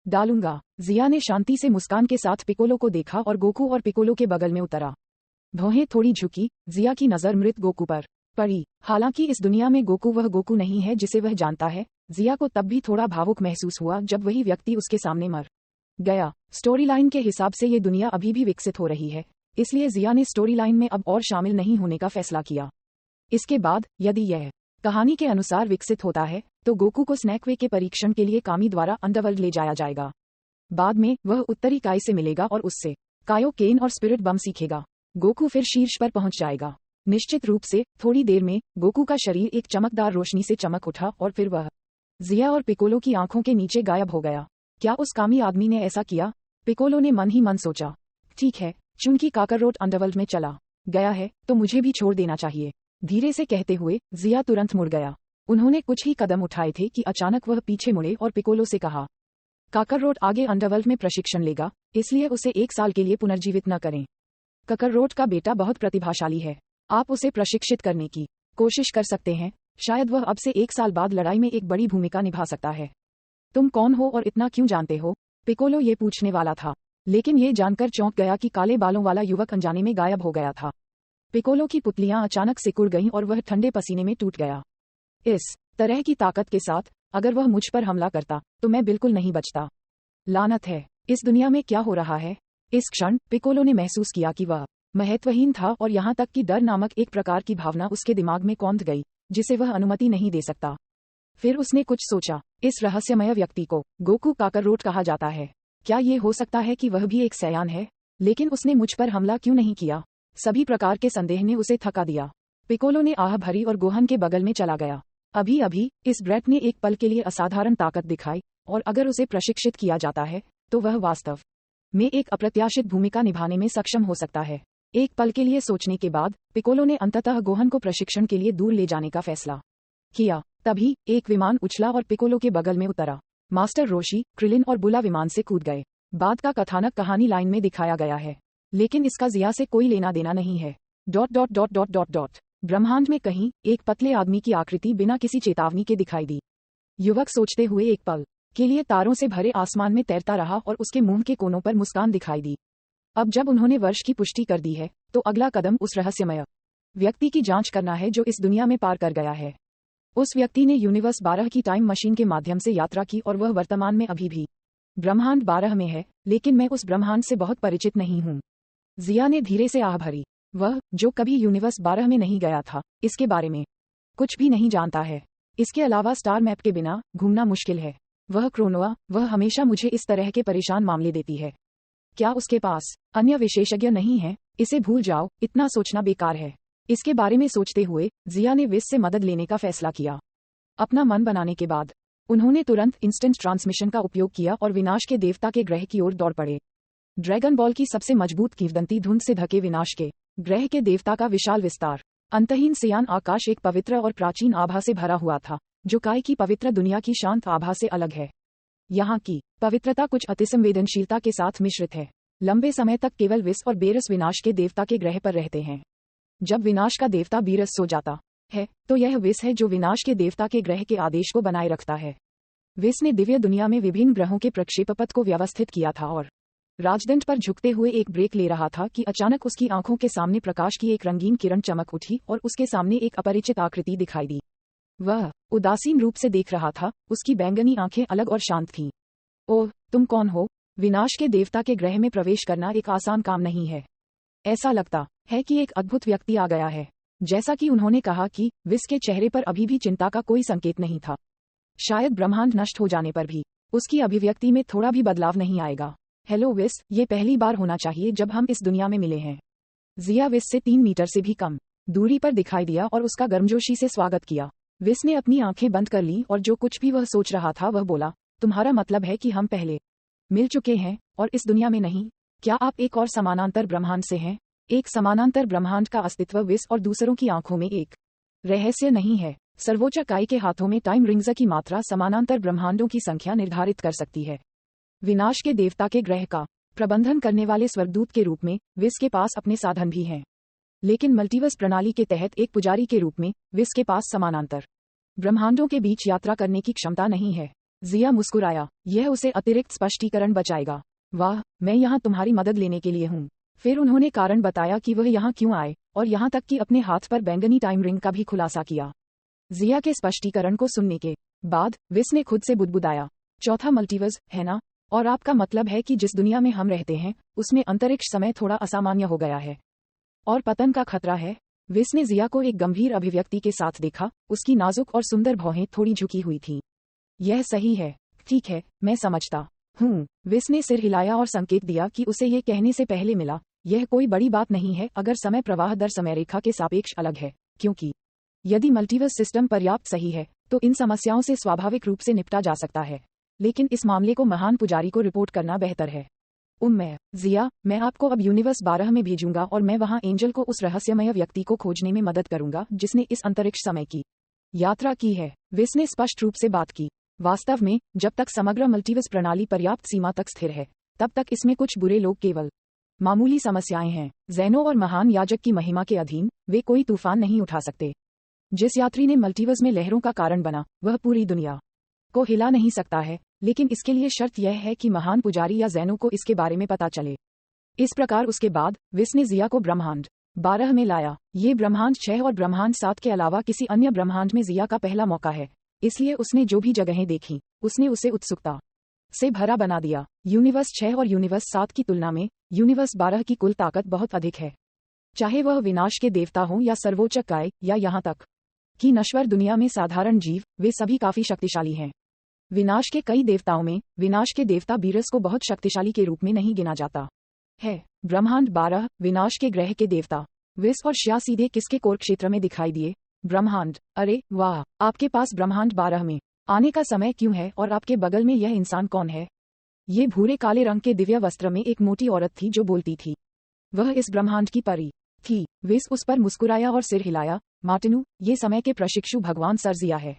डालूंगा। जिया ने शांति से मुस्कान के साथ पिकोलो को देखा और गोकू और पिकोलो के बगल में उतरा। भौहें थोड़ी झुकी, जिया की नजर मृत गोकू पर पड़ी। हालांकि इस दुनिया में गोकू वह गोकू नहीं है जिसे वह जानता है। जिया को तब भी थोड़ा भावुक महसूस हुआ जब वही व्यक्ति उसके सामने मर गया। स्टोरी लाइन के हिसाब से ये दुनिया अभी भी विकसित हो रही है, इसलिए जिया ने स्टोरी लाइन में अब और शामिल नहीं होने का फैसला किया। इसके बाद यदि यह कहानी के अनुसार विकसित होता है तो गोकू को स्नैकवे के परीक्षण के लिए कामी द्वारा अंडरवर्ल्ड ले जाया जाएगा। बाद में वह उत्तरी काय से मिलेगा और उससे कायोकेन और स्पिरिट बम सीखेगा। गोकू फिर शीर्ष पर पहुंच जाएगा। निश्चित रूप से थोड़ी देर में गोकू का शरीर एक चमकदार रोशनी से चमक उठा और फिर वह जिया और पिकोलो की आंखों के नीचे गायब हो गया। क्या उस कामी आदमी ने ऐसा किया? पिकोलो ने मन ही मन सोचा। ठीक है, चूंकि काकररोट अंडरवर्ल्ड में चला गया है तो मुझे भी छोड़ देना चाहिए। धीरे से कहते हुए जिया तुरंत मुड़ गया। उन्होंने कुछ ही कदम उठाए थे कि अचानक वह पीछे मुड़े और पिकोलो से कहा, काकररोट आगे अंडरवर्ल्ड में प्रशिक्षण लेगा, इसलिए उसे 1 साल के लिए पुनर्जीवित न करें। काकररोट का बेटा बहुत प्रतिभाशाली है, आप उसे प्रशिक्षित करने की कोशिश कर सकते हैं। शायद वह अब से 1 साल बाद लड़ाई में एक बड़ी भूमिका निभा सकता है। तुम कौन हो और इतना क्यों जानते हो? पिकोलो ये पूछने वाला था, लेकिन ये जानकर चौंक गया कि काले बालों वाला युवक अनजाने में गायब हो गया था। पिकोलो की पुतलियां अचानक सिकुड़ गईं और वह ठंडे पसीने में टूट गया। इस तरह की ताकत के साथ अगर वह मुझ पर हमला करता तो मैं बिल्कुल नहीं बचता। लानत है, इस दुनिया में क्या हो रहा है। इस क्षण पिकोलो ने महसूस किया कि वह महत्वहीन था और यहाँ तक कि डर नामक एक प्रकार की भावना उसके दिमाग में कौंध गई जिसे वह अनुमति नहीं दे सकता। फिर उसने कुछ सोचा। इस रहस्यमय व्यक्ति को गोकू काकरोट कहा जाता है। क्या ये हो सकता है कि वह भी एक सयान है? लेकिन उसने मुझ पर हमला क्यों नहीं किया? सभी प्रकार के संदेह ने उसे थका दिया। पिकोलो ने आह भरी और गोहन के बगल में चला गया। अभी अभी इस ब्रेट ने एक पल के लिए असाधारण ताकत दिखाई और अगर उसे प्रशिक्षित किया जाता है तो वह वास्तव में एक अप्रत्याशित भूमिका निभाने में सक्षम हो सकता है। एक पल के लिए सोचने के बाद पिकोलो ने अंततः गोहन को प्रशिक्षण के लिए दूर ले जाने का फैसला किया। तभी एक विमान उछला और पिकोलो के बगल में उतरा। मास्टर रोशी, क्रिलिन और बुला विमान से कूद गए। बाद का कथानक कहानी लाइन में दिखाया गया है, लेकिन इसका जिया से कोई लेना देना नहीं है। ... ब्रह्मांड में कहीं एक पतले आदमी की आकृति बिना किसी चेतावनी के दिखाई दी। युवक सोचते हुए एक पल के लिए तारों से भरे आसमान में तैरता रहा और उसके मुंह के कोनों पर मुस्कान दिखाई दी। अब जब उन्होंने वर्ष की पुष्टि कर दी है तो अगला कदम उस रहस्यमय व्यक्ति की जांच करना है जो इस दुनिया में पार कर गया है। उस व्यक्ति ने यूनिवर्स 12 की टाइम मशीन के माध्यम से यात्रा की और वह वर्तमान में अभी भी ब्रह्मांड 12 में है, लेकिन मैं उस ब्रह्मांड से बहुत परिचित नहीं हूँ। जिया ने धीरे से आह भरी। वह जो कभी यूनिवर्स 12 में नहीं गया था इसके बारे में कुछ भी नहीं जानता है। इसके अलावा स्टार मैप के बिना घूमना मुश्किल है। वह क्रोनोआ, वह हमेशा मुझे इस तरह के परेशान मामले देती है। क्या उसके पास अन्य विशेषज्ञ नहीं है? इसे भूल जाओ, इतना सोचना बेकार है। इसके बारे में सोचते हुए जिया ने विस से मदद लेने का फैसला किया। अपना मन बनाने के बाद उन्होंने तुरंत इंस्टेंट ट्रांसमिशन का उपयोग किया और विनाश के देवता के ग्रह की ओर दौड़ पड़े। ड्रैगन बॉल की सबसे मजबूत किंवदंती धुंध से ढके विनाश के ग्रह के देवता का विशाल विस्तार। अंतहीन सियान आकाश एक पवित्र और प्राचीन आभा से भरा हुआ था, जो काय की पवित्र दुनिया की शांत आभा से अलग है। यहाँ की पवित्रता कुछ अतिसंवेदनशीलता के साथ मिश्रित है। लंबे समय तक केवल विस और बेरस विनाश के देवता के ग्रह पर रहते हैं। जब विनाश का देवता बीरस सो जाता है तो यह विस है जो विनाश के देवता के ग्रह के आदेश को बनाए रखता है। विस ने दिव्य दुनिया में विभिन्न ग्रहों के प्रक्षेपपथ को व्यवस्थित किया था और राजदंड पर झुकते हुए एक ब्रेक ले रहा था कि अचानक उसकी आंखों के सामने प्रकाश की एक रंगीन किरण चमक उठी और उसके सामने एक अपरिचित आकृति दिखाई दी। वह उदासीन रूप से देख रहा था, उसकी बैंगनी आंखें अलग और शांत थीं। ओह, तुम कौन हो? विनाश के देवता के ग्रह में प्रवेश करना एक आसान काम नहीं है। ऐसा लगता है कि एक अद्भुत व्यक्ति आ गया है। जैसा कि उन्होंने कहा कि विस के चेहरे पर अभी भी चिंता का कोई संकेत नहीं था। शायद ब्रह्मांड नष्ट हो जाने पर भी उसकी अभिव्यक्ति में थोड़ा भी बदलाव नहीं आएगा। हेलो विस, ये पहली बार होना चाहिए जब हम इस दुनिया में मिले हैं। जिया विस से 3 मीटर से भी कम दूरी पर दिखाई दिया और उसका गर्मजोशी से स्वागत किया। विस ने अपनी आंखें बंद कर ली और जो कुछ भी वह सोच रहा था वह बोला, तुम्हारा मतलब है कि हम पहले मिल चुके हैं और इस दुनिया में नहीं? क्या आप एक और समानांतर ब्रह्मांड से हैं? एक समानांतर ब्रह्मांड का अस्तित्व विस और दूसरों की आंखों में एक रहस्य नहीं है। सर्वोच्च काय के हाथों में टाइम रिंग्स की मात्रा समानांतर ब्रह्मांडों की संख्या निर्धारित कर सकती है। विनाश के देवता के ग्रह का प्रबंधन करने वाले स्वर्गदूत के रूप में विस के पास अपने साधन भी हैं, लेकिन मल्टीवर्स प्रणाली के तहत एक पुजारी के रूप में विस के पास समानांतर ब्रह्मांडों के बीच यात्रा करने की क्षमता नहीं है। जिया मुस्कुराया, यह उसे अतिरिक्त स्पष्टीकरण बचाएगा। वाह, मैं यहाँ तुम्हारी मदद लेने के लिए हूँ। फिर उन्होंने कारण बताया कि वह यहाँ क्यों आए और यहाँ तक कि अपने हाथ पर बैंगनी टाइम रिंग का भी खुलासा किया। जिया के स्पष्टीकरण को सुनने के बाद विस ने खुद से बुदबुदाया, चौथा मल्टीवर्स है ना? और आपका मतलब है कि जिस दुनिया में हम रहते हैं उसमें अंतरिक्ष समय थोड़ा असामान्य हो गया है और पतन का खतरा है। विस ने जिया को एक गंभीर अभिव्यक्ति के साथ देखा। उसकी नाजुक और सुंदर भौहें थोड़ी झुकी हुई थीं। यह सही है, ठीक है, मैं समझता हूँ। विस ने सिर हिलाया और संकेत दिया कि उसे ये कहने से पहले मिला, यह कोई बड़ी बात नहीं है अगर समय प्रवाह दर समयरेखा के सापेक्ष अलग है, क्योंकि यदि मल्टीवर्स सिस्टम पर्याप्त सही है तो इन समस्याओं से स्वाभाविक रूप से निपटा जा सकता है। लेकिन इस मामले को महान पुजारी को रिपोर्ट करना बेहतर है। जिया, मैं आपको अब यूनिवर्स 12 में भेजूंगा और मैं वहां एंजल को उस रहस्यमय व्यक्ति को खोजने में मदद करूंगा जिसने इस अंतरिक्ष समय की यात्रा की है। विस ने स्पष्ट रूप से बात की। वास्तव में जब तक समग्र मल्टीवर्स प्रणाली पर्याप्त सीमा तक स्थिर है तब तक इसमें कुछ बुरे लोग केवल मामूली समस्याएं हैं। ज़ेनो और महान याजक की महिमा के अधीन वे कोई तूफान नहीं उठा सकते। जिस यात्री ने मल्टीवर्स में लहरों का कारण बना वह पूरी दुनिया को हिला नहीं सकता है, लेकिन इसके लिए शर्त यह है कि महान पुजारी या ज़ेनो को इसके बारे में पता चले। इस प्रकार उसके बाद विस ने जिया को ब्रह्मांड 12 में लाया। ये ब्रह्मांड 6 और ब्रह्मांड 7 के अलावा किसी अन्य ब्रह्मांड में जिया का पहला मौका है, इसलिए उसने जो भी जगहें देखी उसने उसे उत्सुकता से भरा बना दिया। यूनिवर्स 6 और यूनिवर्स 7 की तुलना में यूनिवर्स 12 की कुल ताकत बहुत अधिक है। चाहे वह विनाश के देवता हों या सर्वोच्च काय या यहाँ तक कि नश्वर दुनिया में साधारण जीव, वे सभी काफी शक्तिशाली हैं। विनाश के कई देवताओं में विनाश के देवता बीरस को बहुत शक्तिशाली के रूप में नहीं गिना जाता है। ब्रह्मांड 12 विनाश के ग्रह के देवता विस और श्या सीधे किसके कोर क्षेत्र में दिखाई दिए? ब्रह्मांड। अरे वाह, आपके पास ब्रह्मांड 12 में आने का समय क्यों है और आपके बगल में यह इंसान कौन है? ये भूरे काले रंग के दिव्य वस्त्र में एक मोटी औरत थी जो बोलती थी। वह इस ब्रह्मांड की परी थी। विस उस पर मुस्कुराया और सिर हिलाया। मार्टिनू, ये समय के प्रशिक्षु भगवान सर जिया है।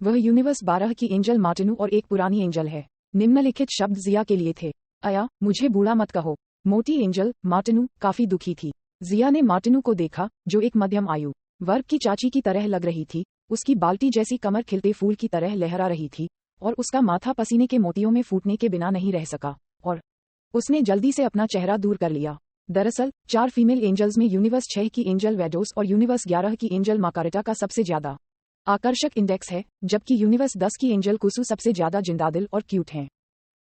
वह यूनिवर्स 12 की एंजल मार्टिनू और एक पुरानी एंजल है। निम्नलिखित शब्द जिया के लिए थे। अया, मुझे बूढ़ा मत कहो। मोटी एंजल मार्टिनू काफी दुखी थी। जिया ने मार्टिनू को देखा, जो एक मध्यम आयु वर्ग की चाची की तरह लग रही थी। उसकी बाल्टी जैसी कमर खिलते फूल की तरह लहरा रही थी और उसका माथा पसीने के मोतियों में फूटने के बिना नहीं रह सका, और उसने जल्दी से अपना चेहरा दूर कर लिया। दरअसल 4 फीमेल एंजल्स में यूनिवर्स 6 की एंजल वेडोस और यूनिवर्स 11 की एंजल माकारिटा का सबसे ज्यादा आकर्षक इंडेक्स है, जबकि यूनिवर्स 10 की एंजल कुसु सबसे ज्यादा जिंदादिल और क्यूट हैं।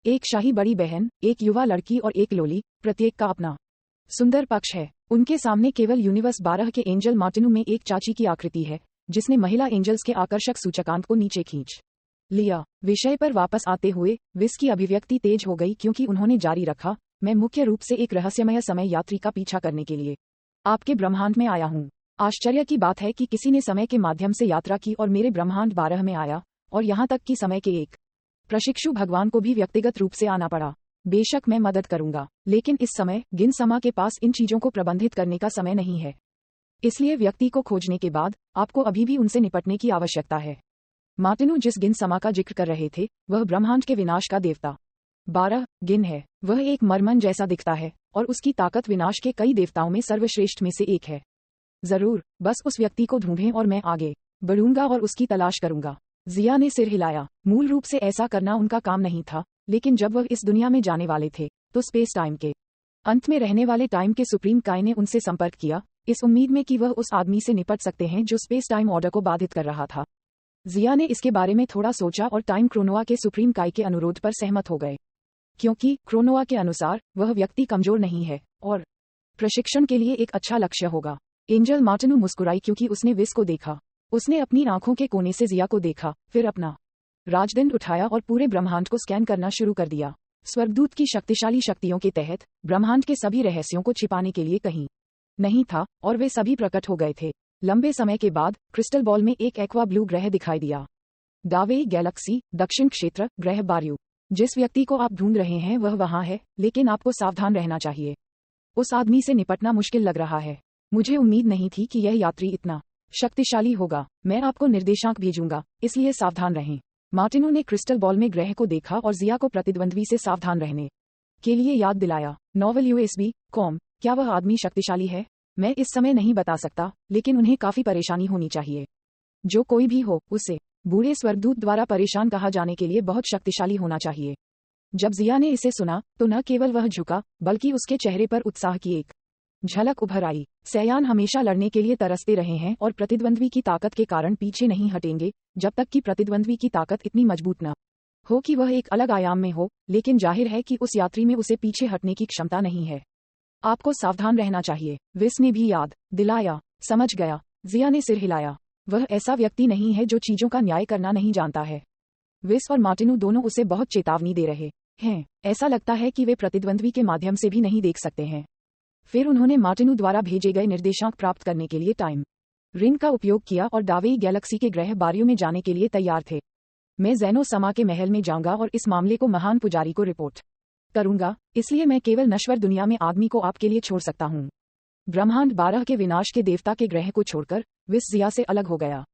एक शाही बड़ी बहन, एक युवा लड़की और एक लोली, प्रत्येक का अपना सुंदर पक्ष है। उनके सामने केवल यूनिवर्स 12 के एंजल मार्टिनू में एक चाची की आकृति है, जिसने महिला एंजल्स के आकर्षक सूचकांक को नीचे खींच लिया। विषय पर वापस आते हुए विस की अभिव्यक्ति तेज हो गई क्योंकि उन्होंने जारी रखा, मैं मुख्य रूप से एक रहस्यमय समय यात्री का पीछा करने के लिए आपके ब्रह्मांड में आया हूँ। आश्चर्य की बात है कि किसी ने समय के माध्यम से यात्रा की और मेरे ब्रह्मांड 12 में आया, और यहाँ तक कि समय के एक प्रशिक्षु भगवान को भी व्यक्तिगत रूप से आना पड़ा। बेशक मैं मदद करूंगा, लेकिन इस समय गिन समा के पास इन चीजों को प्रबंधित करने का समय नहीं है। इसलिए व्यक्ति को खोजने के बाद आपको अभी भी उनसे निपटने की आवश्यकता है। मार्टिनू जिस गिन समा का जिक्र कर रहे थे वह ब्रह्मांड के विनाश का देवता 12 गिन है। वह एक मरमन जैसा दिखता है और उसकी ताकत विनाश के कई देवताओं में सर्वश्रेष्ठ में से एक है। जरूर, बस उस व्यक्ति को ढूंढें और मैं आगे बढ़ूंगा और उसकी तलाश करूंगा। जिया ने सिर हिलाया। मूल रूप से ऐसा करना उनका काम नहीं था, लेकिन जब वह इस दुनिया में जाने वाले थे तो स्पेस टाइम के अंत में रहने वाले टाइम के सुप्रीम काय ने उनसे संपर्क किया, इस उम्मीद में कि वह उस आदमी से निपट सकते हैं जो स्पेस टाइम ऑर्डर को बाधित कर रहा था। जिया ने इसके बारे में थोड़ा सोचा और टाइम क्रोनोआ के सुप्रीम काय के अनुरोध पर सहमत हो गए, क्योंकि क्रोनोआ के अनुसार वह व्यक्ति कमजोर नहीं है और प्रशिक्षण के लिए एक अच्छा लक्ष्य होगा। एंजल मार्टिनू मुस्कुराई क्योंकि उसने विस को देखा। उसने अपनी आंखों के कोने से जिया को देखा, फिर अपना राजदंड उठाया और पूरे ब्रह्मांड को स्कैन करना शुरू कर दिया। स्वर्गदूत की शक्तिशाली शक्तियों के तहत ब्रह्मांड के सभी रहस्यों को छिपाने के लिए कहीं नहीं था और वे सभी प्रकट हो गए थे। लंबे समय के बाद क्रिस्टल बॉल में एक एक्वा ब्लू ग्रह दिखाई दिया। डावेई गैलेक्सी, दक्षिण क्षेत्र, ग्रह बार्यू। जिस व्यक्ति को आप ढूंढ रहे हैं वह वहां है, लेकिन आपको सावधान रहना चाहिए। उस आदमी से निपटना मुश्किल लग रहा है। मुझे उम्मीद नहीं थी कि यह यात्री इतना शक्तिशाली होगा। मैं आपको निर्देशांक भेजूंगा, इसलिए सावधान रहें। मार्टिनू ने क्रिस्टल बॉल में ग्रह को देखा और जिया को प्रतिद्वंद्वी से सावधान रहने के लिए याद दिलाया। Novel USB.com। क्या वह आदमी शक्तिशाली है? मैं इस समय नहीं बता सकता, लेकिन उन्हें काफी परेशानी होनी चाहिए। जो कोई भी हो, उसे बूढ़े स्वर्गदूत द्वारा परेशान कहा जाने के लिए बहुत शक्तिशाली होना चाहिए। जब जिया ने इसे सुना तो न केवल वह झुका, बल्कि उसके चेहरे पर उत्साह की एक झलक उभर आई। सयान हमेशा लड़ने के लिए तरसते रहे हैं और प्रतिद्वंद्वी की ताकत के कारण पीछे नहीं हटेंगे, जब तक कि प्रतिद्वंद्वी की ताकत इतनी मजबूत न हो कि वह एक अलग आयाम में हो। लेकिन जाहिर है कि उस यात्री में उसे पीछे हटने की क्षमता नहीं है। आपको सावधान रहना चाहिए। विस ने भी याद दिलाया। समझ गया। जिया ने सिर हिलाया। वह ऐसा व्यक्ति नहीं है जो चीजों का न्याय करना नहीं जानता है। विस और मार्टिनू दोनों उसे बहुत चेतावनी दे रहे हैं। ऐसा लगता है कि वे प्रतिद्वंद्वी के माध्यम से भी नहीं देख सकते हैं। फिर उन्होंने मार्टिनू द्वारा भेजे गए निर्देशांक प्राप्त करने के लिए टाइम रिंग का उपयोग किया और डावेई गैलेक्सी के ग्रह बारियों में जाने के लिए तैयार थे। मैं ज़ेनो समा के महल में जाऊंगा और इस मामले को महान पुजारी को रिपोर्ट करूंगा, इसलिए मैं केवल नश्वर दुनिया में आदमी को आपके लिए छोड़ सकता हूं। ब्रह्मांड 12 के विनाश के देवता के ग्रह को छोड़कर विस जिया से अलग हो गया।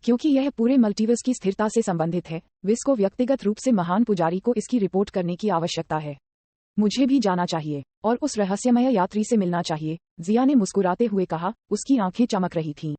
क्योंकि यह पूरे मल्टीवर्स की स्थिरता से संबंधित है, विस को व्यक्तिगत रूप से महान पुजारी को इसकी रिपोर्ट करने की आवश्यकता है। मुझे भी जाना चाहिए और उस रहस्यमय यात्री से मिलना चाहिए, जिया ने मुस्कुराते हुए कहा। उसकी आंखें चमक रही थीं।